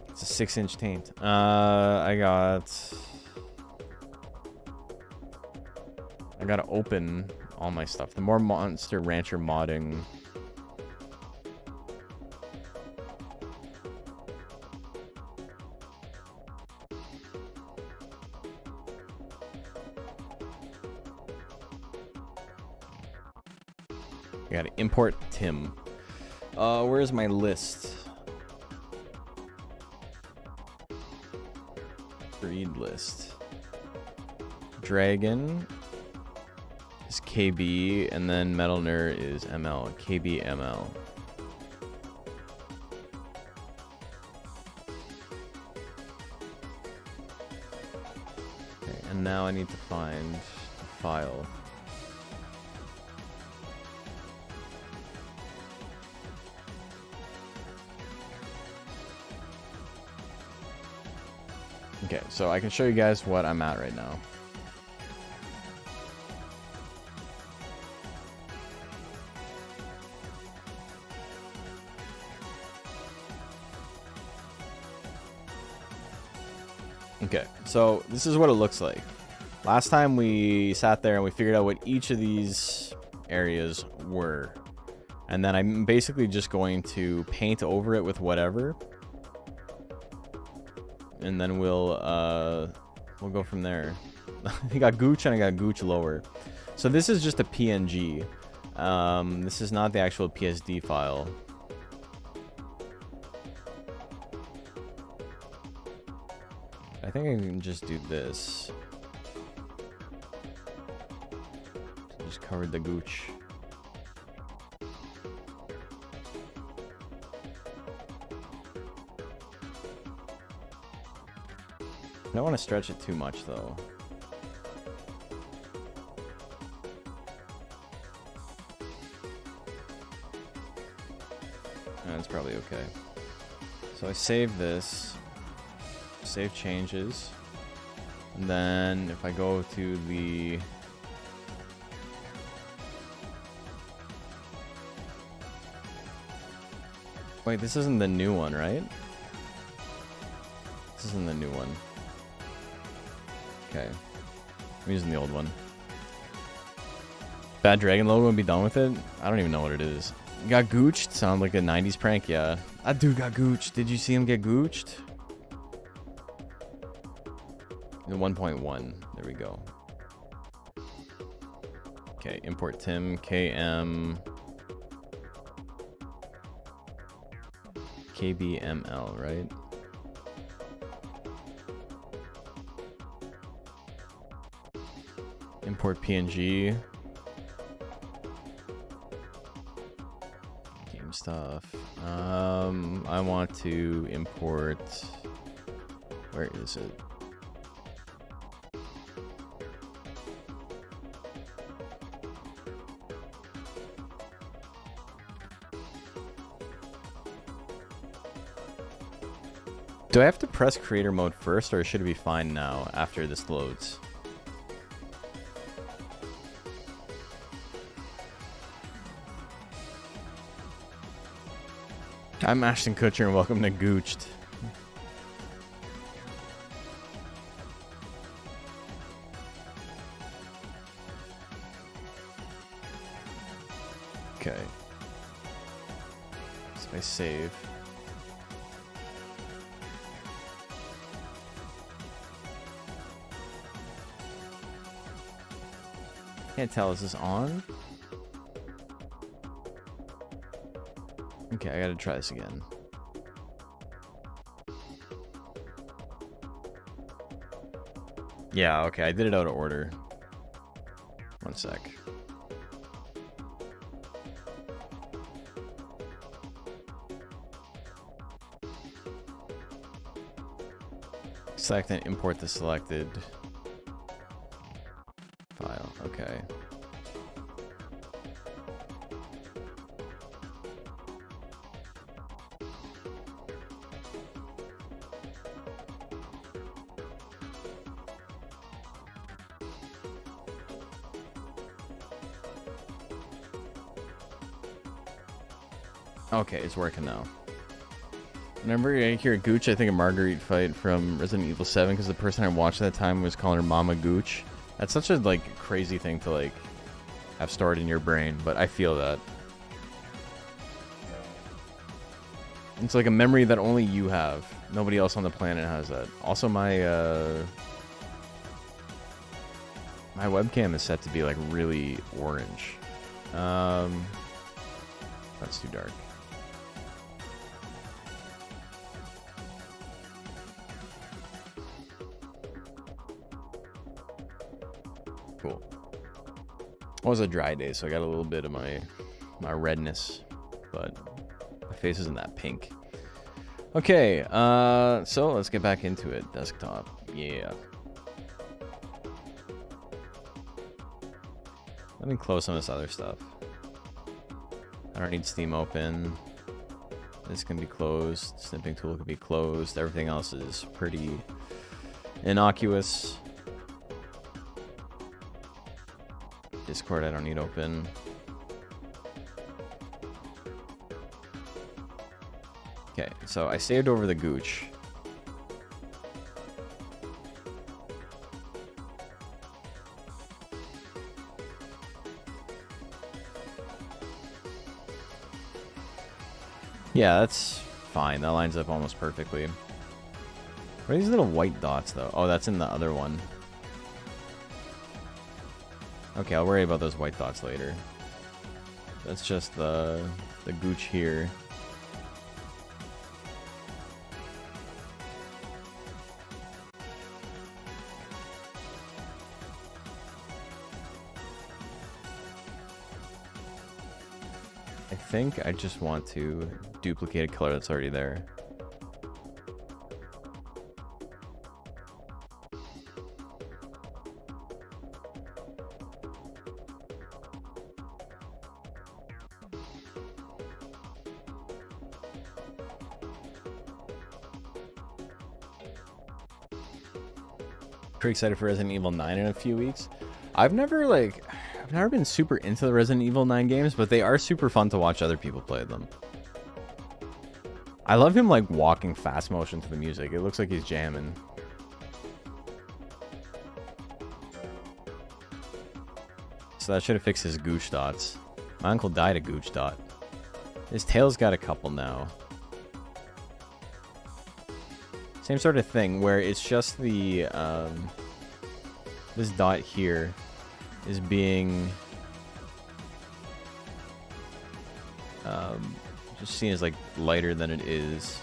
It's a 6-inch taint. I gotta open all my stuff. The more Monster Rancher modding... I gotta import Tim. Where's my list? Breed list. Dragon is KB, and then Metal Nerd is ML. KB ML. Okay, and now I need to find the file. Okay, so I can show you guys what I'm at right now. Okay, so this is what it looks like. Last time we sat there and we figured out what each of these areas were. And then I'm basically just going to paint over it with whatever. And then we'll go from there. I got Gooch and I got Gooch lower. So this is just a PNG. This is not the actual PSD file. I think I can just do this. Just covered the Gooch. I don't want to stretch it too much though. That's probably okay. So I save this, save changes, and then if I go to the wait, this isn't the new one, right? This isn't the new one. Okay, I'm using the old one. Bad Dragon logo and be done with it? I don't even know what it is. Got gooched? Sound like a 90s prank, yeah. That dude got gooched. Did you see him get gooched? The 1.1. There we go. Okay, import Tim, KM, KBML, right? Import PNG. Game stuff. I want to import. Where is it? Do I have to press creator mode first, or should it be fine now after this loads? I'm Ashton Kutcher and welcome to Gooched. Okay. So I save. Can't tell, is this on? Okay, I gotta try this again. Yeah, okay, I did it out of order. One sec. Select and import the selected file. Okay. Okay, it's working now. Whenever I hear Gooch, I think of Marguerite fight from Resident Evil 7 because the person I watched at the time was calling her Mama Gooch. That's such a like crazy thing to like have stored in your brain, but I feel that. It's like a memory that only you have. Nobody else on the planet has that. Also, my my webcam is set to be like really orange. That's too dark. Cool. It was a dry day, so I got a little bit of my redness, but my face isn't that pink. Okay, so let's get back into it. Desktop, yeah. Let me close some of this other stuff. I don't need Steam open. This can be closed. Snipping tool can be closed. Everything else is pretty innocuous. Discord I don't need open. Okay, so I saved over the Gooch. Yeah, that's fine. That lines up almost perfectly. What are these little white dots, though? Oh, that's in the other one. Okay, I'll worry about those white dots later. That's just the gooch here. I think I just want to duplicate a color that's already there. Pretty excited for Resident Evil 9 in a few weeks. I've never been super into the Resident Evil 9 games, but they are super fun to watch other people play them. I love him like walking fast motion to the music. It looks like he's jamming. So that should have fixed his gooch dots. My uncle died a gooch dot. His tail's got a couple now. Same sort of thing where it's just the this dot here is being just seen as like lighter than it is.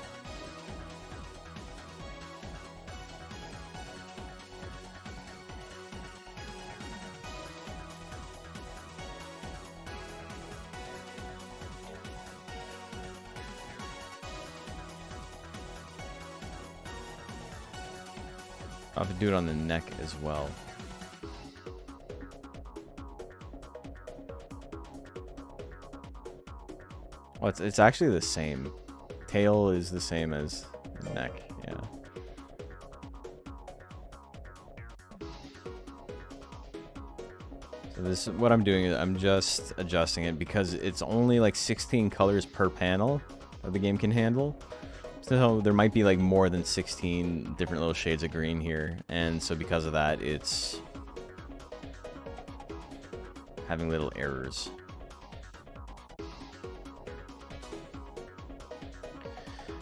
I'll have to do it on the neck as well. Oh, it's actually the same. Tail is the same as the neck, yeah. So this, what I'm doing is I'm just adjusting it because it's only like 16 colors per panel that the game can handle. So there might be like more than 16 different little shades of green here, and so because of that, it's having little errors.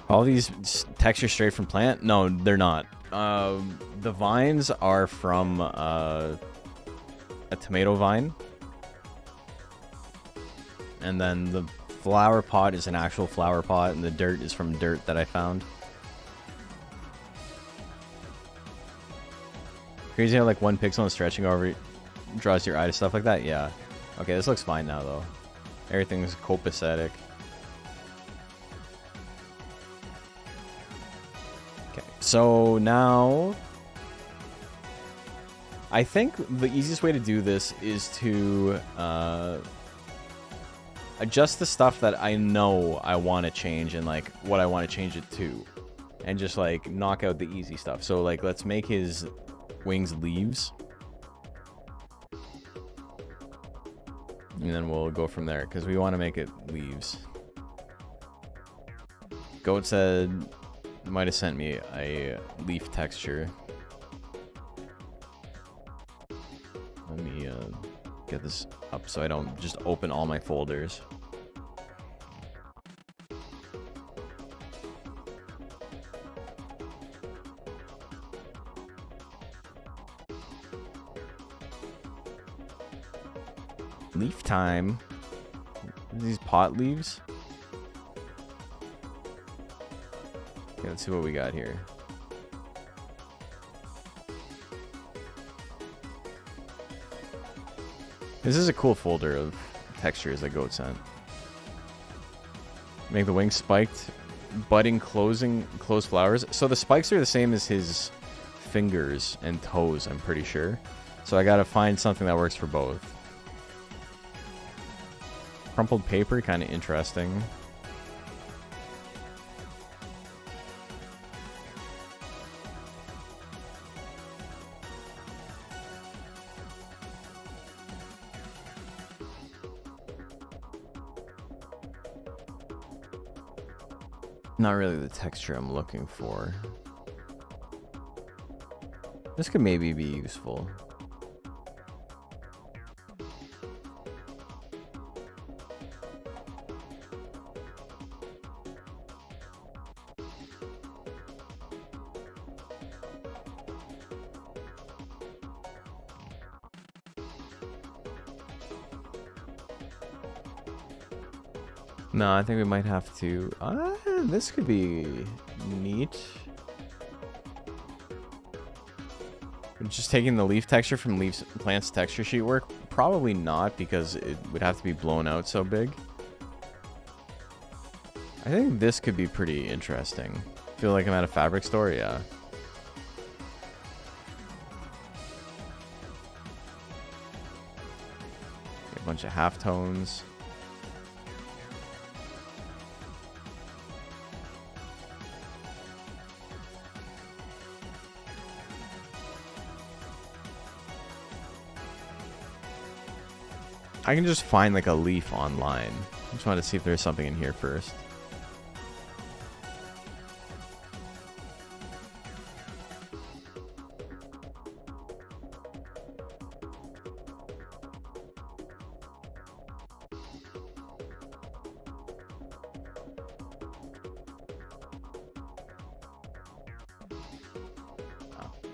All these textures straight from plant? No, they're not. The vines are from a tomato vine, and then the flower pot is an actual flower pot, and the dirt is from dirt that I found. Crazy how like one pixel and stretching over it draws your eye to stuff like that? Yeah. Okay, this looks fine now though. Everything's copacetic. Okay, so now I think the easiest way to do this is to adjust the stuff that I know I want to change and like what I want to change it to, and just like knock out the easy stuff. So like let's make his wings leaves, and then we'll go from there because we want to make it leaves. Goat said might have sent me a leaf texture. Let me get this up so I don't just open all my folders. Leaf time. These pot leaves. Okay, let's see what we got here. This is a cool folder of textures that Goat sent. Make the wings spiked, budding, closed flowers. So the spikes are the same as his fingers and toes, I'm pretty sure. So I gotta find something that works for both. Crumpled paper, kind of interesting. Not really the texture I'm looking for. This could maybe be useful. No, I think we might have to. This could be neat. Just taking the leaf texture from plants texture sheet work? Probably not, because it would have to be blown out so big. I think this could be pretty interesting. Feel like I'm at a fabric store? Yeah. A bunch of halftones. I can just find like a leaf online. I just wanted to see if there's something in here first.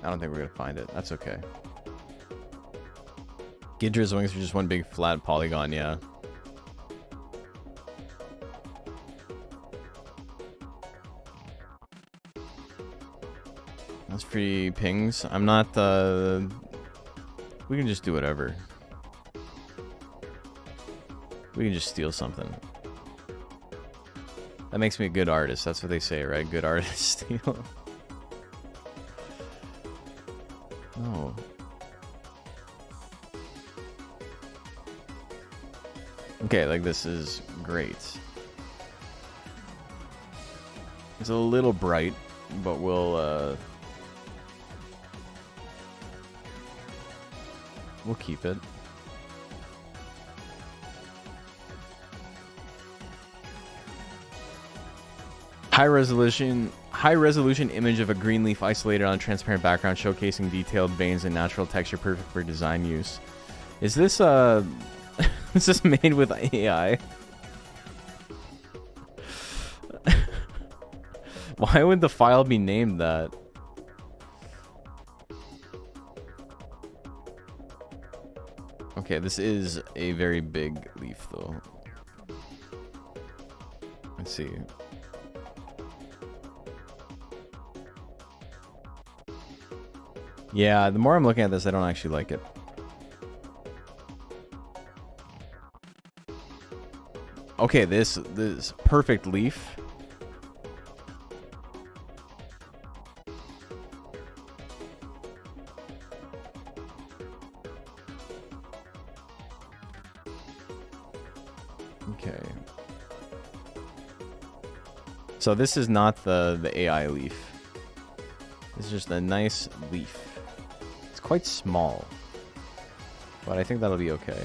I don't think we're gonna find it. That's okay. Gidra's wings are just one big flat polygon, yeah. That's free pings. I'm not we can just do whatever. We can just steal something. That makes me a good artist. That's what they say, right? Good artists steal. No. Okay, like this is great. It's a little bright, but we'll keep it. High resolution image of a green leaf isolated on a transparent background showcasing detailed veins and natural texture, perfect for design use. Is this is this made with AI? Why would the file be named that? Okay, this is a very big leaf though. Let's see. Yeah, the more I'm looking at this, I don't actually like it. Okay, this perfect leaf. Okay. So this is not the AI leaf. This is just a nice leaf. It's quite small, but I think that'll be okay.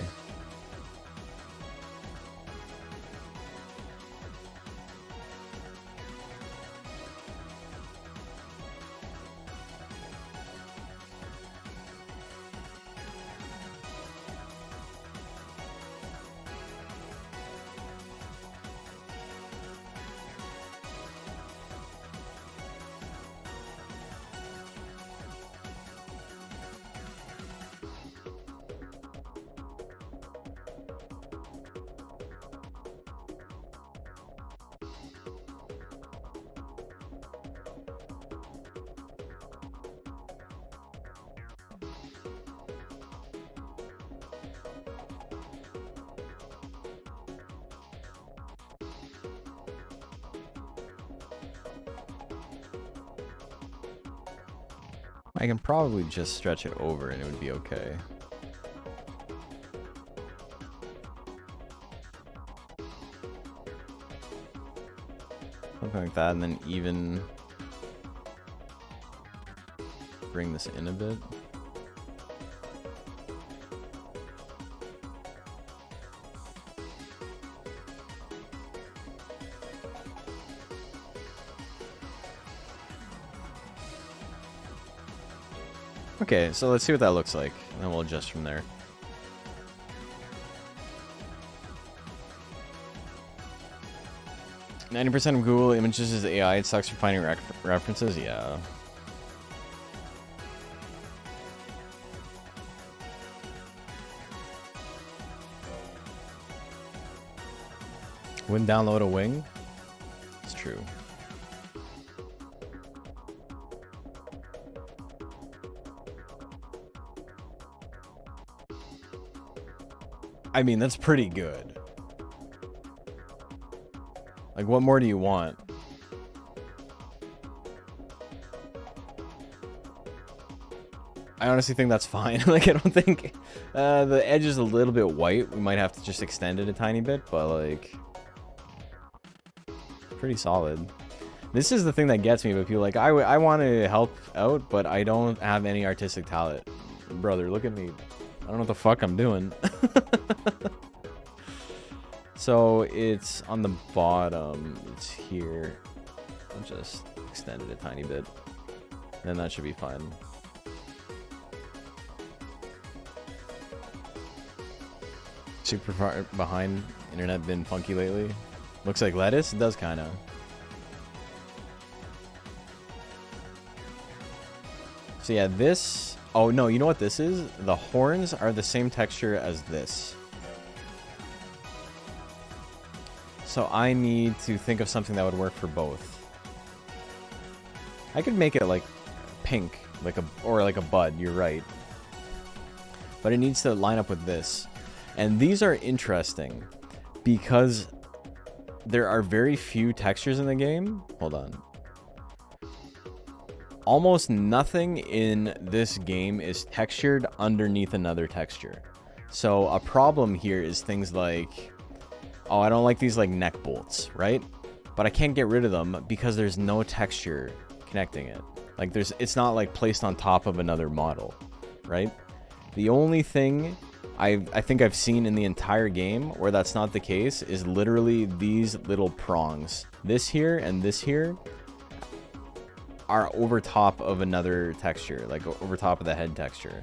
I can probably just stretch it over and it would be okay. Something like that, and then even bring this in a bit. Okay, so let's see what that looks like, and then we'll adjust from there. "90% of Google images is AI. It sucks for finding references." Yeah. Wouldn't download a wing? It's true. I mean, that's pretty good. Like, what more do you want? I honestly think that's fine. Like, I don't think... the edge is a little bit white. We might have to just extend it a tiny bit, but, like... pretty solid. This is the thing that gets me, but people are like, I want to help out, but I don't have any artistic talent. Brother, look at me. I don't know what the fuck I'm doing. So it's on the bottom. It's here. I'll just extend it a tiny bit. Then that should be fine. Super far behind. Internet been funky lately. Looks like lettuce. It does kind of. So yeah, this... oh, no, you know what this is? The horns are the same texture as this. So I need to think of something that would work for both. I could make it like pink, or like a bud, you're right. But it needs to line up with this. And these are interesting because there are very few textures in the game. Hold on. Almost nothing in this game is textured underneath another texture. So a problem here is things like, oh, I don't like these like neck bolts, right? But I can't get rid of them because there's no texture connecting it. Like it's not like placed on top of another model, right? The only thing I think I've seen in the entire game where that's not the case is literally these little prongs. This here and this here are over top of another texture, like over top of the head texture.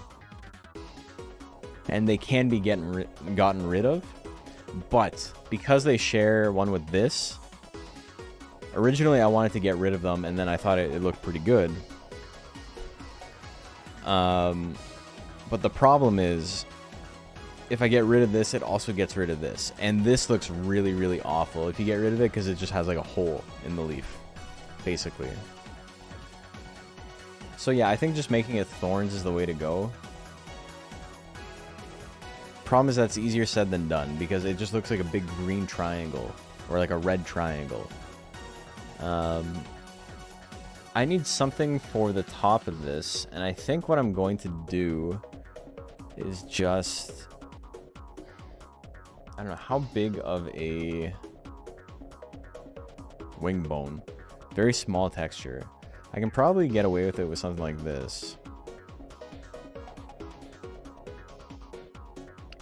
And they can be gotten rid of, but because they share one with this, originally I wanted to get rid of them, and then I thought it looked pretty good. But the problem is, if I get rid of this, it also gets rid of this. And this looks really, really awful if you get rid of it, because it just has like a hole in the leaf, basically. So yeah, I think just making it thorns is the way to go. Problem is that's easier said than done, because it just looks like a big green triangle, or like a red triangle. I need something for the top of this, and I think what I'm going to do is just... I don't know, how big of a wing bone? Very small texture. I can probably get away with it with something like this.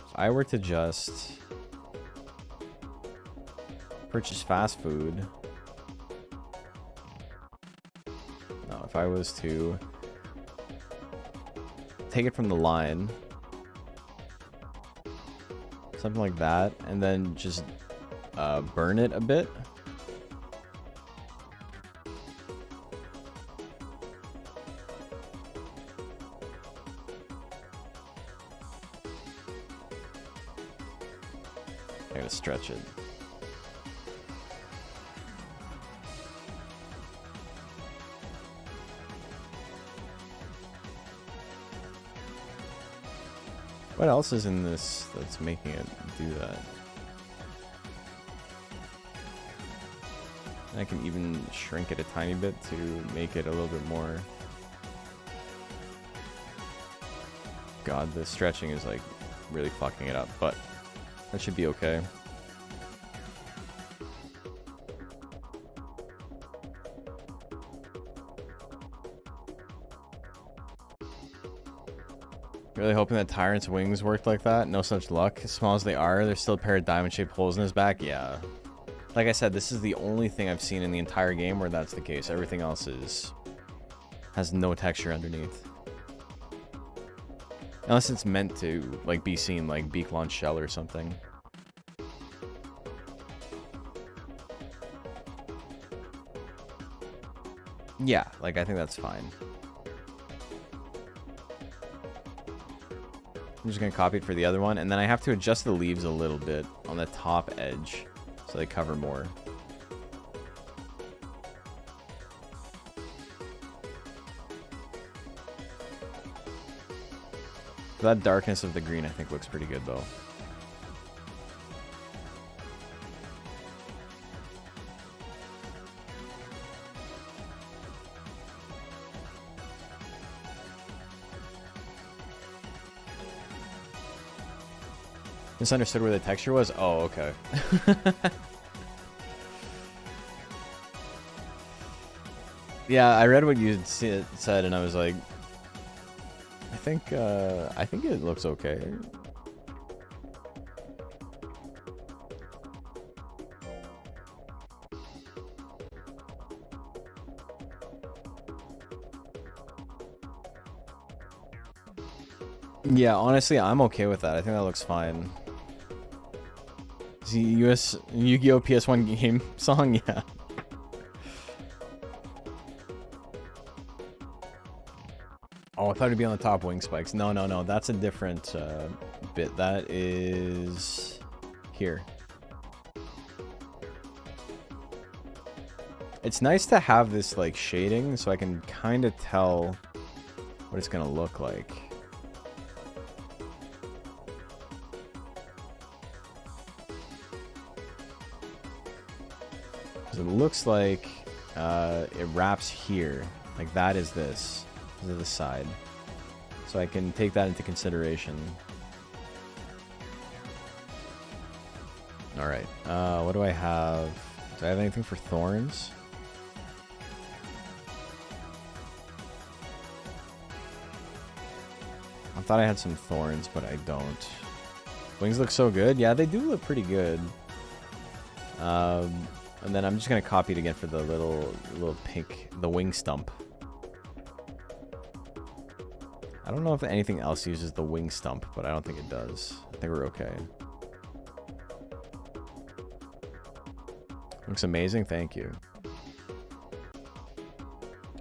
If I were to just purchase fast food... No, if I was to take it from the line, something like that, and then just burn it a bit. I gotta stretch it. What else is in this that's making it do that? I can even shrink it a tiny bit to make it a little bit more... God, the stretching is like really fucking it up, but that should be okay. Really hoping that Tyrant's wings worked like that. No such luck. As small as they are, there's still a pair of diamond-shaped holes in his back. Yeah. Like I said, this is the only thing I've seen in the entire game where that's the case. Everything else has no texture underneath. Unless it's meant to like be seen like beak launch shell or something. Yeah, like I think that's fine. I'm just going to copy it for the other one, and then I have to adjust the leaves a little bit on the top edge so they cover more. That darkness of the green, I think, looks pretty good, though. Misunderstood where the texture was? Oh, okay. Yeah, I read what you said, and I was like, I think it looks okay. Yeah, honestly, I'm okay with that. I think that looks fine. The US Yu-Gi-Oh! PS1 game song? Yeah. Oh, I thought it'd be on the top wing spikes. No, no, no. That's a different bit. That is here. It's nice to have this like shading so I can kind of tell what it's gonna look like. It looks like it wraps here. Like that is this. This is the side. So I can take that into consideration. Alright. What do I have? Do I have anything for thorns? I thought I had some thorns, but I don't. Wings look so good. Yeah, they do look pretty good. And then I'm just gonna copy it again for the little pink, the wing stump. I don't know if anything else uses the wing stump, but I don't think it does. I think we're okay. Looks amazing, thank you.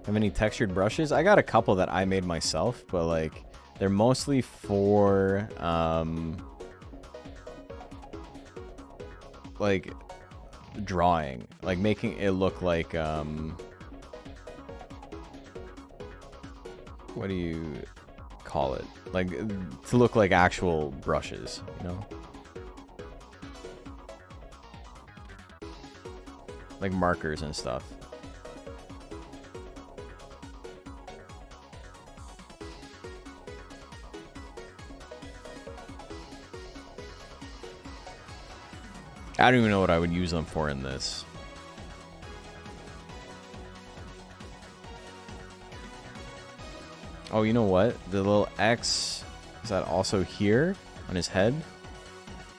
Have any textured brushes? I got a couple that I made myself, but like they're mostly for like drawing, like making it look like what do you call it, like to look like actual brushes, you know, like markers and stuff. I don't even know what I would use them for in this. Oh, you know what? The little X, is that also here on his head?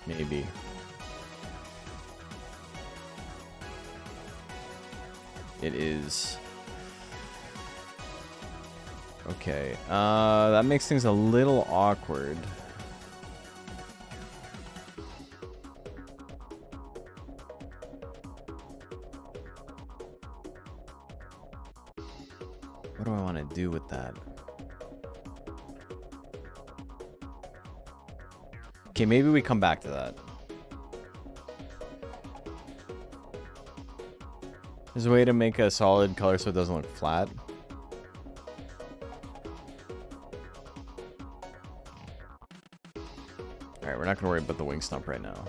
Maybe. It is. Okay. That makes things a little awkward. What do I want to do with that? Okay, maybe we come back to that. There's a way to make a solid color so it doesn't look flat. Alright, we're not going to worry about the wing stump right now.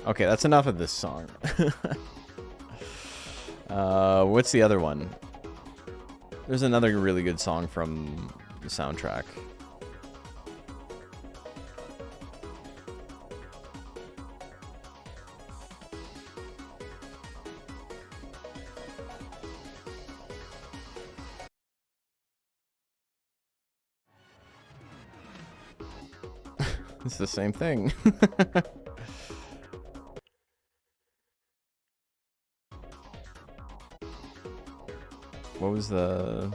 Okay, that's enough of this song. What's the other one? There's another really good song from the soundtrack. It's the same thing. What was the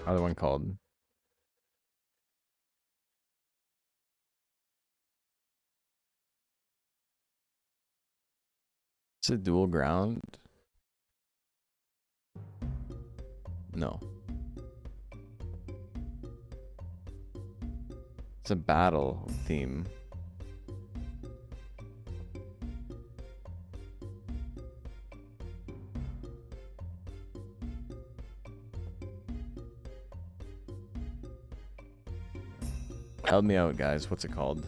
other one called? Is it dual ground? No. It's a battle theme. Help me out, guys. What's it called?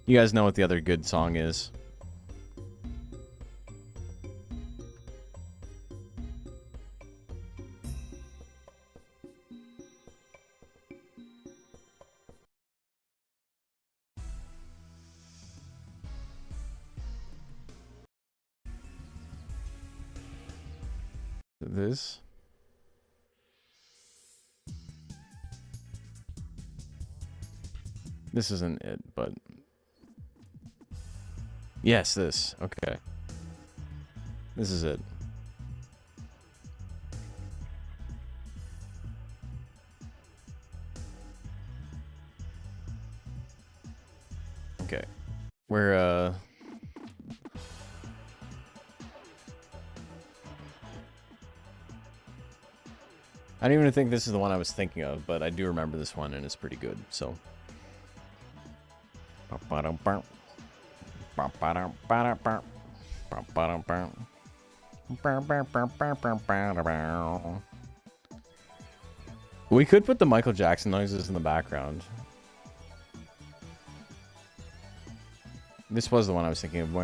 You guys know what the other good song is. This. This isn't it, but... Yes, this. Okay. This is it. Okay. We're, I don't even think this is the one I was thinking of, but I do remember this one, and it's pretty good, so... We could put the Michael Jackson noises in the background. This was the one I was thinking of.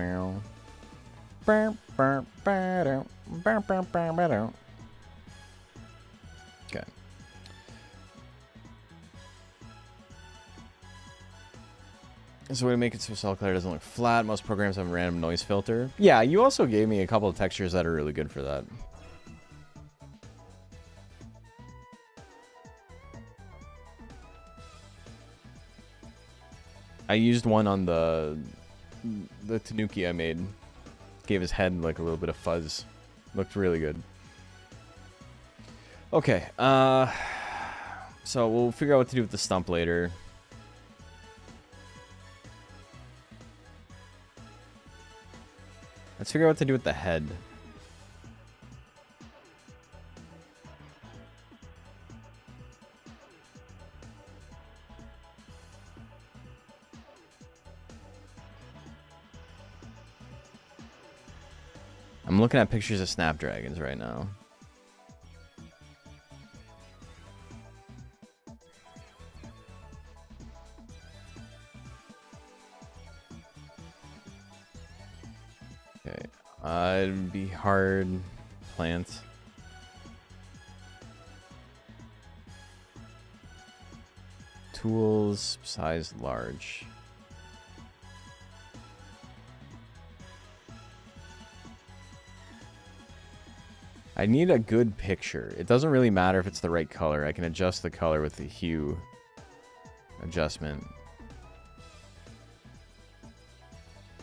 Okay. So we make it so cell color doesn't look flat. Most programs have a random noise filter. Yeah, you also gave me a couple of textures that are really good for that. I used one on the Tanuki I made. Gave his head like a little bit of fuzz. Looked really good. Okay, so we'll figure out what to do with the stump later. Let's figure out what to do with the head. I'm looking at pictures of snapdragons right now. Okay, it'd be hard. Plant. Tools, size large. I need a good picture. It doesn't really matter if it's the right color. I can adjust the color with the hue adjustment.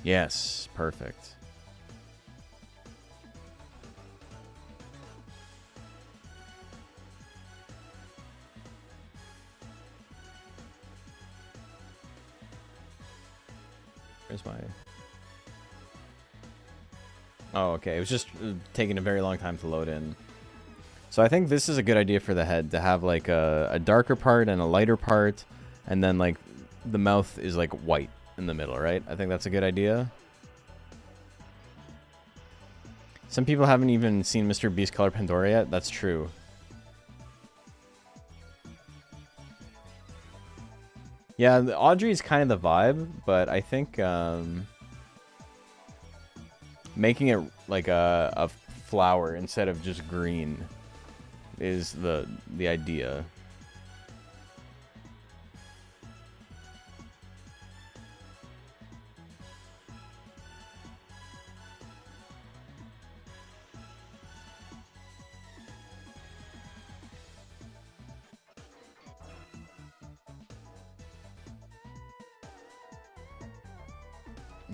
Yes, perfect. Where's my... Oh, okay. It was just taking a very long time to load in. So I think this is a good idea for the head, to have like a darker part and a lighter part, and then like the mouth is like white in the middle, right? I think that's a good idea. Some people haven't even seen Mr. Beast Color Pandora yet. That's true. Yeah, Audrey is kind of the vibe, but I think making it like a flower instead of just green is the idea.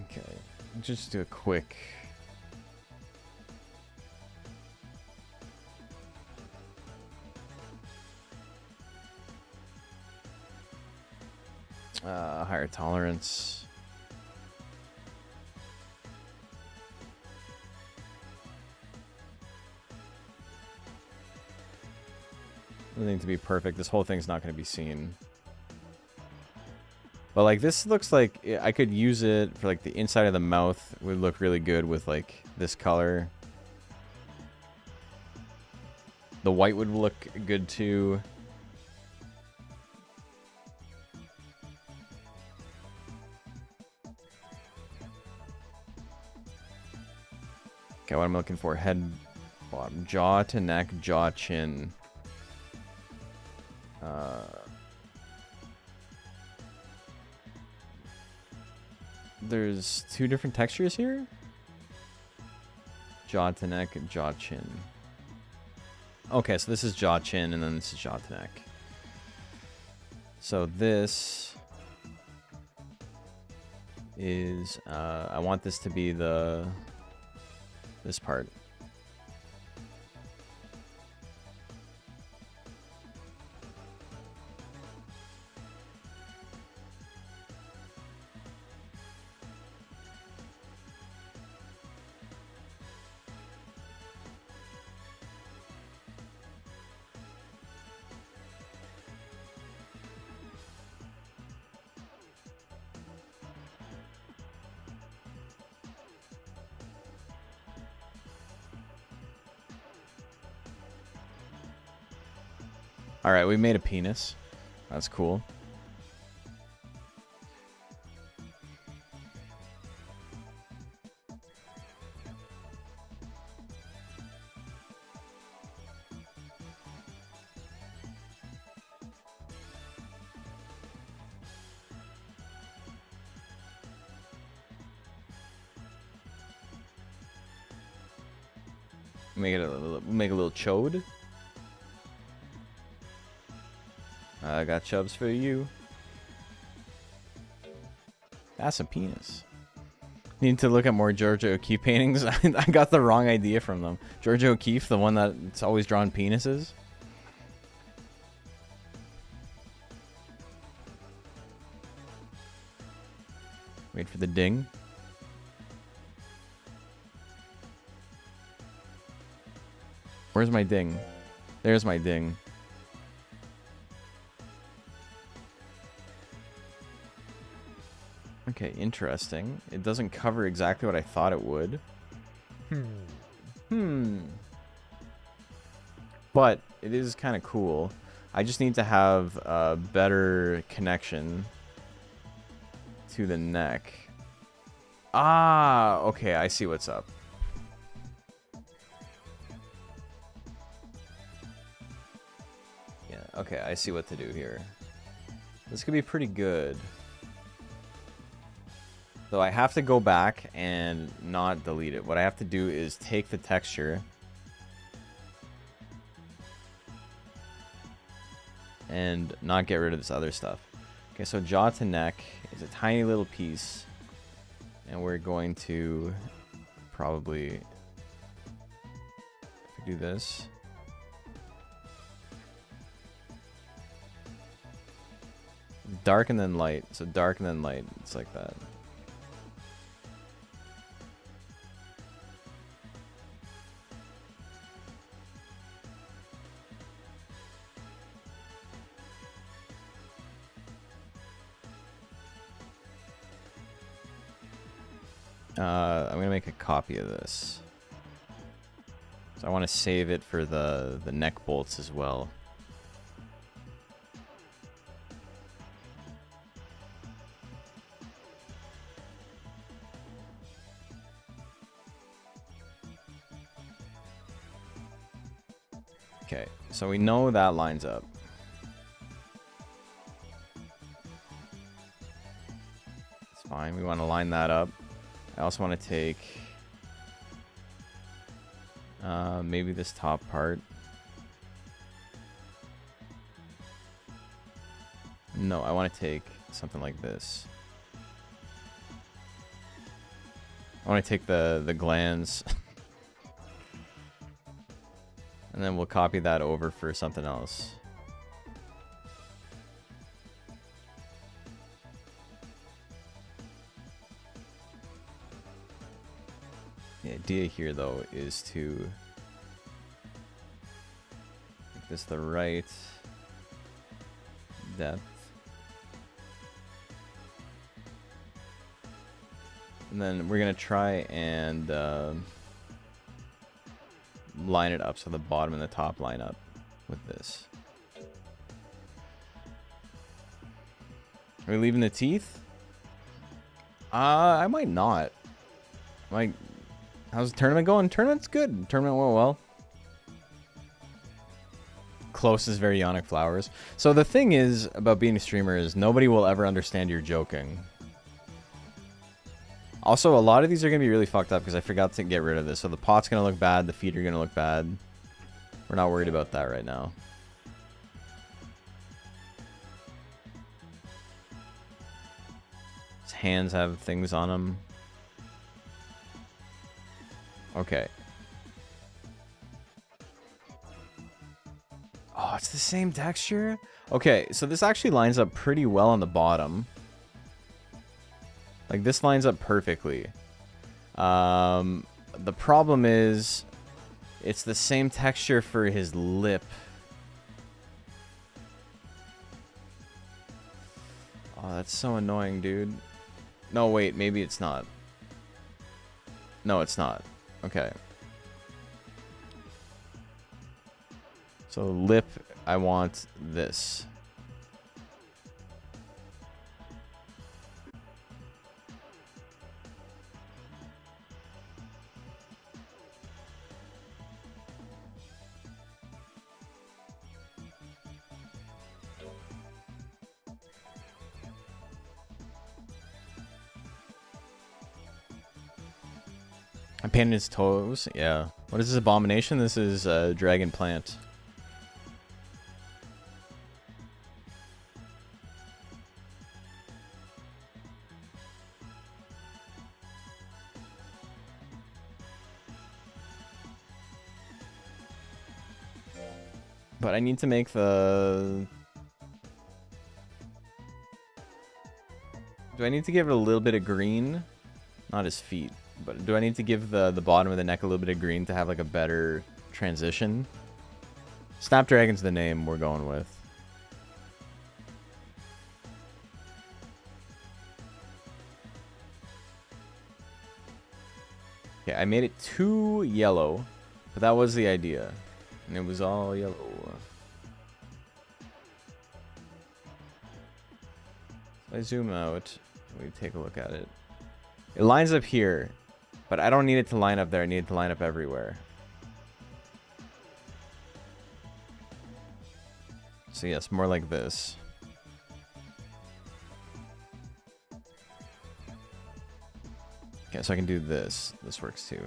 Okay, just do a quick... higher tolerance. Doesn't need to be perfect. This whole thing's not going to be seen. But like this looks like I could use it for like the inside of the mouth. Would look really good with like this color. The white would look good too. Okay, what I'm looking for: head, bottom, jaw to neck, jaw, chin. There's 2 different textures here. Jaw to neck and jaw chin. Okay, so this is jaw chin, and then this is jaw to neck. So this is I want this to be this part. Alright, we made a penis. That's cool. Make a little chode. I got chubs for you. That's a penis. Need to look at more Georgia O'Keeffe paintings. I got the wrong idea from them. Georgia O'Keeffe, the one that's always drawn penises. Wait for the ding. Where's my ding? There's my ding. Okay, interesting. It doesn't cover exactly what I thought it would. But it is kind of cool. I just need to have a better connection to the neck. Ah, okay, I see what's up. Yeah, okay, I see what to do here. This could be pretty good. So I have to go back and not delete it. What I have to do is take the texture and not get rid of this other stuff. Okay, so jaw to neck is a tiny little piece, and we're going to probably, if we do this, dark and then light. So dark and then light. It's like that. I'm gonna make a copy of this. So I want to save it for the neck bolts as well. Okay, so we know that lines up. It's fine. We want to line that up. I also want to take maybe this top part. No, I want to take something like this. I want to take the glands and then we'll copy that over for something else. The idea here, though, is to make this the right depth. And then we're going to try and line it up so the bottom and the top line up with this. Are we leaving the teeth? I might not. How's the tournament going? Tournament's good. Tournament went well. Close is very Yonic Flowers. So the thing is about being a streamer is nobody will ever understand you're joking. Also, a lot of these are going to be really fucked up because I forgot to get rid of this. So the pot's going to look bad. The feet are going to look bad. We're not worried about that right now. His hands have things on them. Okay. Oh, it's the same texture? Okay, so this actually lines up pretty well on the bottom. Like, this lines up perfectly. The problem is, it's the same texture for his lip. Oh, that's so annoying, dude. No, wait, maybe it's not. No, it's not. Okay. So lip, I want this. I painted his toes. Yeah. What is this abomination? This is dragon plant. But I need to make the... Do I need to give it a little bit of green? Not his feet. But do I need to give the bottom of the neck a little bit of green to have like a better transition? Snapdragon's the name we're going with. Okay, I made it too yellow, but that was the idea. And it was all yellow. I zoom out. We take a look at it. It lines up here, but I don't need it to line up there. I need it to line up everywhere. So yes, more like this. Okay, so I can do this. This works too.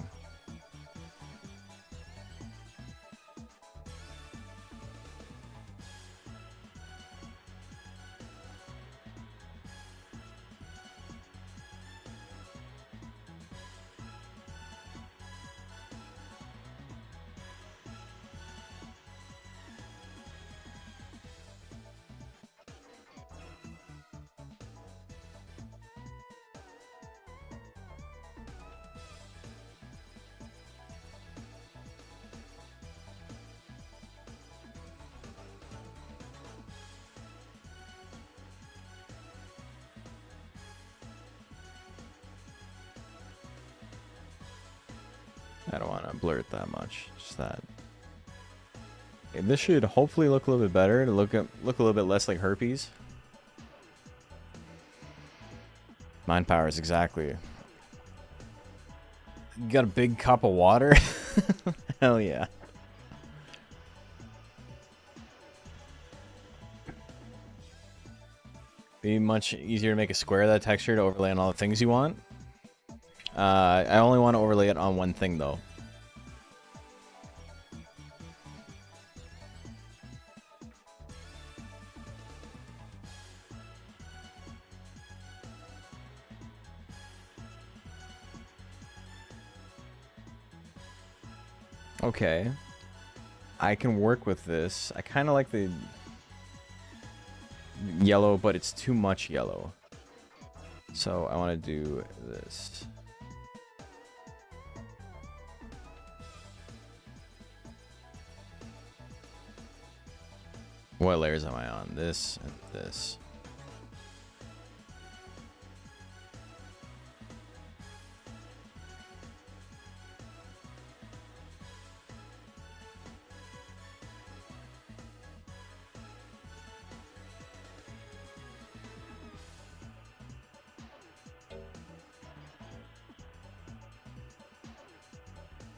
I don't want to blur it that much. Just that. Okay, this should hopefully look a little bit better. To look a little bit less like herpes. Mind powers, exactly. You got a big cup of water? Hell yeah. Be much easier to make a square of that texture to overlay on all the things you want. I only want to overlay it on one thing, though. Okay. I can work with this. I kind of like the yellow, but it's too much yellow. So I want to do this. What layers am I on? This and this.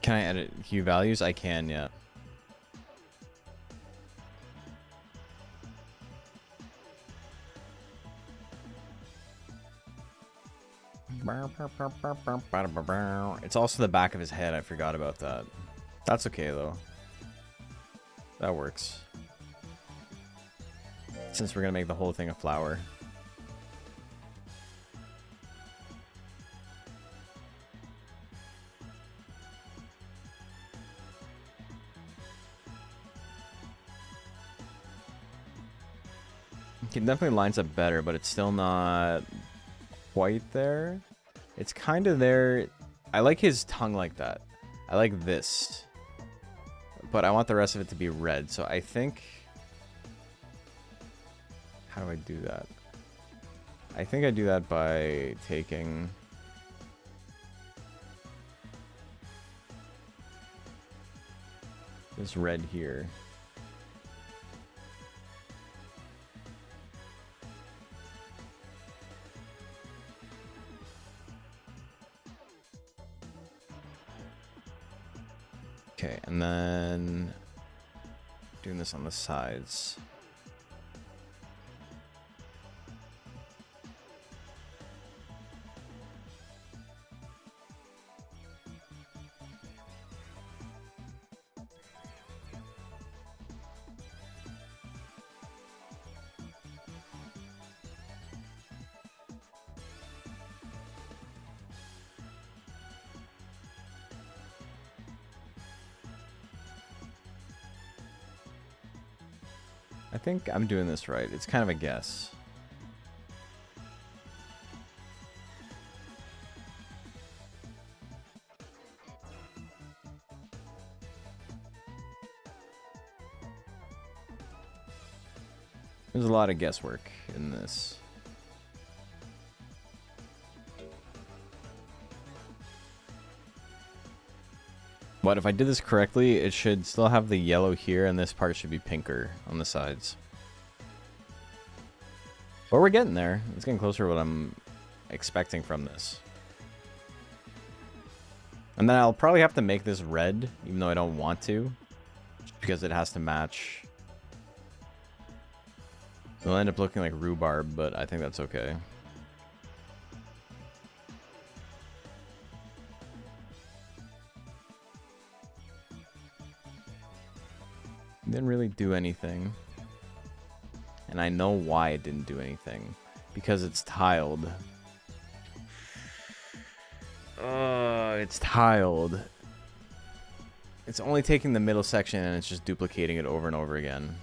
Can I edit hue values? I can, yeah. It's also the back of his head. I forgot about that. That's okay, though. That works. Since we're gonna make the whole thing a flower. It definitely lines up better, but it's still not quite there. It's kind of there. I like his tongue like that. I like this. But I want the rest of it to be red, so I think... How do I do that? I think I do that by taking... this red here. Okay, and then doing this on the sides. I think I'm doing this right. It's kind of a guess. There's a lot of guesswork in this. But if I did this correctly, it should still have the yellow here, and this part should be pinker on the sides. But we're getting there. It's getting closer to what I'm expecting from this. And then I'll probably have to make this red, even though I don't want to, just because it has to match. It'll end up looking like rhubarb, but I think that's okay. Didn't really do anything. And I know why it didn't do anything. Because it's tiled. It's tiled. It's only taking the middle section and it's just duplicating it over and over again.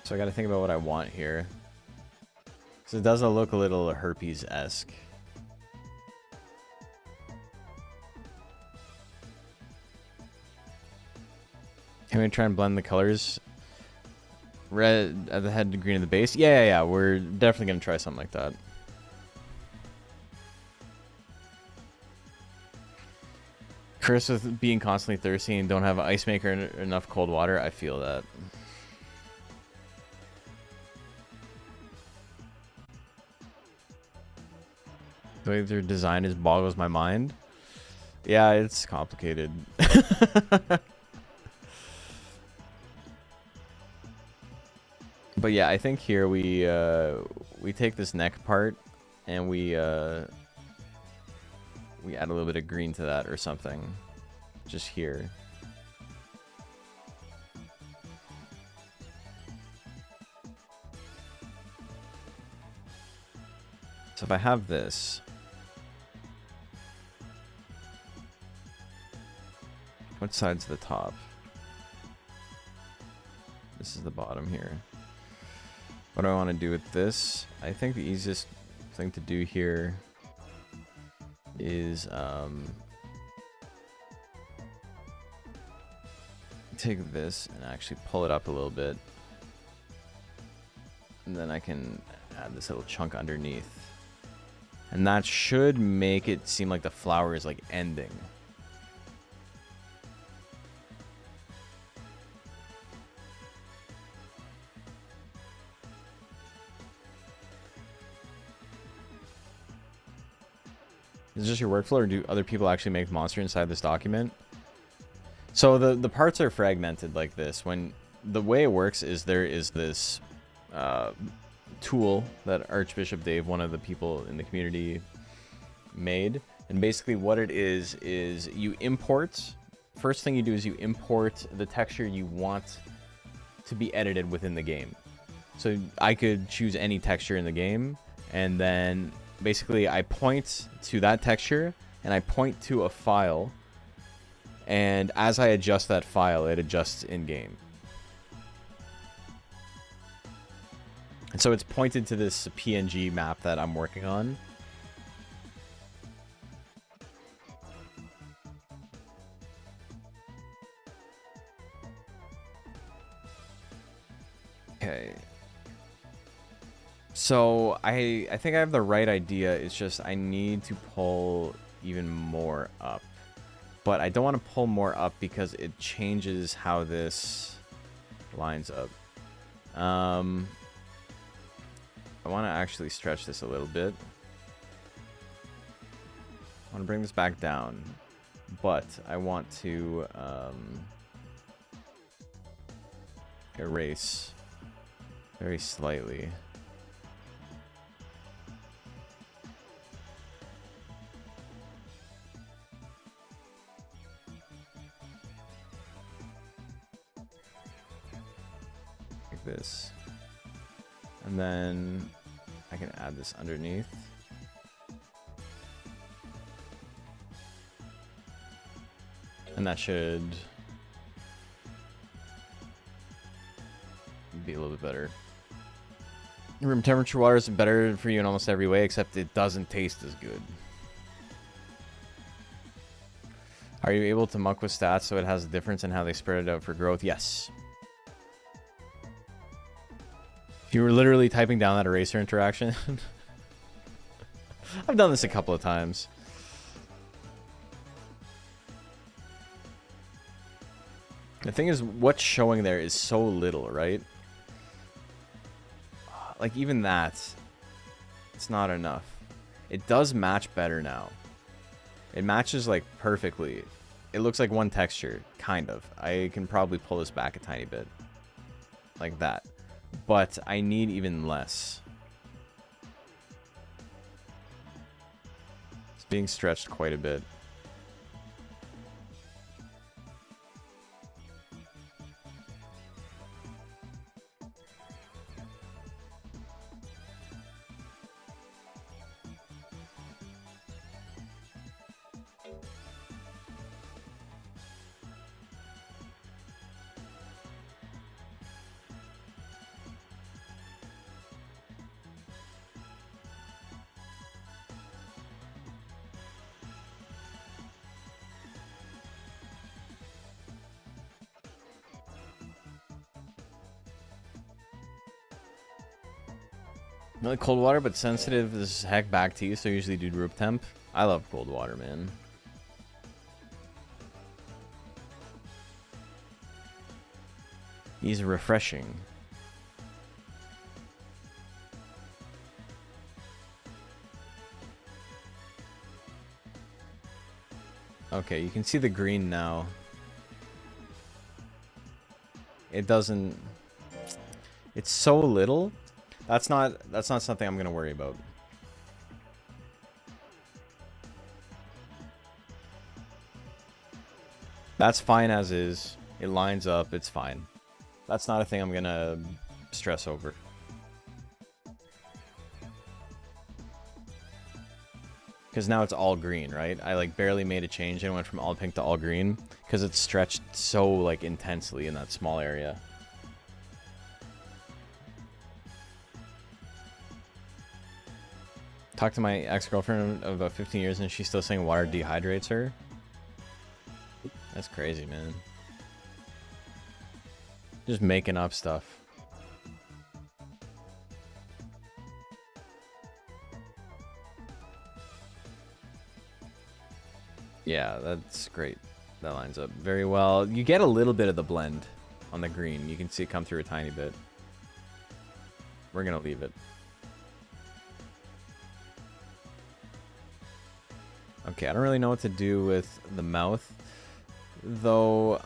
So I gotta think about what I want here. So it does look a little herpes-esque. Can we try and blend the colors? Red at the head, green at the base? Yeah. We're definitely gonna try something like that. Chris with being constantly thirsty and don't have an ice maker and enough cold water. I feel that. The way their design is boggles my mind. Yeah, it's complicated. But yeah, I think here we take this neck part and we add a little bit of green to that or something. Just here. So if I have this, what side's the top? This is the bottom here. What do I want to do with this? I think the easiest thing to do here is take this and actually pull it up a little bit. And then I can add this little chunk underneath. And that should make it seem like the flower is like ending. Is it just your workflow, or do other people actually make the monster inside this document? So the parts are fragmented like this. When the way it works is there is this tool that Archbishop Dave, one of the people in the community, made. And basically what it is you import. First thing you do is you import the texture you want to be edited within the game. So I could choose any texture in the game, and then basically I point to that texture and I point to a file, and as I adjust that file, it adjusts in game. And so it's pointed to this PNG map that I'm working on. Okay. So I think I have the right idea. It's just I need to pull even more up. But I don't want to pull more up because it changes how this lines up. I want to actually stretch this a little bit. I want to bring this back down. But I want to erase very slightly. Like this. And then I can add this underneath. And that should be a little bit better. Room temperature water is better for you in almost every way, except it doesn't taste as good. Are you able to muck with stats so it has a difference in how they spread it out for growth? Yes. If you were literally typing down that eraser interaction. I've done this a couple of times. The thing is, what's showing there is so little, right? Like, even that, it's not enough. It does match better now. It matches, like, perfectly. It looks like one texture, kind of. I can probably pull this back a tiny bit. Like that. But I need even less. It's being stretched quite a bit. Really cold water, but sensitive as heck back to you, so I usually do room temp. I love cold water, man. He's refreshing. Okay, you can see the green now. It doesn't... It's so little. That's not something I'm gonna worry about. That's fine as is. It lines up, it's fine. That's not a thing I'm gonna stress over. Because now it's all green, right? I like barely made a change and went from all pink to all green because it's stretched so like intensely in that small area. Talked to my ex-girlfriend of about 15 years and she's still saying water dehydrates her. That's crazy, man. Just making up stuff. Yeah, that's great. That lines up very well. You get a little bit of the blend on the green. You can see it come through a tiny bit. We're gonna leave it. Okay, I don't really know what to do with the mouth, though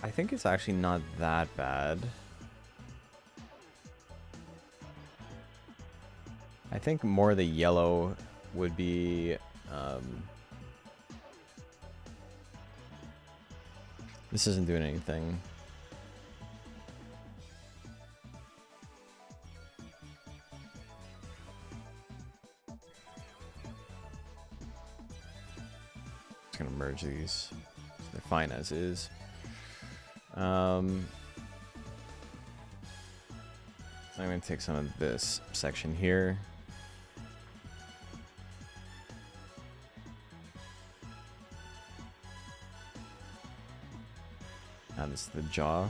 I think it's actually not that bad. I think more the yellow would be... this isn't doing anything. Just gonna merge these. So they're fine as is. So I'm gonna take some of this section here. And this is the jaw.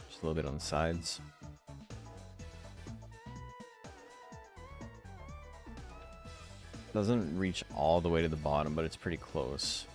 Just a little bit on the sides. Doesn't reach all the way to the bottom, but it's pretty close.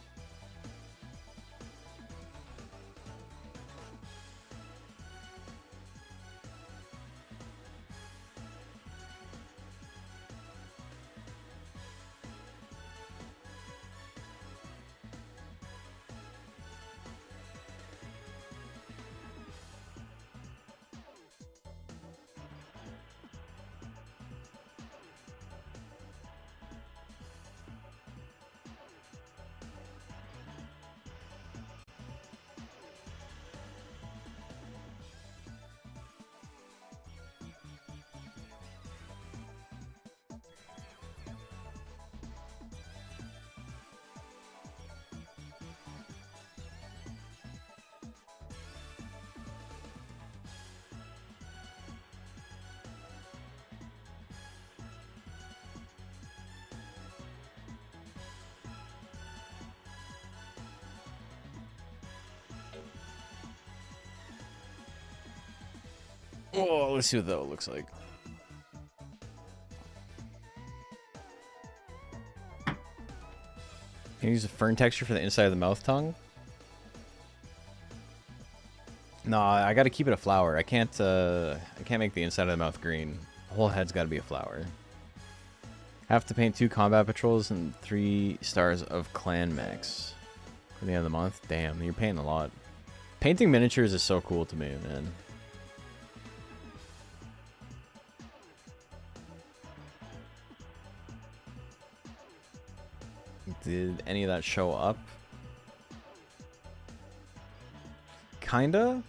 Oh, let's see what that looks like. Can you use a fern texture for the inside of the mouth tongue? No, I gotta keep it a flower. I can't make the inside of the mouth green. The whole head's gotta be a flower. Have to paint 2 combat patrols and 3 stars of clan max for the end of the month. Damn, you're painting a lot. Painting miniatures is so cool to me, man. Did any of that show up? Kinda?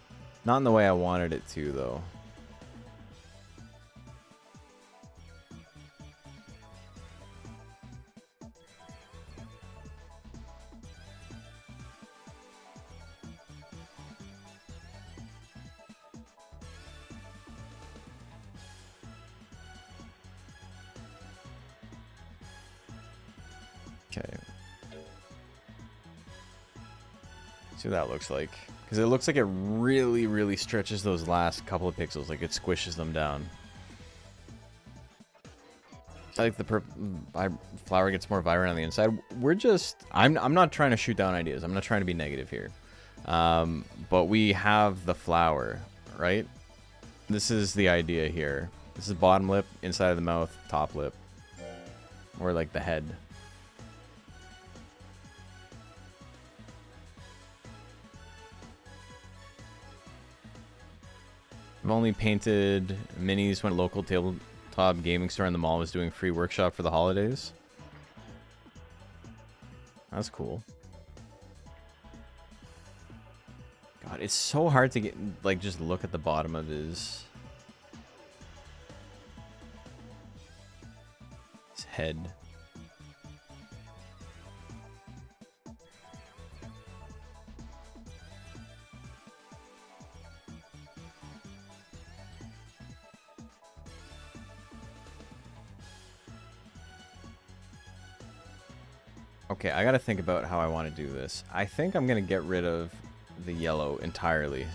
Not in the way I wanted it to, though. Okay. See what that looks like. Because it looks like it really, really stretches those last couple of pixels. Like it squishes them down. I like the flower gets more vibrant on the inside. We're just... I'm not trying to shoot down ideas. I'm not trying to be negative here. But we have the flower, right? This is the idea here. This is bottom lip, inside of the mouth, top lip. Or like the head. I've only painted minis when a local tabletop gaming store in the mall was doing free workshop for the holidays. That's cool. God, it's so hard to get, like, just look at the bottom of his head. Okay, I gotta think about how I want to do this. I think I'm gonna get rid of the yellow entirely.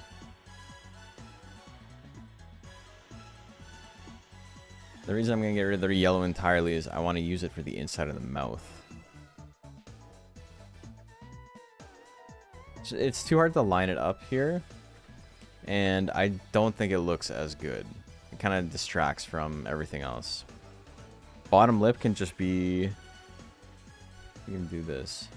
The reason I'm gonna get rid of the yellow entirely is I want to use it for the inside of the mouth. It's too hard to line it up here, and I don't think it looks as good. It kind of distracts from everything else. Bottom lip can just be... You can do this.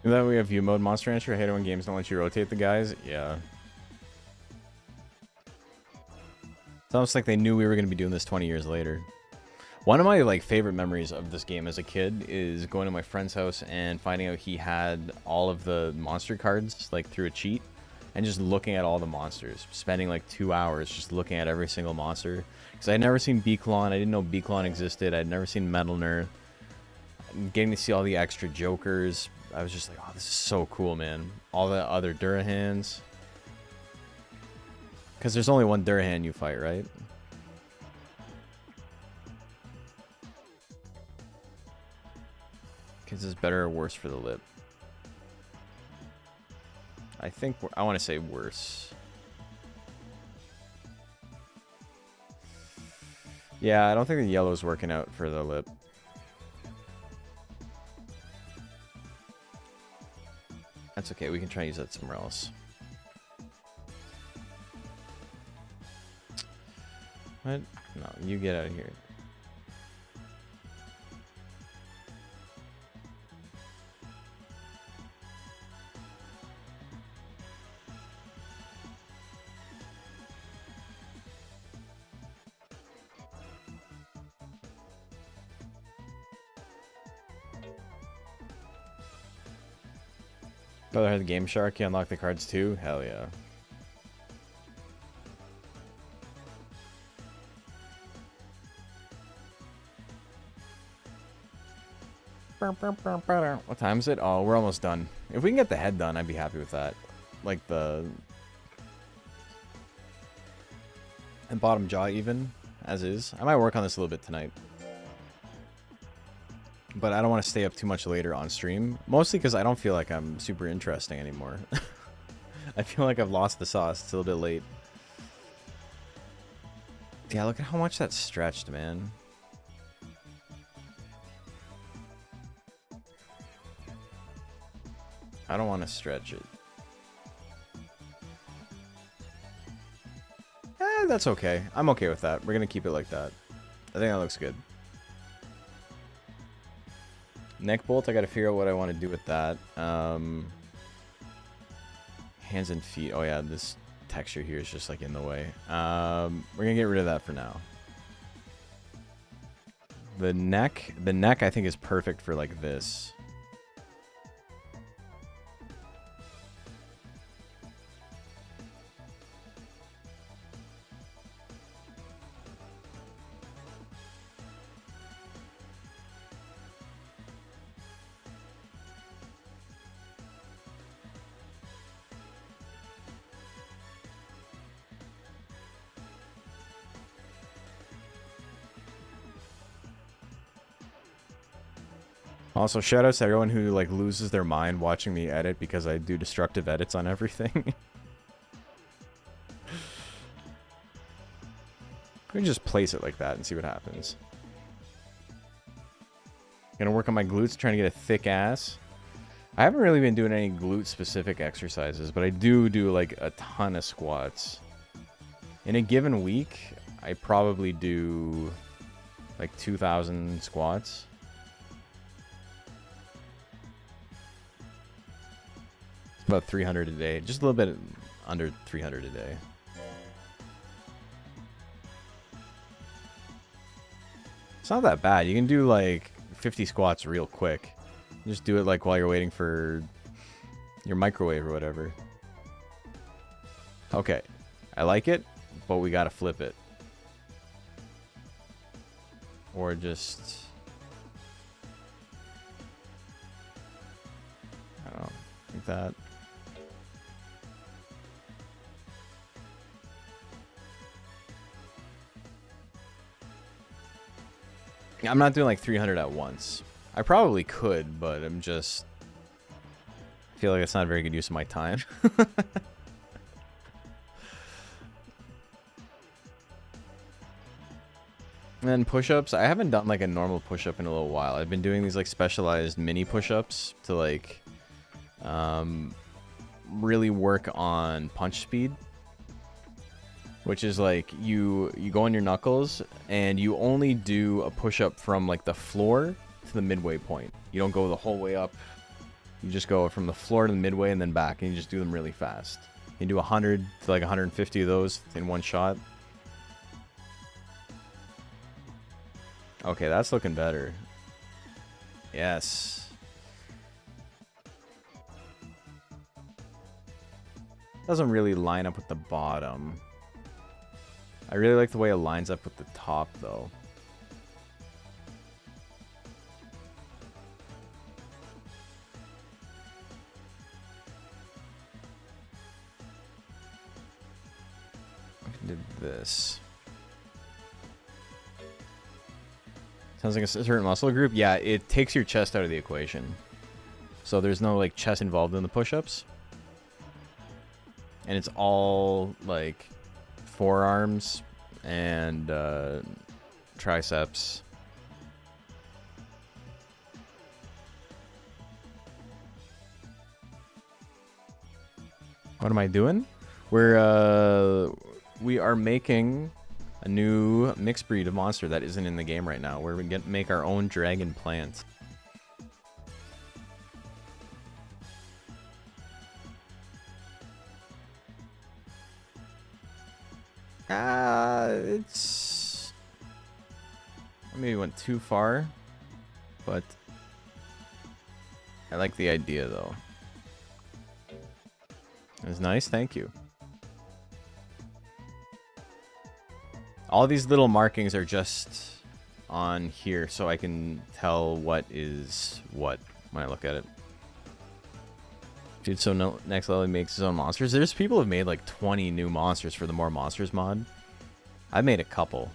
Then we have view mode Monster Rancher. I hate it when games don't let you rotate the guys. Yeah. It's almost like they knew we were going to be doing this 20 years later. One of my like favorite memories of this game as a kid is going to my friend's house and finding out he had all of the monster cards like through a cheat and just looking at all the monsters. Spending like 2 hours just looking at every single monster. Because I had never seen Beaklon. I didn't know Beaklon existed. I'd never seen Metal Nerd. Getting to see all the extra Jokers. I was just like, oh, this is so cool, man. All the other Durahans. Because there's only one Durahan you fight, right? Because it's better or worse for the lip? I think, I want to say worse. Yeah, I don't think the yellow's working out for the lip. That's okay, we can try and use that somewhere else. What? No, you get out of here. Brother had the Game Shark, you unlock the cards too? Hell yeah. What time is it? Oh, we're almost done. If we can get the head done, I'd be happy with that. Like the... And bottom jaw even, as is. I might work on this a little bit tonight. But I don't want to stay up too much later on stream. Mostly because I don't feel like I'm super interesting anymore. I feel like I've lost the sauce. It's a little bit late. Yeah, look at how much that's stretched, man. I don't want to stretch it. That's okay. I'm okay with that. We're going to keep it like that. I think that looks good. Neck bolt, I got to figure out what I want to do with that. Hands and feet. Oh yeah, this texture here is just like in the way. We're going to get rid of that for now. The neck I think is perfect for like this. Also, shoutouts to everyone who like loses their mind watching me edit because I do destructive edits on everything. We can just place it like that and see what happens. Gonna work on my glutes, trying to get a thick ass. I haven't really been doing any glute specific exercises, but I do like a ton of squats. In a given week, I probably do like 2,000 squats. About 300 a day. Just a little bit under 300 a day. It's not that bad. You can do like 50 squats real quick. Just do it like while you're waiting for your microwave or whatever. Okay, I like it, but we gotta flip it. Or just... I don't know, like that. I'm not doing like 300 at once. I probably could, but I'm just... I feel like it's not a very good use of my time. And then push-ups, I haven't done like a normal push-up in a little while. I've been doing these like specialized mini push-ups to like really work on punch speed. Which is like you go on your knuckles and you only do a push-up from like the floor to the midway point. You don't go the whole way up. You just go from the floor to the midway and then back, and you just do them really fast. You do 100 to like 150 of those in one shot. Okay, that's looking better. Yes. Doesn't really line up with the bottom. I really like the way it lines up with the top, though. I did this. Sounds like a certain muscle group. Yeah, it takes your chest out of the equation. So there's no like chest involved in the push-ups. And it's all like forearms and triceps. What am I doing? We are making a new mixed breed of monster that isn't in the game right now. We're gonna make our own dragon plant. It's... I maybe went too far, but I like the idea though. It was nice, thank you. All these little markings are just on here so I can tell what is what when I look at it. Dude, so no, Next Level makes his own monsters. There's people who've made like 20 new monsters for the More Monsters mod. I made a couple.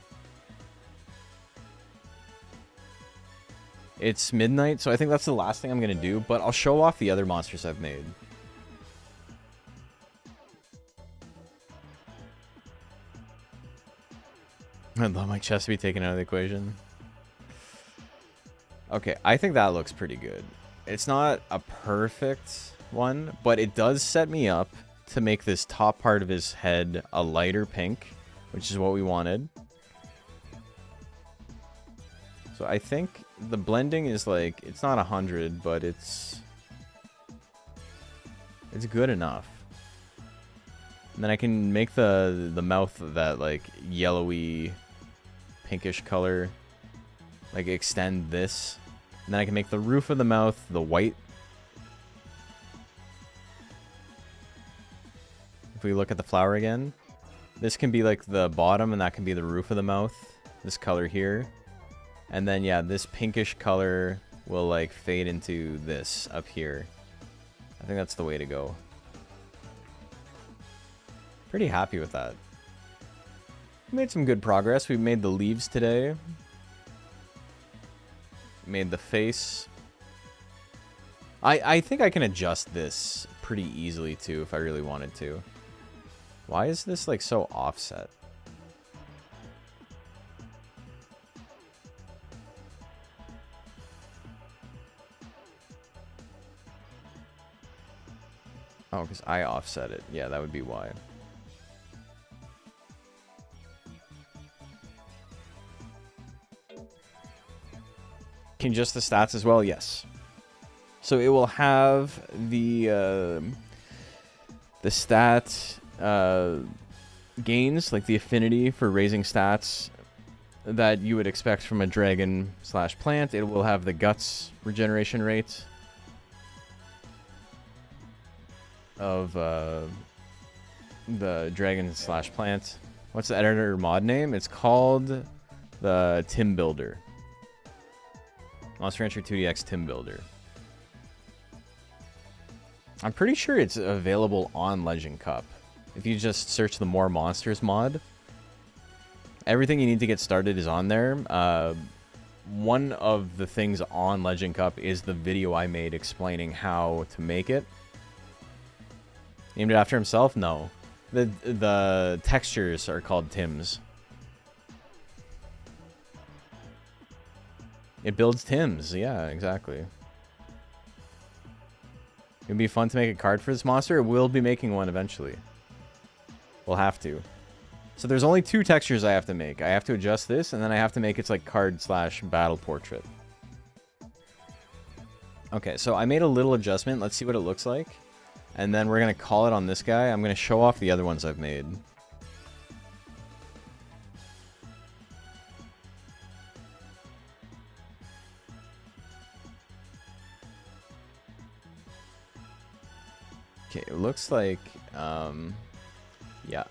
It's midnight, so I think that's the last thing I'm going to do, but I'll show off the other monsters I've made. I'd love my chest to be taken out of the equation. Okay, I think that looks pretty good. It's not a perfect one, but it does set me up to make this top part of his head a lighter pink, which is what we wanted. So I think the blending is like, it's not 100, but it's good enough. And then I can make the mouth that like yellowy pinkish color, like extend this. And then I can make the roof of the mouth the white. If we look at the flower again, this can be like the bottom and that can be the roof of the mouth, this color here. And then yeah, this pinkish color will like fade into this up here. I think that's the way to go. Pretty happy with that. We made some good progress. We made the leaves today. Made the face. I think I can adjust this pretty easily too if I really wanted to. Why is this like so offset? Oh, because I offset it. Yeah, that would be why. Can adjust the stats as well? Yes. So it will have the stat gains, like the affinity for raising stats that you would expect from a dragon / plant. It will have the guts regeneration rate. of the dragon slash plant. What's the editor mod name? It's called the Tim Builder. Monster Rancher 2DX Tim Builder. I'm pretty sure it's available on Legend Cup. If you just search the More Monsters mod, everything you need to get started is on there. One of the things on Legend Cup is the video I made explaining how to make it. Named it after himself? No. The textures are called Tims. It builds Tims. Yeah, exactly. It'd be fun to make a card for this monster. We'll be making one eventually. We'll have to. So there's only 2 textures I have to make. I have to adjust this, and then I have to make its like card slash battle portrait. Okay, so I made a little adjustment. Let's see what it looks like. And then we're going to call it on this guy. I'm going to show off the other ones I've made. Okay, it looks like, yeah.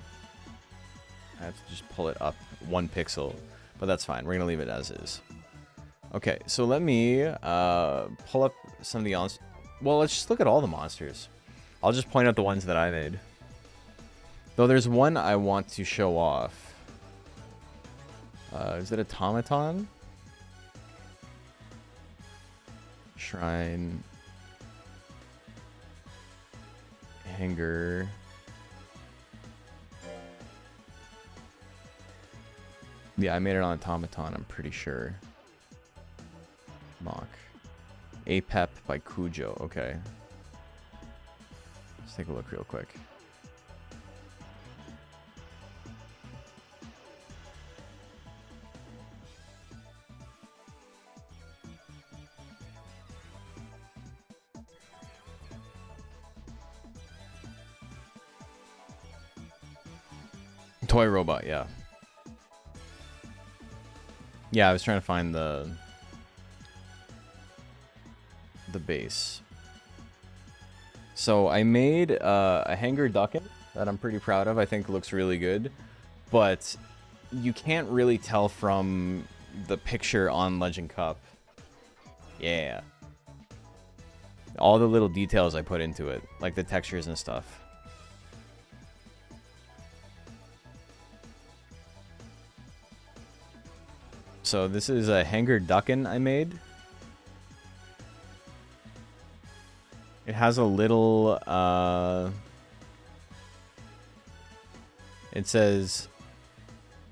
I have to just pull it up 1 pixel, but that's fine. We're going to leave it as is. Okay, so let me pull up some of the... Well, let's just look at all the monsters. I'll just point out the ones that I made. Though there's one I want to show off. Is it Automaton? Shrine. Hanger. Yeah, I made it on Automaton, I'm pretty sure. Mock. Apep by Cujo, okay. Let's take a look real quick. Toy robot, yeah. Yeah, I was trying to find the base. So I made a hanger ducking that I'm pretty proud of. I think looks really good, but you can't really tell from the picture on Legend Cup. Yeah. All the little details I put into it, like the textures and stuff. So this is a hanger duckin I made. It has a little, it says,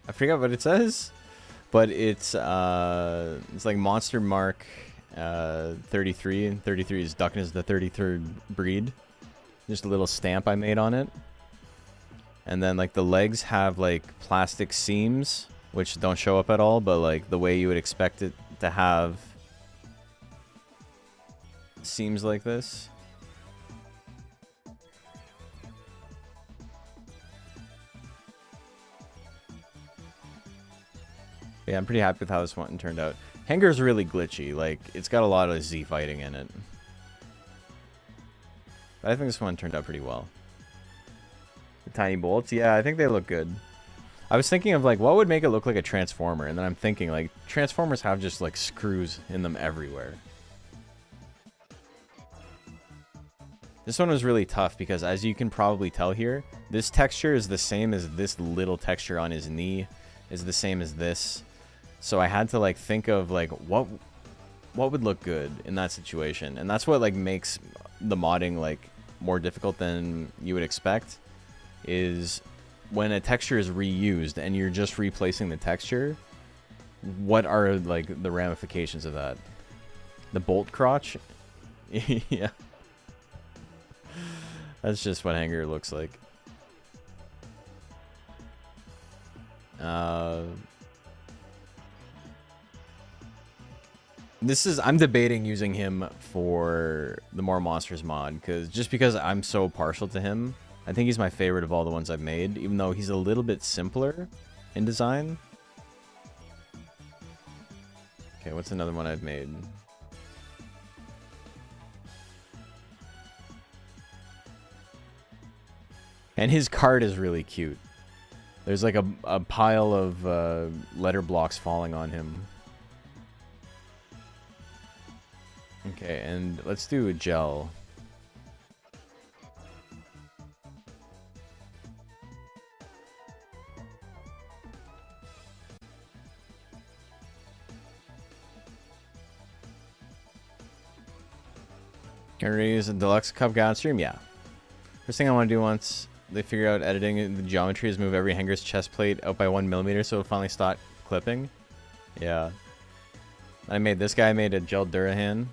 I forgot what it says, but it's like Monster Mark 33, and 33 is duckin is the 33rd breed. Just a little stamp I made on it. And then like the legs have like plastic seams, which don't show up at all, but like the way you would expect it to have seams like this. Yeah, I'm pretty happy with how this one turned out. Hanger's really glitchy, like it's got a lot of Z fighting in it. But I think this one turned out pretty well. The tiny bolts, yeah, I think they look good. I was thinking of like what would make it look like a transformer, and then I'm thinking like transformers have just like screws in them everywhere. This one was really tough because as you can probably tell here, this texture is the same as this little texture on his knee, is the same as this. So I had to like think of like what would look good in that situation, and that's what like makes the modding like more difficult than you would expect, is when a texture is reused and you're just replacing the texture, what are like the ramifications of that? The bolt crotch? Yeah. That's just what hanger looks like. I'm debating using him for the More Monsters mod, because I'm so partial to him. I think he's my favorite of all the ones I've made, even though he's a little bit simpler in design. Okay, what's another one I've made? And his card is really cute. There's like a pile of letter blocks falling on him. Okay, and let's do a gel. Can we use a deluxe cup guide stream? Yeah. First thing I want to do once they figure out editing the geometry is move every hanger's chest plate out by 1mm so it'll finally stop clipping. Yeah. I made this guy. I made a gel Durahan.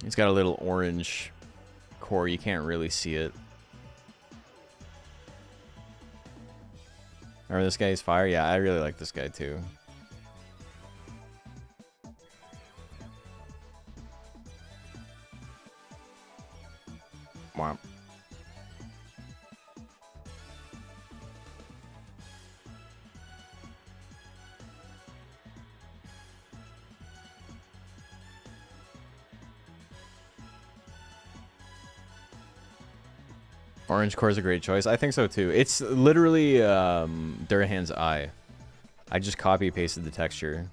He's got a little orange core. You can't really see it. Remember this guy's fire? Yeah, I really like this guy too. Wow. Orange core is a great choice. I think so too. It's literally Durahan's eye. I just copy pasted the texture.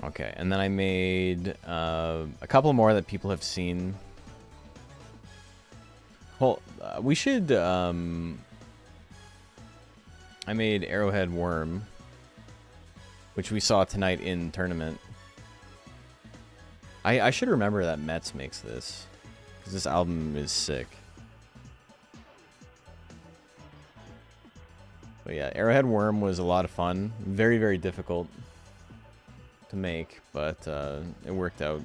Okay, and then I made a couple more that people have seen. Well, we should. I made Arrowhead Worm, which we saw tonight in tournament. I should remember that Metz makes this, because this album is sick. But yeah, Arrowhead Worm was a lot of fun. Very, very difficult to make, but it worked out.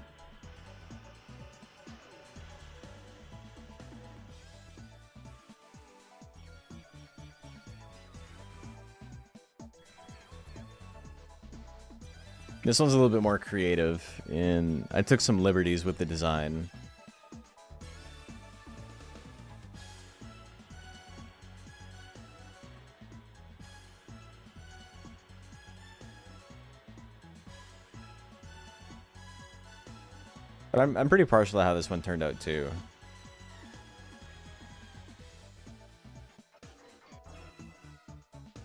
This one's a little bit more creative, and I took some liberties with the design. But I'm pretty partial to how this one turned out too.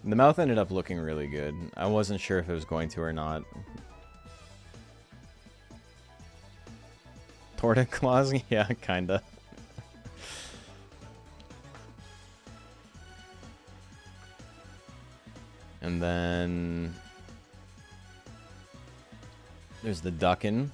The mouth ended up looking really good. I wasn't sure if it was going to or not. Torta claws? Yeah, kinda. And then there's the duckin'.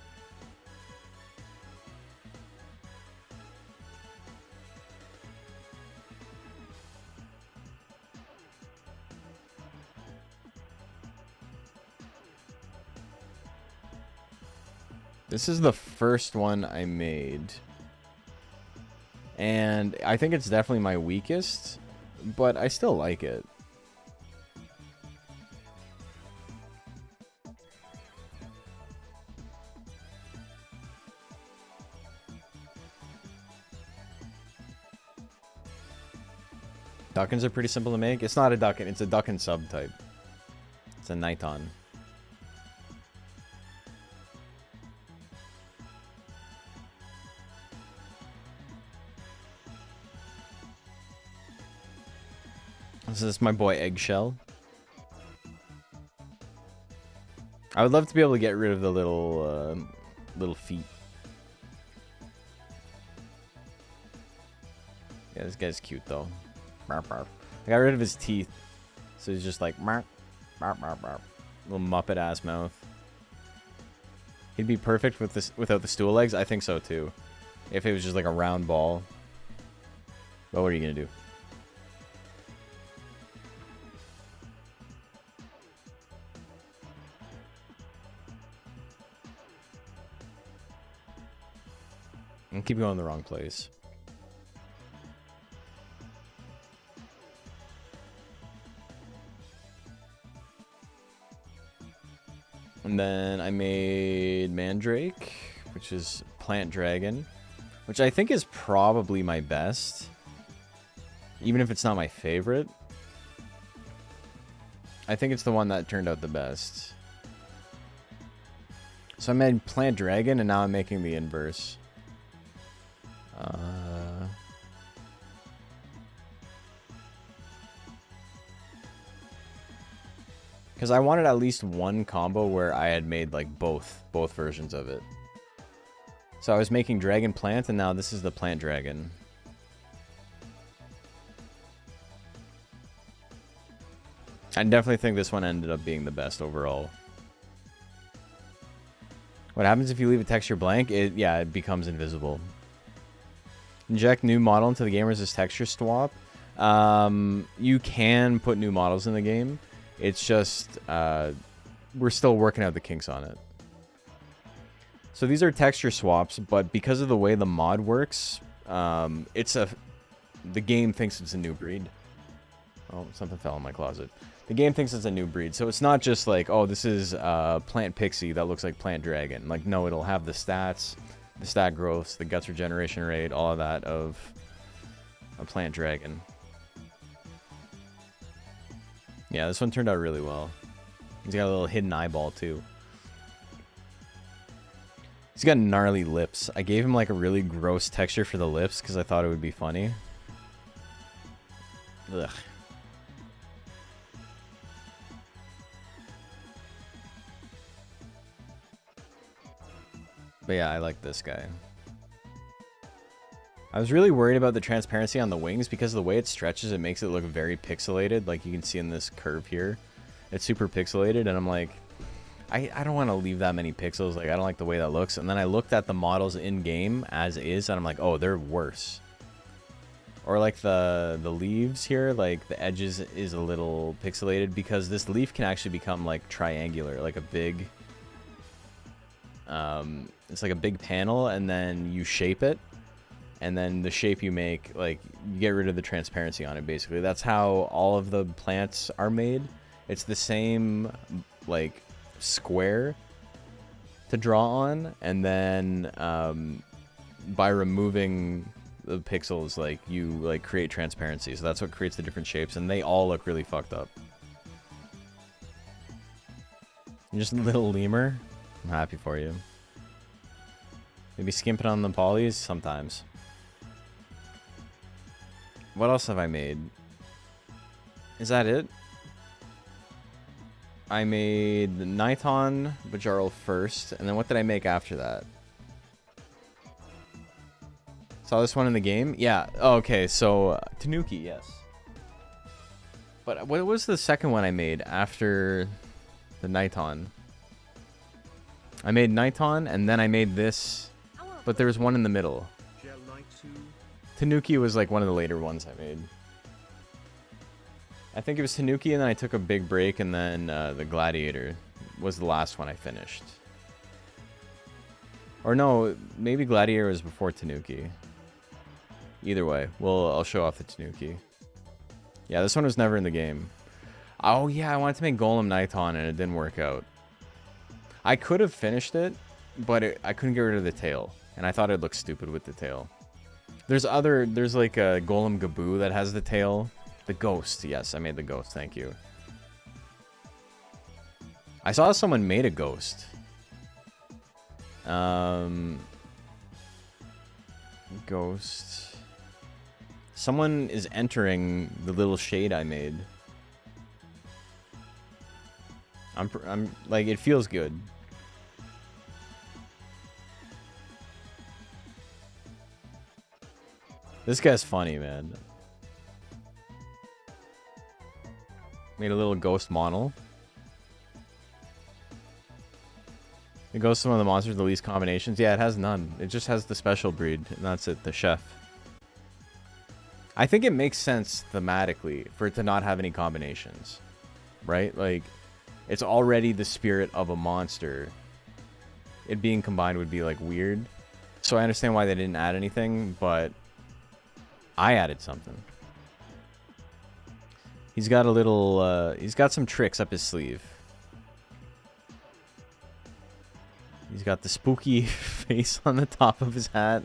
This is the first one I made. And I think it's definitely my weakest, but I still like it. Duckins are pretty simple to make. It's not a duckin, it's a duckin subtype. It's a Niton. This is my boy Eggshell. I would love to be able to get rid of the little little feet. Yeah, this guy's cute though. I got rid of his teeth, so he's just like little Muppet ass mouth. He'd be perfect with this without the stool legs. I think so too. If it was just like a round ball. But what are you gonna do? And keep going in the wrong place. And then I made Mandrake, which is Plant Dragon. which I think is probably my best. Even if it's not my favorite. I think it's the one that turned out the best. So I made Plant Dragon, and now I'm making the inverse. Because I wanted at least one combo where I had made like both versions of it. So I was making Dragon Plant, and now this is the Plant Dragon. I definitely think this one ended up being the best overall. What happens if you leave a texture blank? It becomes invisible. Inject new model into the game as texture swap. You can put new models in the game. It's just we're still working out the kinks on it. So these are texture swaps, but because of the way the mod works, the game thinks it's a new breed. Oh, something fell in my closet. The game thinks it's a new breed, so it's not just like, oh, this is Plant Pixie that looks like Plant Dragon. Like, no, it'll have the stats, the stat growths, the guts regeneration rate, all of that of a Plant Dragon. Yeah, this one turned out really well. He's got a little hidden eyeball, too. He's got gnarly lips. I gave him, like, a really gross texture for the lips because I thought it would be funny. Ugh. But yeah, I like this guy. I was really worried about the transparency on the wings because of the way it stretches, it makes it look very pixelated. Like you can see in this curve here. It's super pixelated, and I'm like, I don't want to leave that many pixels. Like, I don't like the way that looks. And then I looked at the models in-game as is, and I'm like, oh, they're worse. Or like the leaves here, like the edges is a little pixelated because this leaf can actually become like triangular, like a big... it's like a big panel, and then you shape it, and then the shape you make, like, you get rid of the transparency on it, basically. That's how all of the plants are made. It's the same, like, square to draw on, and then by removing the pixels, like, you, like, create transparency. So that's what creates the different shapes, and they all look really fucked up. You're just a little lemur. I'm happy for you. Maybe skimping on the polys sometimes. What else have I made? Is that it? I made the Niton Bajarl first, and then what did I make after that? Saw this one in the game? Yeah. Oh, okay, so Tanuki, yes. But what was the second one I made after the Niton? I made Niton, and then I made this, but there was one in the middle. Tanuki was like one of the later ones I made. I think it was Tanuki, and then I took a big break, and then the Gladiator was the last one I finished. Or no, maybe Gladiator was before Tanuki. Either way, I'll show off the Tanuki. Yeah, this one was never in the game. Oh yeah, I wanted to make Golem Niton, and it didn't work out. I could have finished it, but I couldn't get rid of the tail, and I thought it looked stupid with the tail. There's like a Golem Gaboo that has the tail. The ghost, yes, I made the ghost, thank you. I saw someone made a ghost. Ghost. Someone is entering the little shade I made. I'm like, it feels good. This guy's funny, man. Made a little ghost model. It goes to one of the monsters with the least combinations. Yeah, it has none. It just has the special breed, and that's it, the chef. I think it makes sense thematically for it to not have any combinations. Right? Like, it's already the spirit of a monster. It being combined would be, like, weird. So I understand why they didn't add anything, but I added something. He's got a little, he's got some tricks up his sleeve. He's got the spooky face on the top of his hat.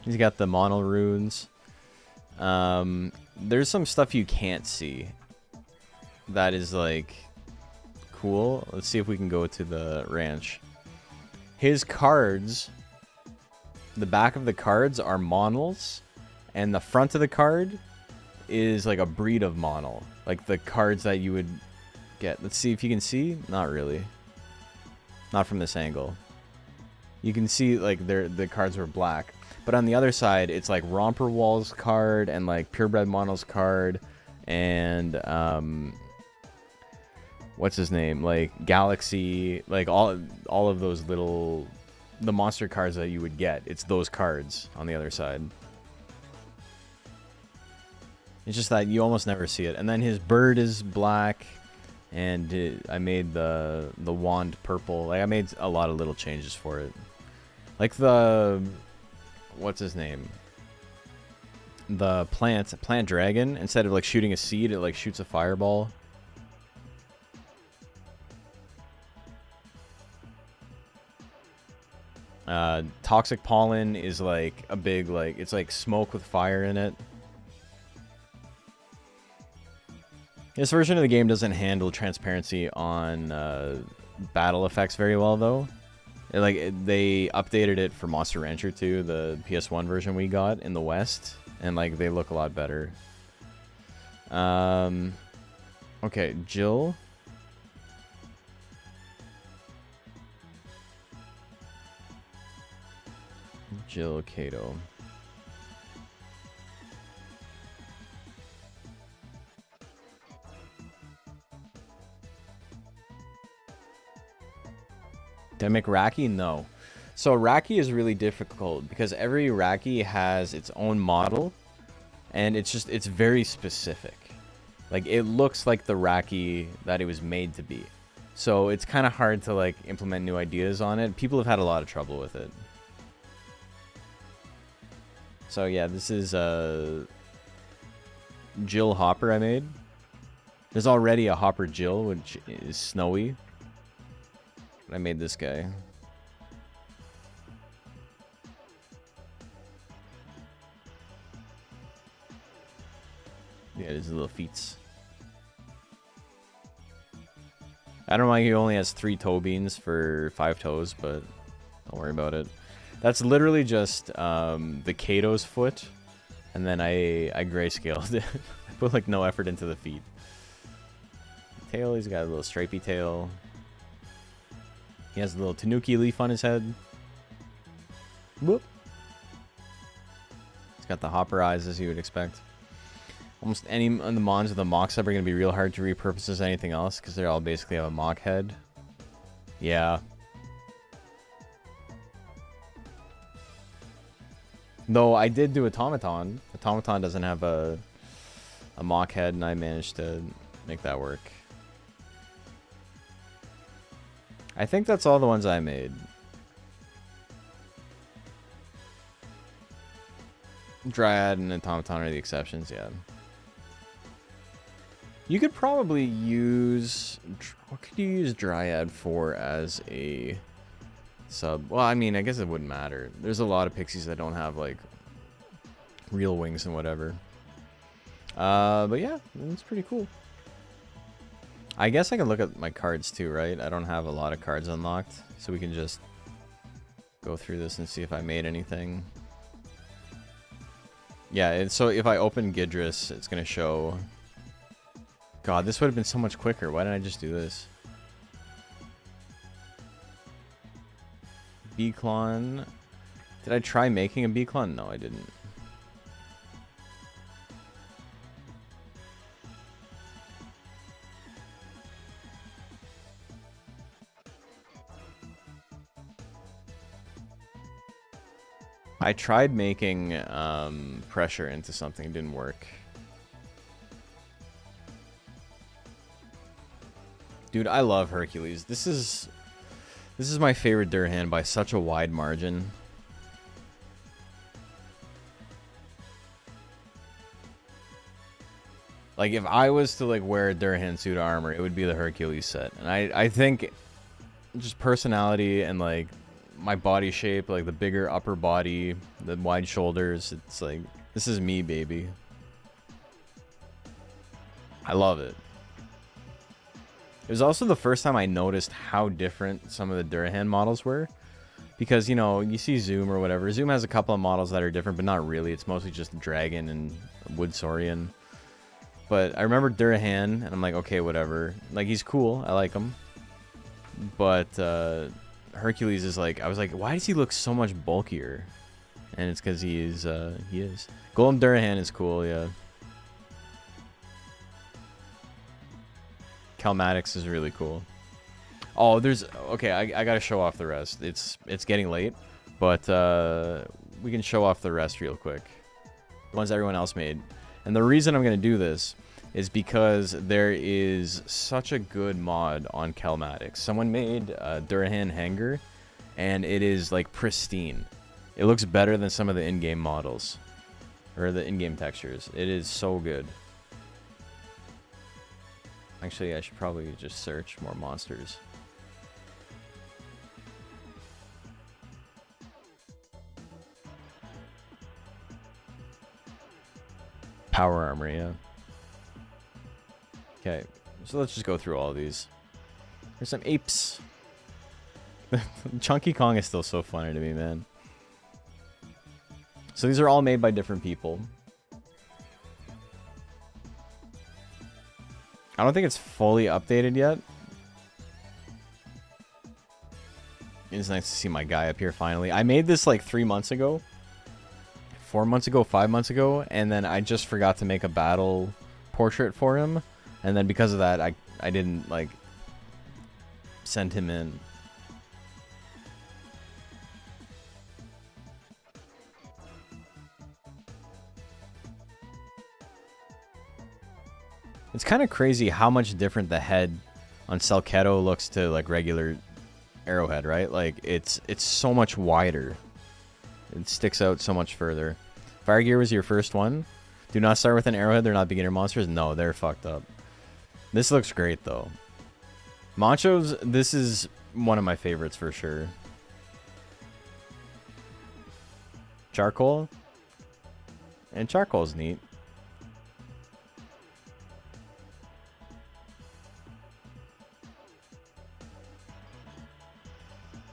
He's got the mono runes. There's some stuff you can't see that is like cool. Let's see if we can go to the ranch. His cards, the back of the cards are monals, and the front of the card is like a breed of monal, like the cards that you would get. Let's see if you can see. Not really. Not from this angle. You can see like the cards were black, but on the other side it's like Romper Wall's card and like Purebred Mono's card and what's his name, like Galaxy, like all of those little the monster cards that you would get. It's those cards on the other side. It's just that you almost never see it. And then his bird is black, and I made the wand purple. Like I made a lot of little changes for it. Like the what's his name? The plant dragon, instead of like shooting a seed, it like shoots a fireball. Toxic pollen is like a big, like, it's like smoke with fire in it. This version of the game doesn't handle transparency on battle effects very well, though. They updated it for Monster Rancher 2, the PS1 version we got in the West, and like they look a lot better. Okay, Jill. Jill Kato. Did I make Raki? No. So Raki is really difficult because every Raki has its own model, and it's very specific. Like it looks like the Raki that it was made to be. So it's kind of hard to like implement new ideas on it. People have had a lot of trouble with it. So yeah, this is Jill Hopper I made. There's already a Hopper Jill, which is snowy. But I made this guy. Yeah, his little feets. I don't know why he only has 3 toe beans for 5 toes, but don't worry about it. That's literally just the Kato's foot, and then I grayscaled it. I put like no effort into the feet. Tail, he's got a little stripy tail. He has a little tanuki leaf on his head. Whoop. He's got the hopper eyes, as you would expect. Almost any of the mons with the mock sub are going to be real hard to repurpose as anything else, because they all basically have a mock head. Yeah. Though I did do Automaton. Automaton doesn't have a mock head, and I managed to make that work. I think that's all the ones I made. Dryad and Automaton are the exceptions, yeah. You could probably use... What could you use Dryad for as a sub? Well, I mean, I guess it wouldn't matter. There's a lot of pixies that don't have, like, real wings and whatever. But yeah, it's pretty cool. I guess I can look at my cards too, right? I don't have a lot of cards unlocked, so we can just go through this and see if I made anything. Yeah, so if I open Gidris, it's going to show... God, this would have been so much quicker. Why didn't I just do this? Beaclon. Did I try making a Beaclon? No, I didn't. I tried making pressure into something. It didn't work. Dude, I love Hercules. This is my favorite Durhan by such a wide margin. Like, if I was to like wear a Durhan suit of armor, it would be the Hercules set. And I think just personality and like my body shape, like the bigger upper body, the wide shoulders. It's like, this is me, baby. I love it. It was also the first time I noticed how different some of the Durahan models were. Because, you know, you see Zoom or whatever. Zoom has a couple of models that are different, but not really. It's mostly just Dragon and Wood Saurian. But I remember Durahan, and I'm like, okay, whatever. Like, he's cool. I like him. But Hercules is like, I was like, why does he look so much bulkier? And it's because he is. Golem Durahan is cool, yeah. Calmatics is really cool. Oh, there's... Okay, I gotta show off the rest. It's getting late, but we can show off the rest real quick. The ones everyone else made. And the reason I'm gonna do this is because there is such a good mod on Calmatics. Someone made a Durahan hanger, and it is, like, pristine. It looks better than some of the in-game models. Or the in-game textures. It is so good. Actually, I should probably just search more monsters. Power armor, yeah. Okay, so let's just go through all of these. There's some apes. Chunky Kong is still so funny to me, man. So these are all made by different people. I don't think it's fully updated yet. It's nice to see my guy up here finally. I made this like 3 months ago. 4 months ago, 5 months ago, and then I just forgot to make a battle portrait for him. And then because of that, I didn't, like, send him in. It's kind of crazy how much different the head on Selketo looks to, like, regular Arrowhead, right? Like, it's so much wider. It sticks out so much further. Fire Gear was your first one. Do not start with an Arrowhead. They're not beginner monsters. No, they're fucked up. This looks great, though. Manchos, this is one of my favorites for sure. Charcoal. And Charcoal's neat.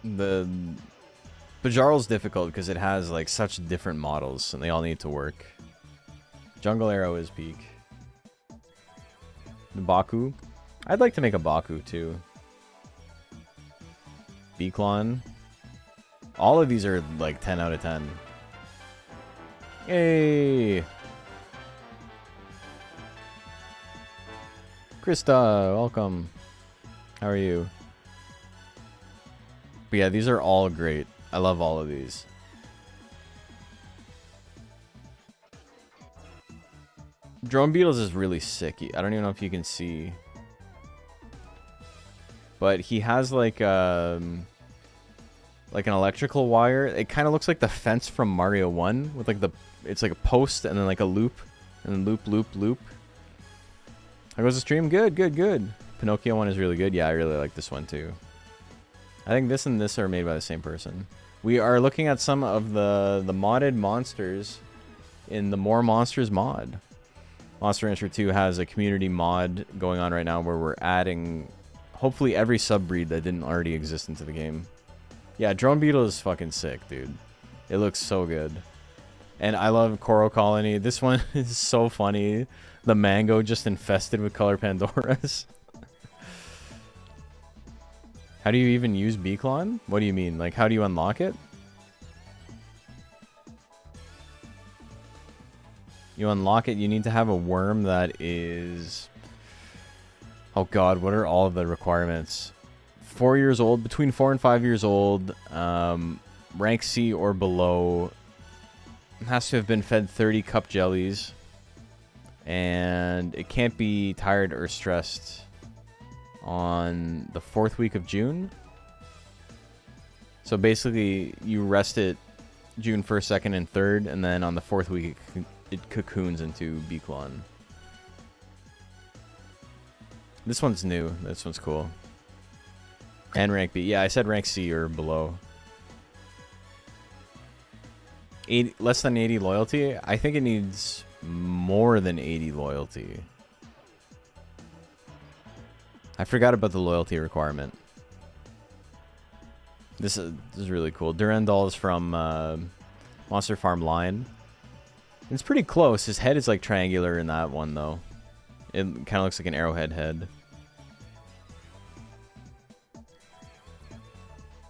The Bajarl's difficult because it has like such different models and they all need to work. Jungle Arrow is peak. The Baku. I'd like to make a Baku too. Beaklon. All of these are like 10 out of 10. Yay! Krista, welcome. How are you? But yeah, these are all great. I love all of these. Drone Beetles is really sick. I don't even know if you can see. But he has like an electrical wire. It kind of looks like the fence from Mario 1 with like it's like a post and then like a loop and then loop, loop, loop. How goes the stream? Good, good, good. Pinocchio one is really good. Yeah, I really like this one too. I think this and this are made by the same person. We are looking at some of the modded monsters in the More Monsters mod. Monster Rancher 2 has a community mod going on right now where we're adding hopefully every subbreed that didn't already exist into the game. Yeah, Drone Beetle is fucking sick, dude. It looks so good. And I love Coral Colony. This one is so funny. The mango just infested with color Pandoras. How do you even use Beaklon? What do you mean? Like, how do you unlock it? You unlock it, you need to have a worm that is... Oh god, what are all of the requirements? 4 years old, between 4 and 5 years old, rank C or below, has to have been fed 30 cup jellies, and it can't be tired or stressed on the 4th week of June. So basically, you rest it June 1st, 2nd, and 3rd, and then on the 4th week, it cocoons into Beaklon. This one's new. This one's cool. And rank B. Yeah, I said rank C or below. less than 80 loyalty? I think it needs more than 80 loyalty. I forgot about the loyalty requirement. This is really cool. Durandal is from Monster Farm Line. It's pretty close. His head is like triangular in that one though. It kind of looks like an arrowhead head.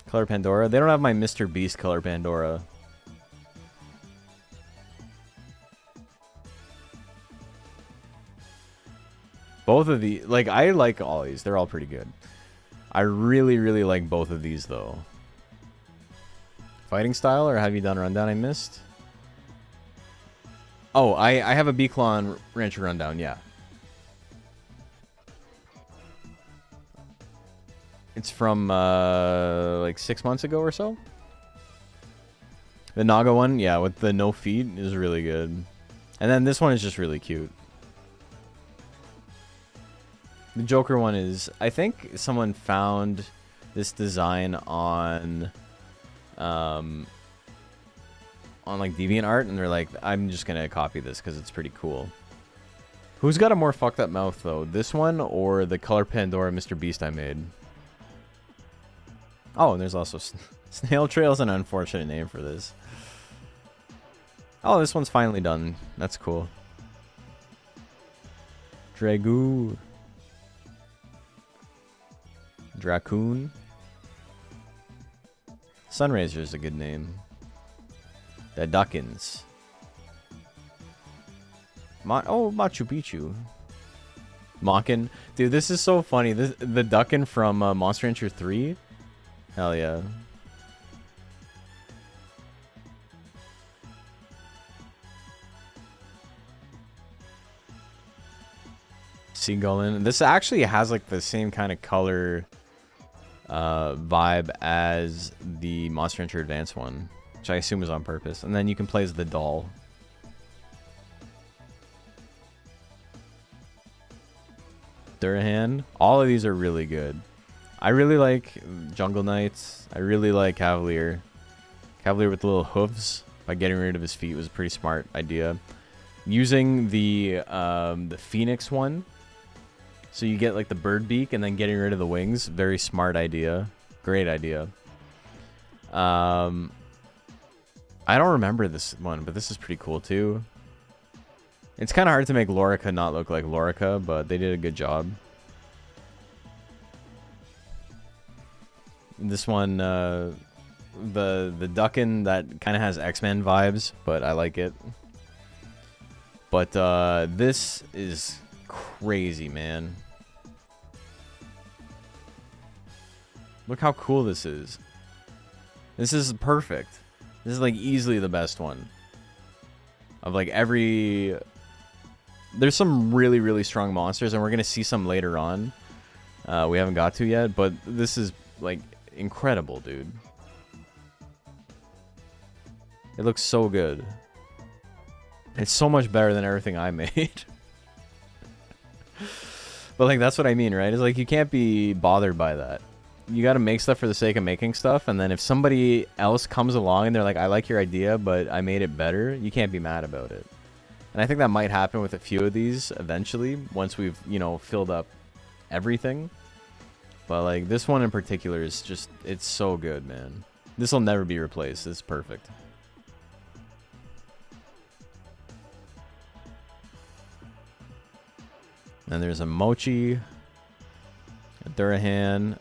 Color Pandora. They don't have my Mr. Beast Color Pandora. Both of the like I like all these. They're all pretty good. I really, really like both of these though. Fighting style, or have you done rundown I missed? Oh, I have a B-Claw Rancher rundown, yeah. It's from like 6 months ago or so. The Naga one, yeah, with the no feet is really good. And then this one is just really cute. The Joker one is, I think someone found this design on like DeviantArt, and they're like, I'm just gonna copy this because it's pretty cool. Who's got a more fucked up mouth though, this one or the Color Pandora Mr. Beast I made? Oh, and there's also Snail Trail's an unfortunate name for this. Oh, this one's finally done. That's cool. Dragoo. Dracoon. Sunraiser is a good name. The Duckins. Machu Picchu. Mockin. Dude, this is so funny. The Duckin from Monster Rancher 3. Hell yeah. Seagullin. This actually has like the same kind of color vibe as the Monster Rancher Advance one, which I assume is on purpose. And then you can play as the doll. Durahan. All of these are really good. I really like Jungle Knights. I really like Cavalier. Cavalier with the little hooves by getting rid of his feet was a pretty smart idea. Using the Phoenix one, so you get like the bird beak and then getting rid of the wings. Very smart idea. Great idea. I don't remember this one, but this is pretty cool too. It's kind of hard to make Lorica not look like Lorica, but they did a good job. This one, the Duckin that kind of has X-Men vibes, but I like it. But this is crazy, man. Look how cool this is. This is perfect. This is like easily the best one. Of like every... There's some really, really strong monsters, and we're going to see some later on. We haven't got to yet, but this is like incredible, dude. It looks so good. It's so much better than everything I made. But like that's what I mean, right? It's like you can't be bothered by that. You got to make stuff for the sake of making stuff, and then if somebody else comes along and they're like, I like your idea, but I made it better, you can't be mad about it. And I think that might happen with a few of these eventually, once we've, you know, filled up everything. But like this one in particular is just, it's so good, man. This will never be replaced. It's perfect. And there's a Mochi, a Durahan.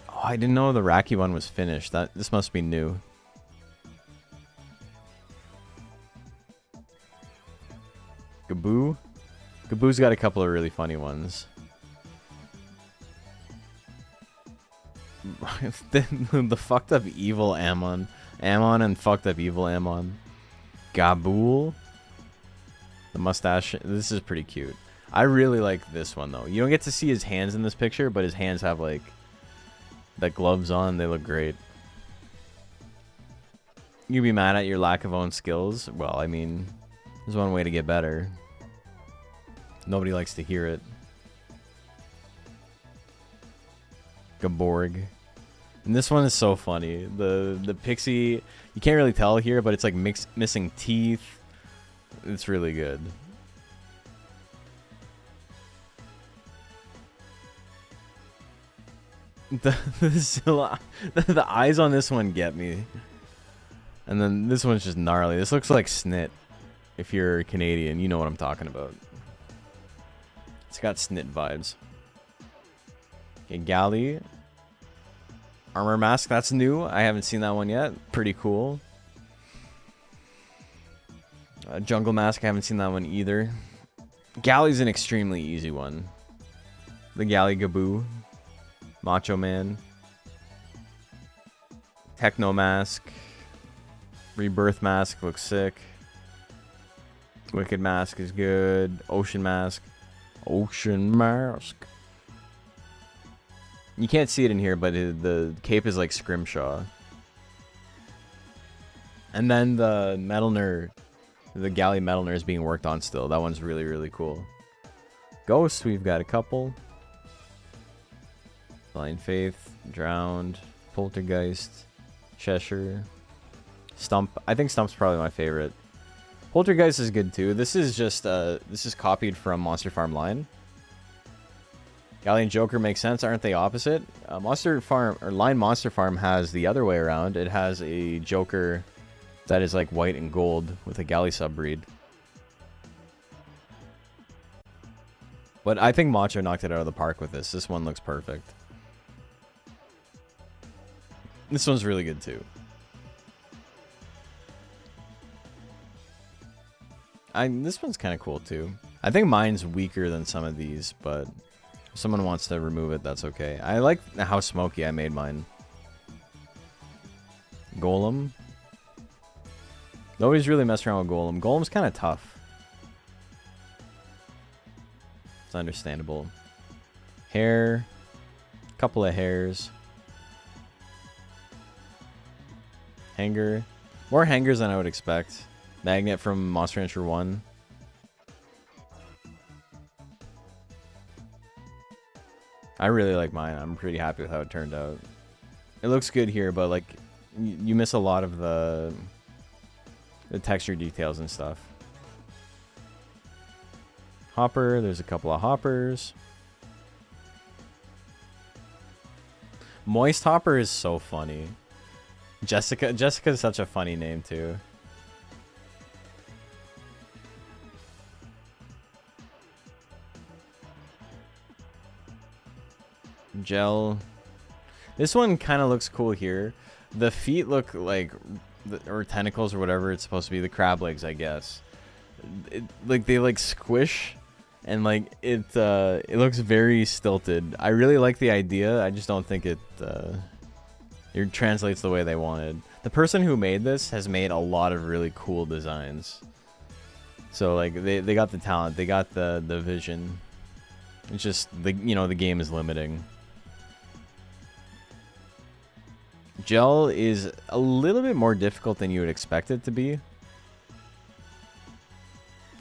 Oh, I didn't know the Raki one was finished. This must be new. Gaboo. Gaboo's got a couple of really funny ones. the fucked up evil Ammon. Ammon and fucked up evil Ammon. Gabool. The mustache. This is pretty cute. I really like this one though. You don't get to see his hands in this picture, but his hands have like the gloves on. They look great. You'd be mad at your lack of own skills. Well, I mean, there's one way to get better. Nobody likes to hear it. Gaborg. And this one is so funny. The pixie, you can't really tell here, but it's like missing teeth. It's really good. The eyes on this one get me. And then this one's just gnarly. This looks like Snit. If you're Canadian, you know what I'm talking about. It's got Snit vibes. Okay, Galley. Armor mask, that's new. I haven't seen that one yet. Pretty cool. Jungle mask, I haven't seen that one either. Galley's an extremely easy one. The Galley Gaboo. Macho Man. Techno mask. Rebirth mask looks sick. Wicked mask is good. Ocean mask. Ocean mask. You can't see it in here, but the cape is like Scrimshaw. And then the Metalner, the Galley Metalner is being worked on still. That one's really, really cool. Ghosts, we've got a couple. Blind Faith, Drowned, Poltergeist, Cheshire, Stump. I think Stump's probably my favorite. Poltergeist is good too. This is just this is copied from Monster Farm line. Galley and Joker makes sense, aren't they opposite? Monster Farm or Line Monster Farm has the other way around. It has a Joker that is like white and gold with a Galley subbreed. But I think Macho knocked it out of the park with this. This one looks perfect. This one's really good too. This one's kind of cool too. I think mine's weaker than some of these, but if someone wants to remove it, that's okay. I like how smoky I made mine. Golem. Nobody's really messing around with Golem. Golem's kind of tough. It's understandable. Hair. Couple of hairs. Hanger. More hangers than I would expect. Magnet from Monster Rancher 1. I really like mine. I'm pretty happy with how it turned out. It looks good here, but like you miss a lot of the texture details and stuff. Hopper, there's a couple of hoppers. Moist Hopper is so funny. Jessica is such a funny name too. Gel. This one kind of looks cool here. The feet look like, or tentacles or whatever it's supposed to be, the crab legs, I guess. Like they like squish, and like it looks very stilted. I really like the idea. I just don't think it translates the way they wanted. The person who made this has made a lot of really cool designs. So like they got the talent, they got the vision. It's just the game is limiting. Gel is a little bit more difficult than you would expect it to be.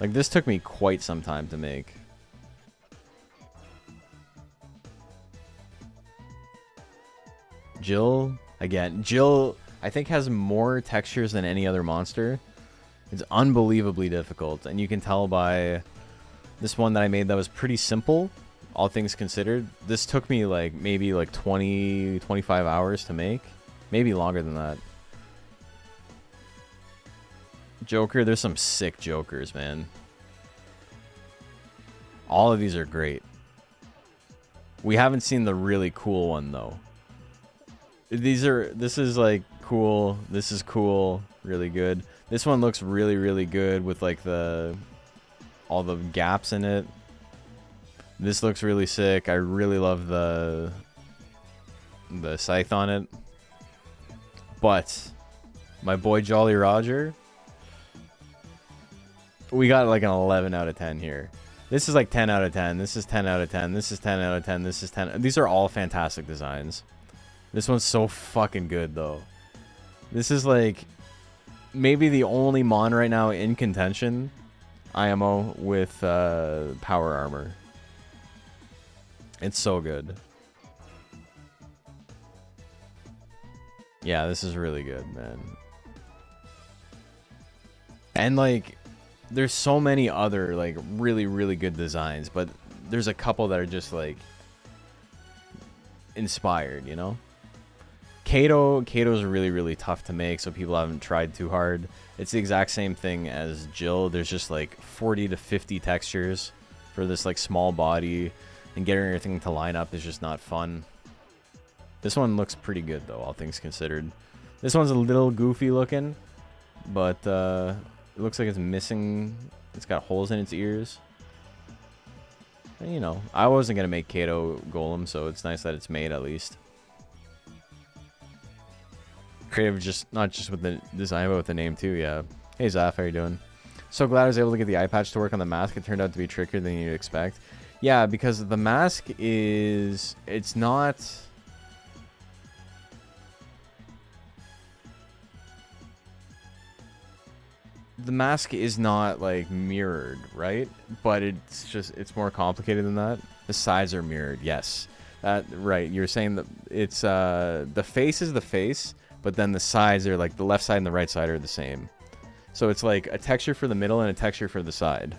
Like this took me quite some time to make. Jill, again, Jill I think has more textures than any other monster. It's unbelievably difficult, and you can tell by this one that I made that was pretty simple, all things considered. This took me like maybe like 20-25 hours to make. Maybe longer than that. Joker, there's some sick Jokers, man. All of these are great. We haven't seen the really cool one though. This is like cool. This is cool. Really good. This one looks really, really good with like all the gaps in it. This looks really sick. I really love the scythe on it. But my boy Jolly Roger, we got like an 11 out of 10 here. This is like 10 out of 10. This is 10 out of 10. This is 10 out of 10. This is 10. These are all fantastic designs. This one's so fucking good though. This is like maybe the only mon right now in contention, IMO, with power armor. It's so good. Yeah, this is really good, man. And like, there's so many other like really, really good designs, but there's a couple that are just like inspired, you know? Kato's really, really tough to make, so people haven't tried too hard. It's the exact same thing as Jill. There's just like 40 to 50 textures for this like small body, and getting everything to line up is just not fun. This one looks pretty good though, all things considered. This one's a little goofy looking, but it looks like it's missing. It's got holes in its ears. And, you know, I wasn't gonna make Kato Golem, so it's nice that it's made at least. Creative, just not just with the design, but with the name too. Yeah. Hey Zaf, how you doing? So glad I was able to get the eye patch to work on the mask. It turned out to be trickier than you'd expect. Yeah, because the mask is, it's not. The mask is not like mirrored, right? But it's just, it's more complicated than that. The sides are mirrored, yes. Right, you're saying that it's the face is the face, but then the sides are like the left side and the right side are the same. So it's like a texture for the middle and a texture for the side.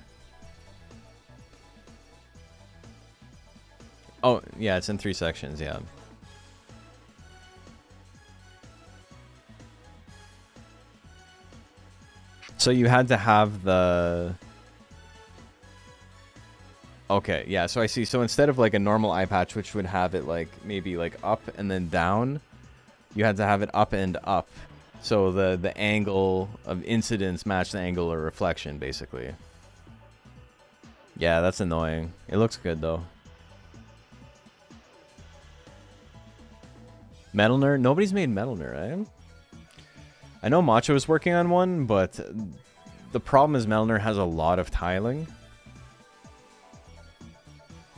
Oh, yeah, it's in 3 sections, yeah. So you had to have the... Okay, yeah, so I see. So instead of like a normal eye patch, which would have it like maybe like up and then down, you had to have it up and up. So the angle of incidence matched the angle of reflection, basically. Yeah, that's annoying. It looks good, though. Metal Nerd? Nobody's made Metal Nerd, eh? I know Macho is working on one, but the problem is Metal Nerd has a lot of tiling.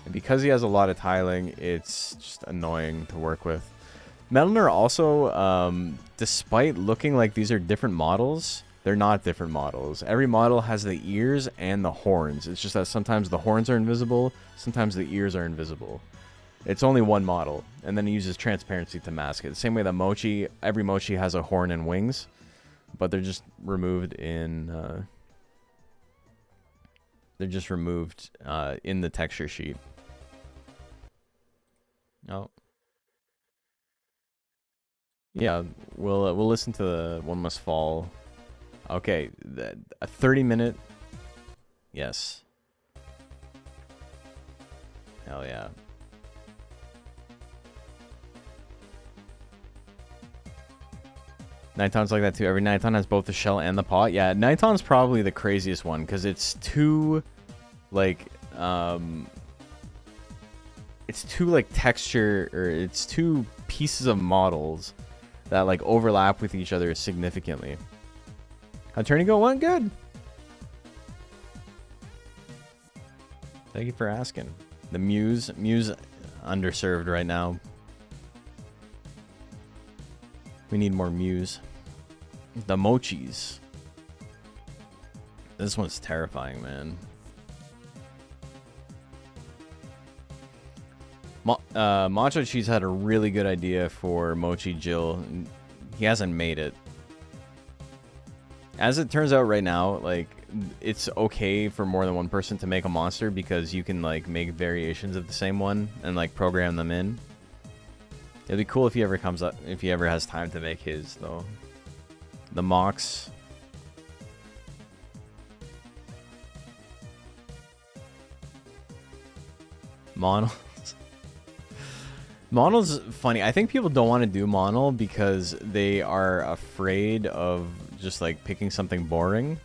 And because he has a lot of tiling, it's just annoying to work with. Metal Nerd also, despite looking like these are different models, they're not different models. Every model has the ears and the horns. It's just that sometimes the horns are invisible, sometimes the ears are invisible. It's only one model, and then it uses transparency to mask it. The same way that Mochi, every Mochi has a horn and wings, but they're just removed in, in the texture sheet. Oh. Yeah, we'll listen to the One Must Fall. Okay, a 30-minute. Yes. Hell yeah. Niton's like that too. Every Niton has both the shell and the pot. Yeah, Niton's probably the craziest one because it's two, like, it's two like texture, or it's two pieces of models that like overlap with each other significantly. How'd Turning go? Went good. Thank you for asking. The Muse underserved right now. We need more Muse. The Mochis. This one's terrifying, man. Macho Cheese had a really good idea for Mochi Jill. He hasn't made it. As it turns out right now, like, it's okay for more than one person to make a monster because you can, like, make variations of the same one and, like, program them in. It'd be cool if he ever comes up, if he ever has time to make his, though. The Mox. Mono. Mono's funny. I think people don't want to do Mono because they are afraid of just like picking something boring.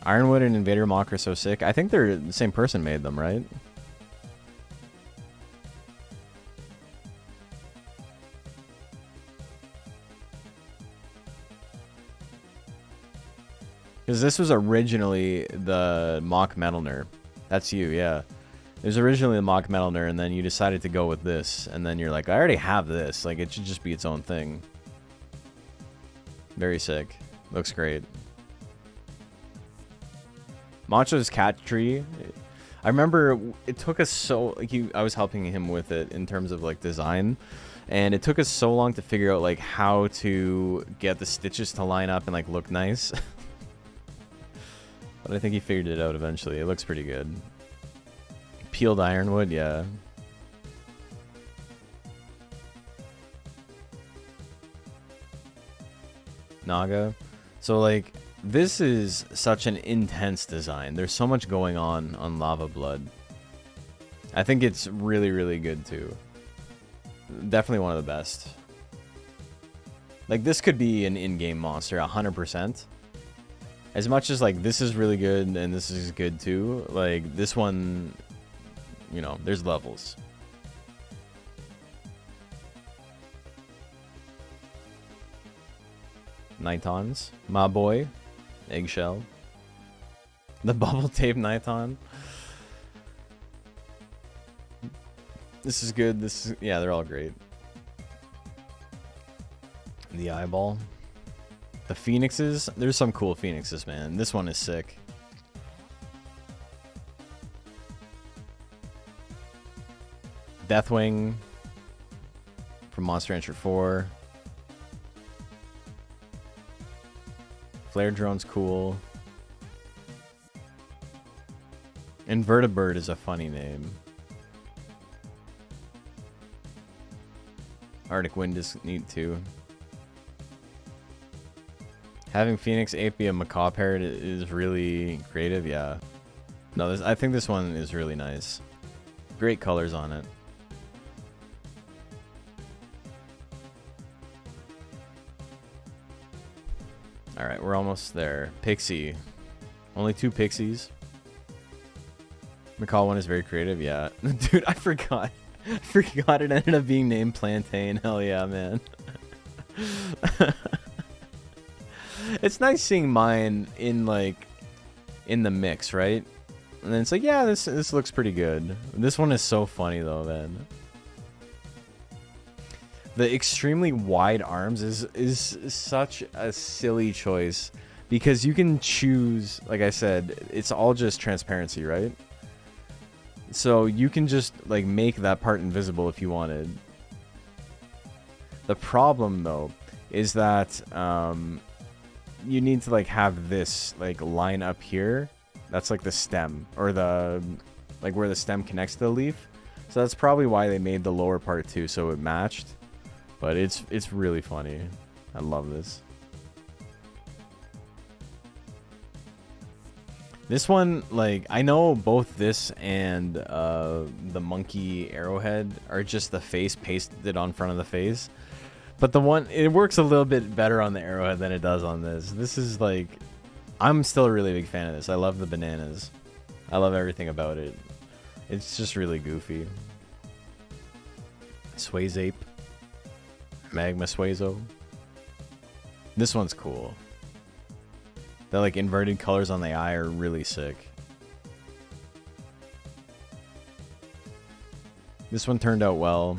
Ironwood and Invader Mock are so sick. I think they're the same person made them, right? Because this was originally the Mock Metal Nerd. That's you, yeah. It was originally the Mock Metal Nerd, and then you decided to go with this, and then you're like, I already have this. Like, it should just be its own thing. Very sick. Looks great. Macho's cat tree. I remember it took us so... Like, I was helping him with it in terms of, like, design. And it took us so long to figure out like how to get the stitches to line up and like look nice. But I think he figured it out eventually. It looks pretty good. Peeled ironwood, yeah. Naga. So like this is such an intense design. There's so much going on Lava Blood. I think it's really, really good too. Definitely one of the best. Like this could be an in-game monster 100%. As much as like this is really good and this is good too, like this one, you know, there's levels. Nitons, my boy. Eggshell. The bubble tape Niton. This is good. This is, yeah, they're all great. The eyeball. The phoenixes. There's some cool phoenixes, man. This one is sick. Deathwing from Monster Rancher 4. Flare drone's cool. Invertibird is a funny name. Arctic Wind is neat too. Having Phoenix Ape be a macaw parrot is really creative, yeah. No, I think this one is really nice. Great colors on it. Alright, we're almost there. Pixie. Only 2 pixies. Macaw one is very creative, yeah. Dude, I forgot. I forgot it ended up being named Plantain. Hell yeah, man. It's nice seeing mine in like in the mix, right? And then it's like, yeah, this looks pretty good. This one is so funny though, man. The extremely wide arms is such a silly choice because you can choose, like I said, it's all just transparency, right? So you can just like make that part invisible if you wanted. The problem though is that you need to like have this like line up here. That's like the stem or the like where the stem connects to the leaf. So that's probably why they made the lower part too, so it matched. But it's really funny. I love this. This one, like, I know both this and the monkey arrowhead are just the face pasted on front of the face. But the one, it works a little bit better on the arrowhead than it does on this. This is like, I'm still a really big fan of this. I love the bananas. I love everything about it. It's just really goofy. Swazape. Magma Swazo. This one's cool. The like inverted colors on the eye are really sick. This one turned out well.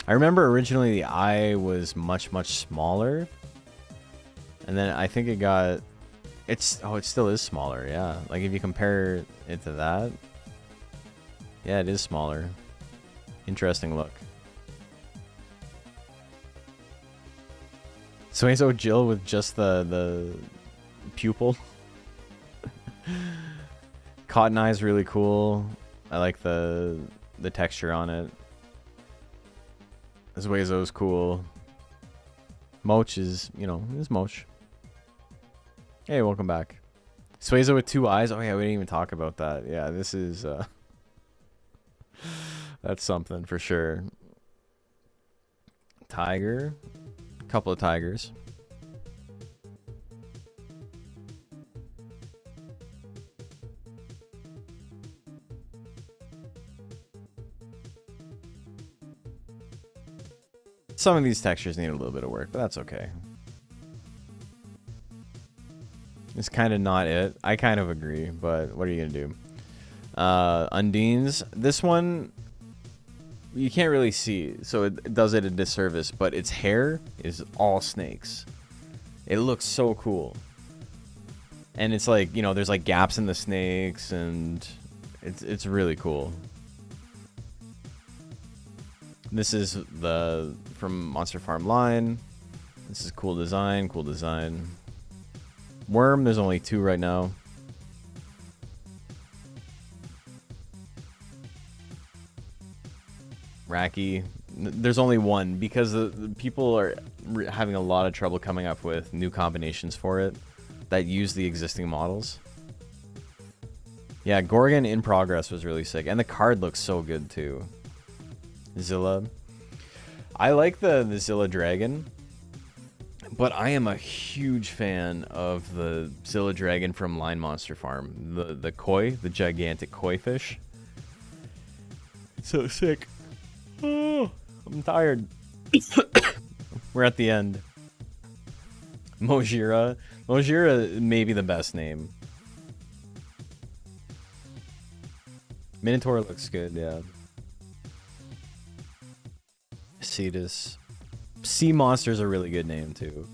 I remember originally the eye was much smaller. And then I think it got it still is smaller, yeah. Like if you compare it to that. Yeah, it is smaller. Interesting look. Swazo Jill with just the pupil. Cotton Eye is really cool. I like the texture on it. Swazo's cool. Moch is, you know, is Moch. Hey, welcome back. Swazo with 2 eyes. Oh yeah, we didn't even talk about that. Yeah, this is that's something for sure. Tiger. Couple of tigers. Some of these textures need a little bit of work, but that's okay. It's kind of not it. I kind of agree, but what are you gonna do? Undines. This one you can't really see, so it does it a disservice, but its hair is all snakes. It looks so cool. And it's like, you know, there's like gaps in the snakes, and it's really cool. This is the from Monster Farm line. This is cool design, cool design. Worm, there's only 2 right now. Racky, there's only 1 because the people are having a lot of trouble coming up with new combinations for it that use the existing models. Yeah, Gorgon in progress was really sick, and the card looks so good too. Zilla. I like the Zilla Dragon, but I am a huge fan of the Zilla Dragon from Line Monster Farm. The koi, the gigantic koi fish. It's so sick. Oh, I'm tired. We're at the end. Mojira. Mojira may be the best name. Minotaur looks good, yeah. Cetus. Sea Monster's a really good name, too.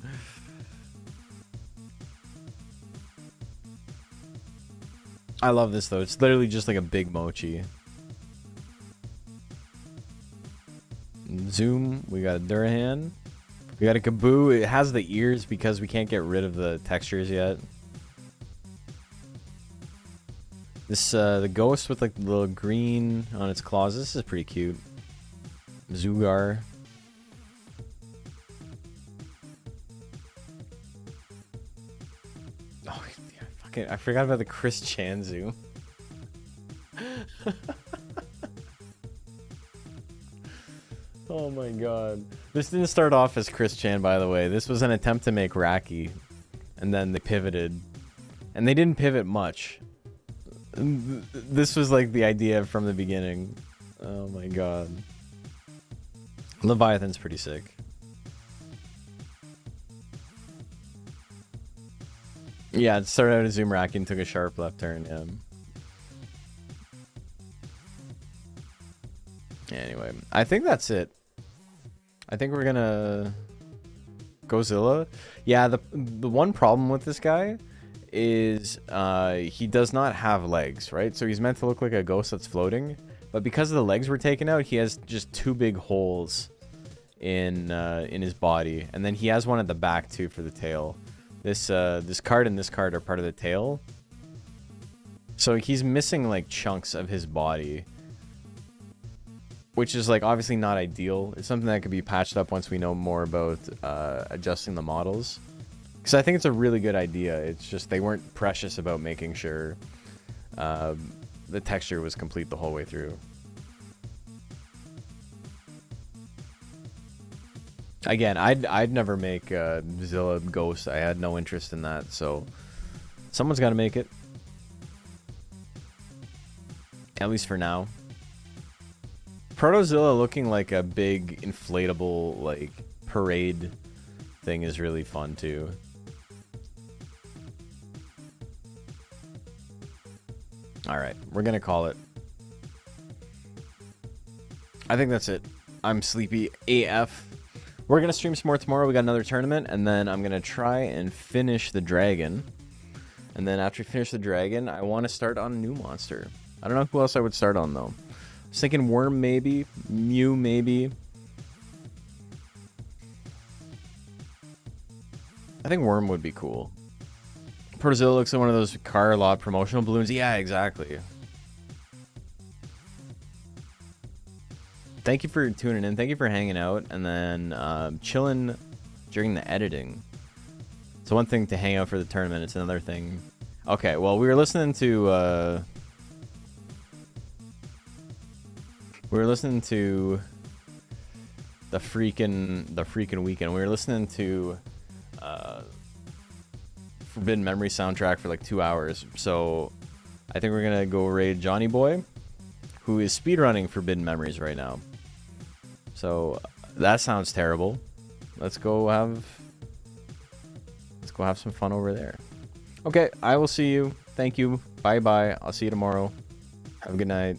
I love this, though. It's literally just like a big mochi. Zoom. We got a Durahan. We got a Kaboo. It has the ears because we can't get rid of the textures yet. This, the ghost with like the little green on its claws. This is pretty cute. Zugar. Oh, yeah, fucking, I forgot about the Chris Chan Zoo. Oh my god. This didn't start off as Chris Chan, by the way. This was an attempt to make Racky. And then they pivoted. And they didn't pivot much. This was like the idea from the beginning. Oh my god. Leviathan's pretty sick. Yeah, it started out as Zoom Racky and took a sharp left turn, yeah. Anyway, I think that's it. I think we're gonna Godzilla. Yeah, the one problem with this guy is he does not have legs, right? So he's meant to look like a ghost that's floating, but because of the legs were taken out, he has just 2 big holes in his body, and then he has one at the back too for the tail. This card and this card are part of the tail, so he's missing like chunks of his body, which is like obviously not ideal. It's something that could be patched up once we know more about adjusting the models. Because I think it's a really good idea. It's just they weren't precious about making sure the texture was complete the whole way through. Again, I'd never make Zilla Ghost. I had no interest in that, so someone's got to make it. At least for now. Protozilla looking like a big inflatable like parade thing is really fun too. All right, we're gonna call it. I think that's it. I'm sleepy AF. We're gonna stream some more tomorrow. We got another tournament, and then I'm gonna try and finish the dragon. And then after we finish the dragon, I want to start on a new monster. I don't know who else I would start on though. I was thinking Worm maybe, Mew maybe. I think Worm would be cool. Protozilla looks like one of those car lot promotional balloons. Yeah, exactly. Thank you for tuning in. Thank you for hanging out and then chilling during the editing. It's one thing to hang out for the tournament. It's another thing. Okay, well, we were listening to the freaking weekend. We were listening to Forbidden Memory soundtrack for like 2 hours. So I think we're gonna go raid Johnny Boy, who is speedrunning Forbidden Memories right now. So that sounds terrible. Let's go have some fun over there. Okay, I will see you. Thank you. Bye bye. I'll see you tomorrow. Have a good night.